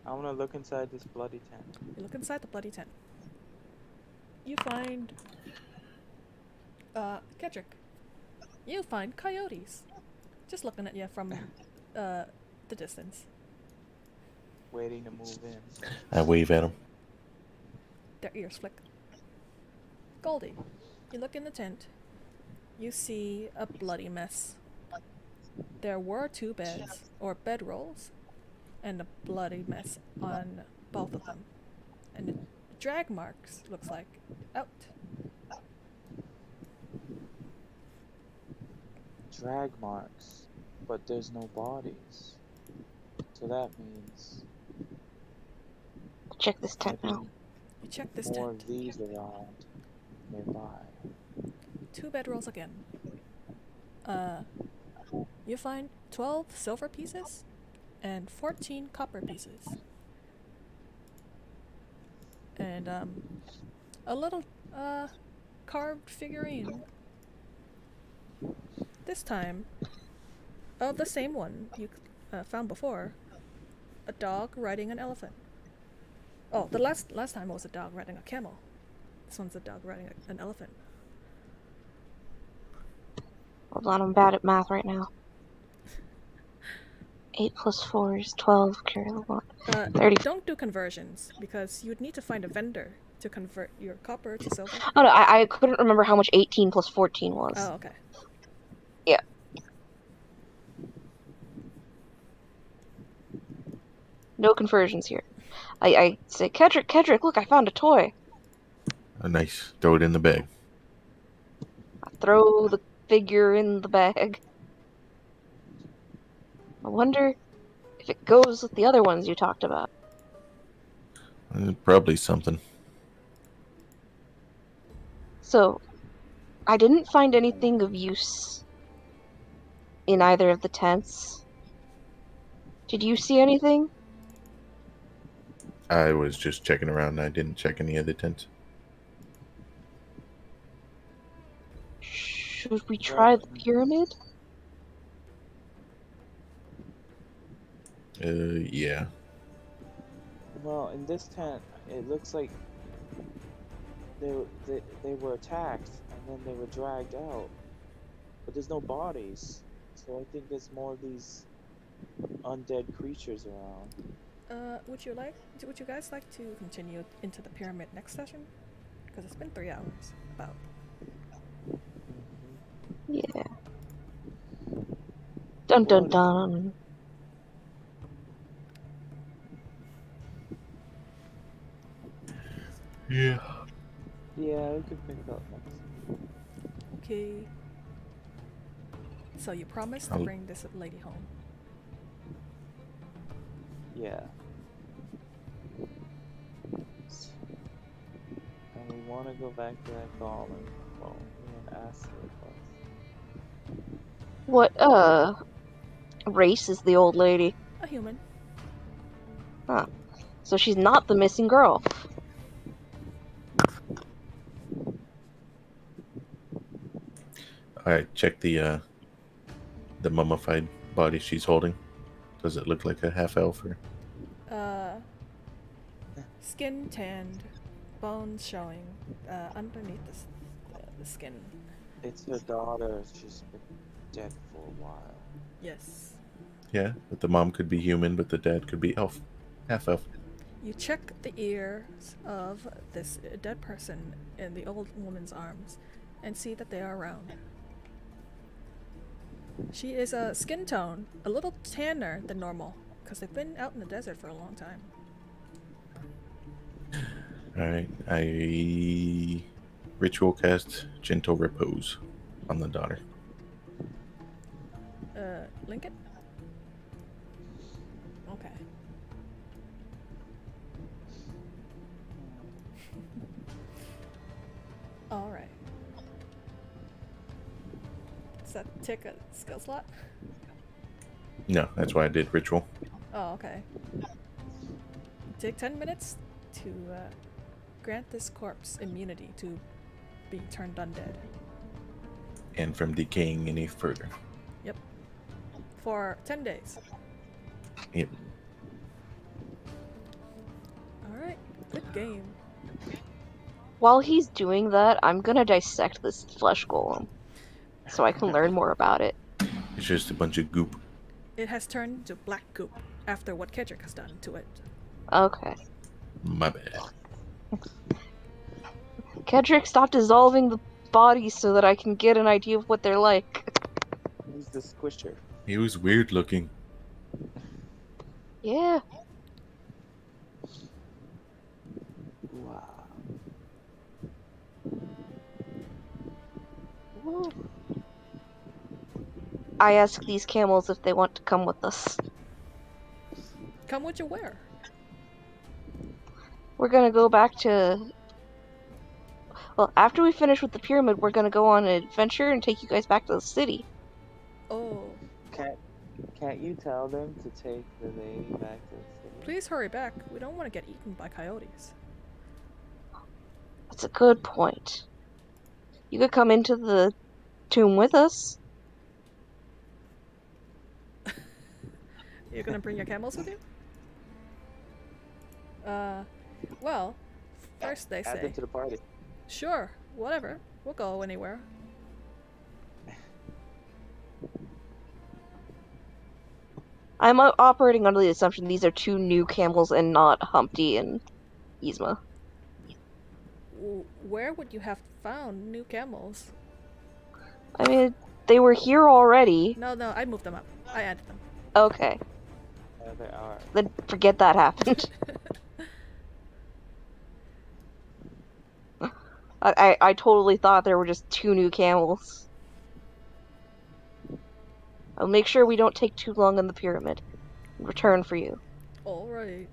[SPEAKER 4] I wanna look inside this bloody tent.
[SPEAKER 1] You look inside the bloody tent. You find Kedrick. You find coyotes. Just looking at you from the distance.
[SPEAKER 4] Waiting to move in.
[SPEAKER 5] I wave at him.
[SPEAKER 1] Their ears flick. Goldie, you look in the tent. You see a bloody mess. There were 2 beds, or bedrolls, and a bloody mess on both of them. And the drag marks, looks like, out.
[SPEAKER 4] Drag marks, but there's no bodies. So that means
[SPEAKER 2] Check this tent
[SPEAKER 4] maybe
[SPEAKER 2] now.
[SPEAKER 1] You check this
[SPEAKER 4] more
[SPEAKER 1] tent.
[SPEAKER 4] of these around nearby.
[SPEAKER 1] 2 bedrolls again. You find 12 silver pieces and 14 copper pieces. And, a little, carved figurine. This time, of the same one you found before. A dog riding an elephant. Oh, the last time it was a dog riding a camel. This one's a dog riding an elephant.
[SPEAKER 2] Hold on, I'm bad at math right now. 8 plus 4 is 12. Carry the 1. 30.
[SPEAKER 1] Don't do conversions, because you'd need to find a vendor to convert your copper to silver.
[SPEAKER 2] Oh no, I couldn't remember how much 18 plus 14 was.
[SPEAKER 1] Oh, okay.
[SPEAKER 2] Yeah. No conversions here. I say, Kedrick, look, I found a toy.
[SPEAKER 5] Nice. Throw it in the bag.
[SPEAKER 2] I throw the figure in the bag. I wonder if it goes with the other ones you talked about.
[SPEAKER 5] Probably something.
[SPEAKER 2] So, I didn't find anything of use in either of the tents. Did you see anything?
[SPEAKER 5] I was just checking around. I didn't check any of the tents.
[SPEAKER 2] Should we try the pyramid?
[SPEAKER 5] Yeah.
[SPEAKER 4] Well, in this tent, it looks like they were attacked and then they were dragged out, but there's no bodies. So I think there's more of these undead creatures around.
[SPEAKER 1] Would you guys like to continue into the pyramid next session? Because it's been 3 hours, about.
[SPEAKER 2] Yeah. Dun dun dun.
[SPEAKER 5] Yeah.
[SPEAKER 4] Yeah, we could pick it up next.
[SPEAKER 1] Okay. So you promise to
[SPEAKER 5] I'll-
[SPEAKER 1] bring this lady home.
[SPEAKER 4] Yeah. And we want to go back to that golem. Well, me and ask her first.
[SPEAKER 2] What race is the old lady?
[SPEAKER 1] A human.
[SPEAKER 2] So she's not the missing girl.
[SPEAKER 5] All right. Check the mummified body she's holding. Does it look like a half elf or?
[SPEAKER 1] Skin tanned, bones showing underneath the skin.
[SPEAKER 4] It's her daughter. She's been dead for a while.
[SPEAKER 1] Yes.
[SPEAKER 5] Yeah, but the mom could be human, but the dad could be elf, half elf.
[SPEAKER 1] You check the ears of this dead person in the old woman's arms and see that they are round. She is a skin tone a little tanner than normal because they've been out in the desert for a long time.
[SPEAKER 5] All right, I ritual cast gentle repose on the daughter.
[SPEAKER 1] Lincoln? Okay. Alright. Does that take a skill slot?
[SPEAKER 5] No, that's why I did ritual.
[SPEAKER 1] Oh, okay. Take 10 minutes to grant this corpse immunity to being turned undead.
[SPEAKER 5] And from decaying any further.
[SPEAKER 1] For 10 days.
[SPEAKER 5] Yep.
[SPEAKER 1] Alright, good game.
[SPEAKER 2] While he's doing that, I'm gonna dissect this flesh golem so I can learn more about it.
[SPEAKER 5] It's just a bunch of goop.
[SPEAKER 1] It has turned to black goop after what Kedrick has done to it.
[SPEAKER 2] Okay.
[SPEAKER 5] My bad.
[SPEAKER 2] Kedrick, stop dissolving the bodies so that I can get an idea of what they're like.
[SPEAKER 4] He's the squisher.
[SPEAKER 5] He was weird looking.
[SPEAKER 2] Yeah.
[SPEAKER 4] Wow.
[SPEAKER 2] Ooh. I ask these camels if they want to come with us.
[SPEAKER 1] Come what you wear.
[SPEAKER 2] We're gonna go back to... Well, after we finish with the pyramid, we're gonna go on an adventure and take you guys back to the city.
[SPEAKER 1] Oh,
[SPEAKER 4] Can't you tell them to take the lady back to the city?
[SPEAKER 1] please hurry back. We don't want to get eaten by coyotes.
[SPEAKER 2] That's a good point. You could come into the tomb with us.
[SPEAKER 1] You're gonna bring your camels with you? Well, first they
[SPEAKER 4] Add
[SPEAKER 1] say,
[SPEAKER 4] them to the party.
[SPEAKER 1] sure, whatever, we'll go anywhere.
[SPEAKER 2] I'm operating under the assumption these are two new camels and not Humpty and Yzma.
[SPEAKER 1] Where would you have found new camels?
[SPEAKER 2] I mean, they were here already.
[SPEAKER 1] No, I moved them up. I added them.
[SPEAKER 2] Okay,
[SPEAKER 4] There they are.
[SPEAKER 2] then forget that happened. I totally thought there were just two new camels. I'll make sure we don't take too long on the pyramid. Return for you.
[SPEAKER 1] Alright.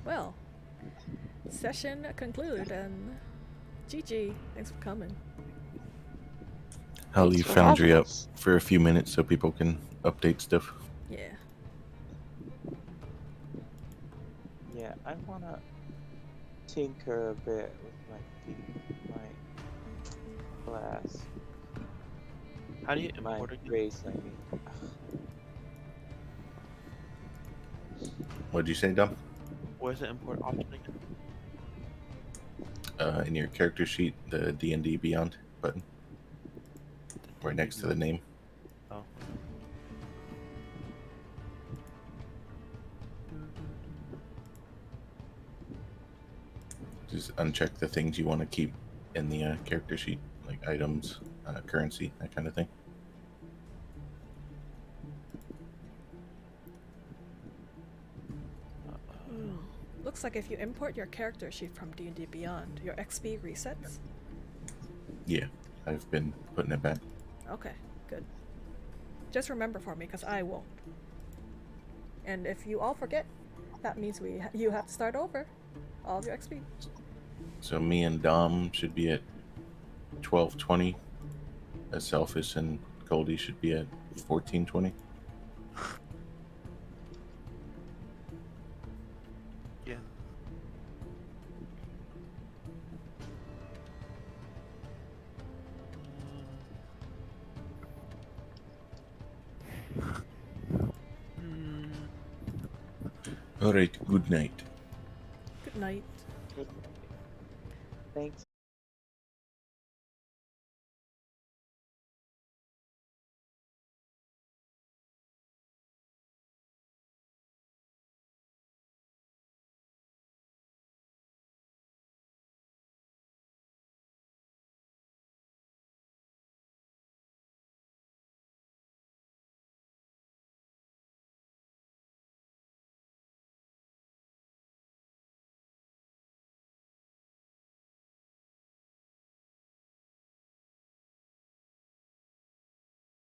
[SPEAKER 1] Well, session concluded and GG. Thanks for coming.
[SPEAKER 5] I'll
[SPEAKER 2] Thanks
[SPEAKER 5] leave
[SPEAKER 2] for
[SPEAKER 5] Foundry
[SPEAKER 2] having
[SPEAKER 5] up
[SPEAKER 2] us.
[SPEAKER 5] for a few minutes so people can update stuff.
[SPEAKER 1] Yeah.
[SPEAKER 4] Yeah, I wanna tinker a bit with my class.
[SPEAKER 3] How do you
[SPEAKER 4] My
[SPEAKER 3] import again?
[SPEAKER 4] race, I mean.
[SPEAKER 5] What'd you say, Dom?
[SPEAKER 3] Where's the import option again?
[SPEAKER 5] In your character sheet, the D&D Beyond button, right next to the name.
[SPEAKER 3] Oh.
[SPEAKER 5] Just uncheck the things you want to keep in the character sheet, like items, currency, that kind of thing.
[SPEAKER 1] Looks like if you import your character sheet from D&D Beyond, your XP resets.
[SPEAKER 5] Yeah, I've been putting it back.
[SPEAKER 1] Okay, good. Just remember for me, because I won't. And if you all forget, that means you have to start over. All of your XP.
[SPEAKER 5] So me and Dom should be at 1220. Selfish and Goldie should be at 1420.
[SPEAKER 3] Yeah.
[SPEAKER 5] All right, good night.
[SPEAKER 1] Good night.
[SPEAKER 4] Thanks.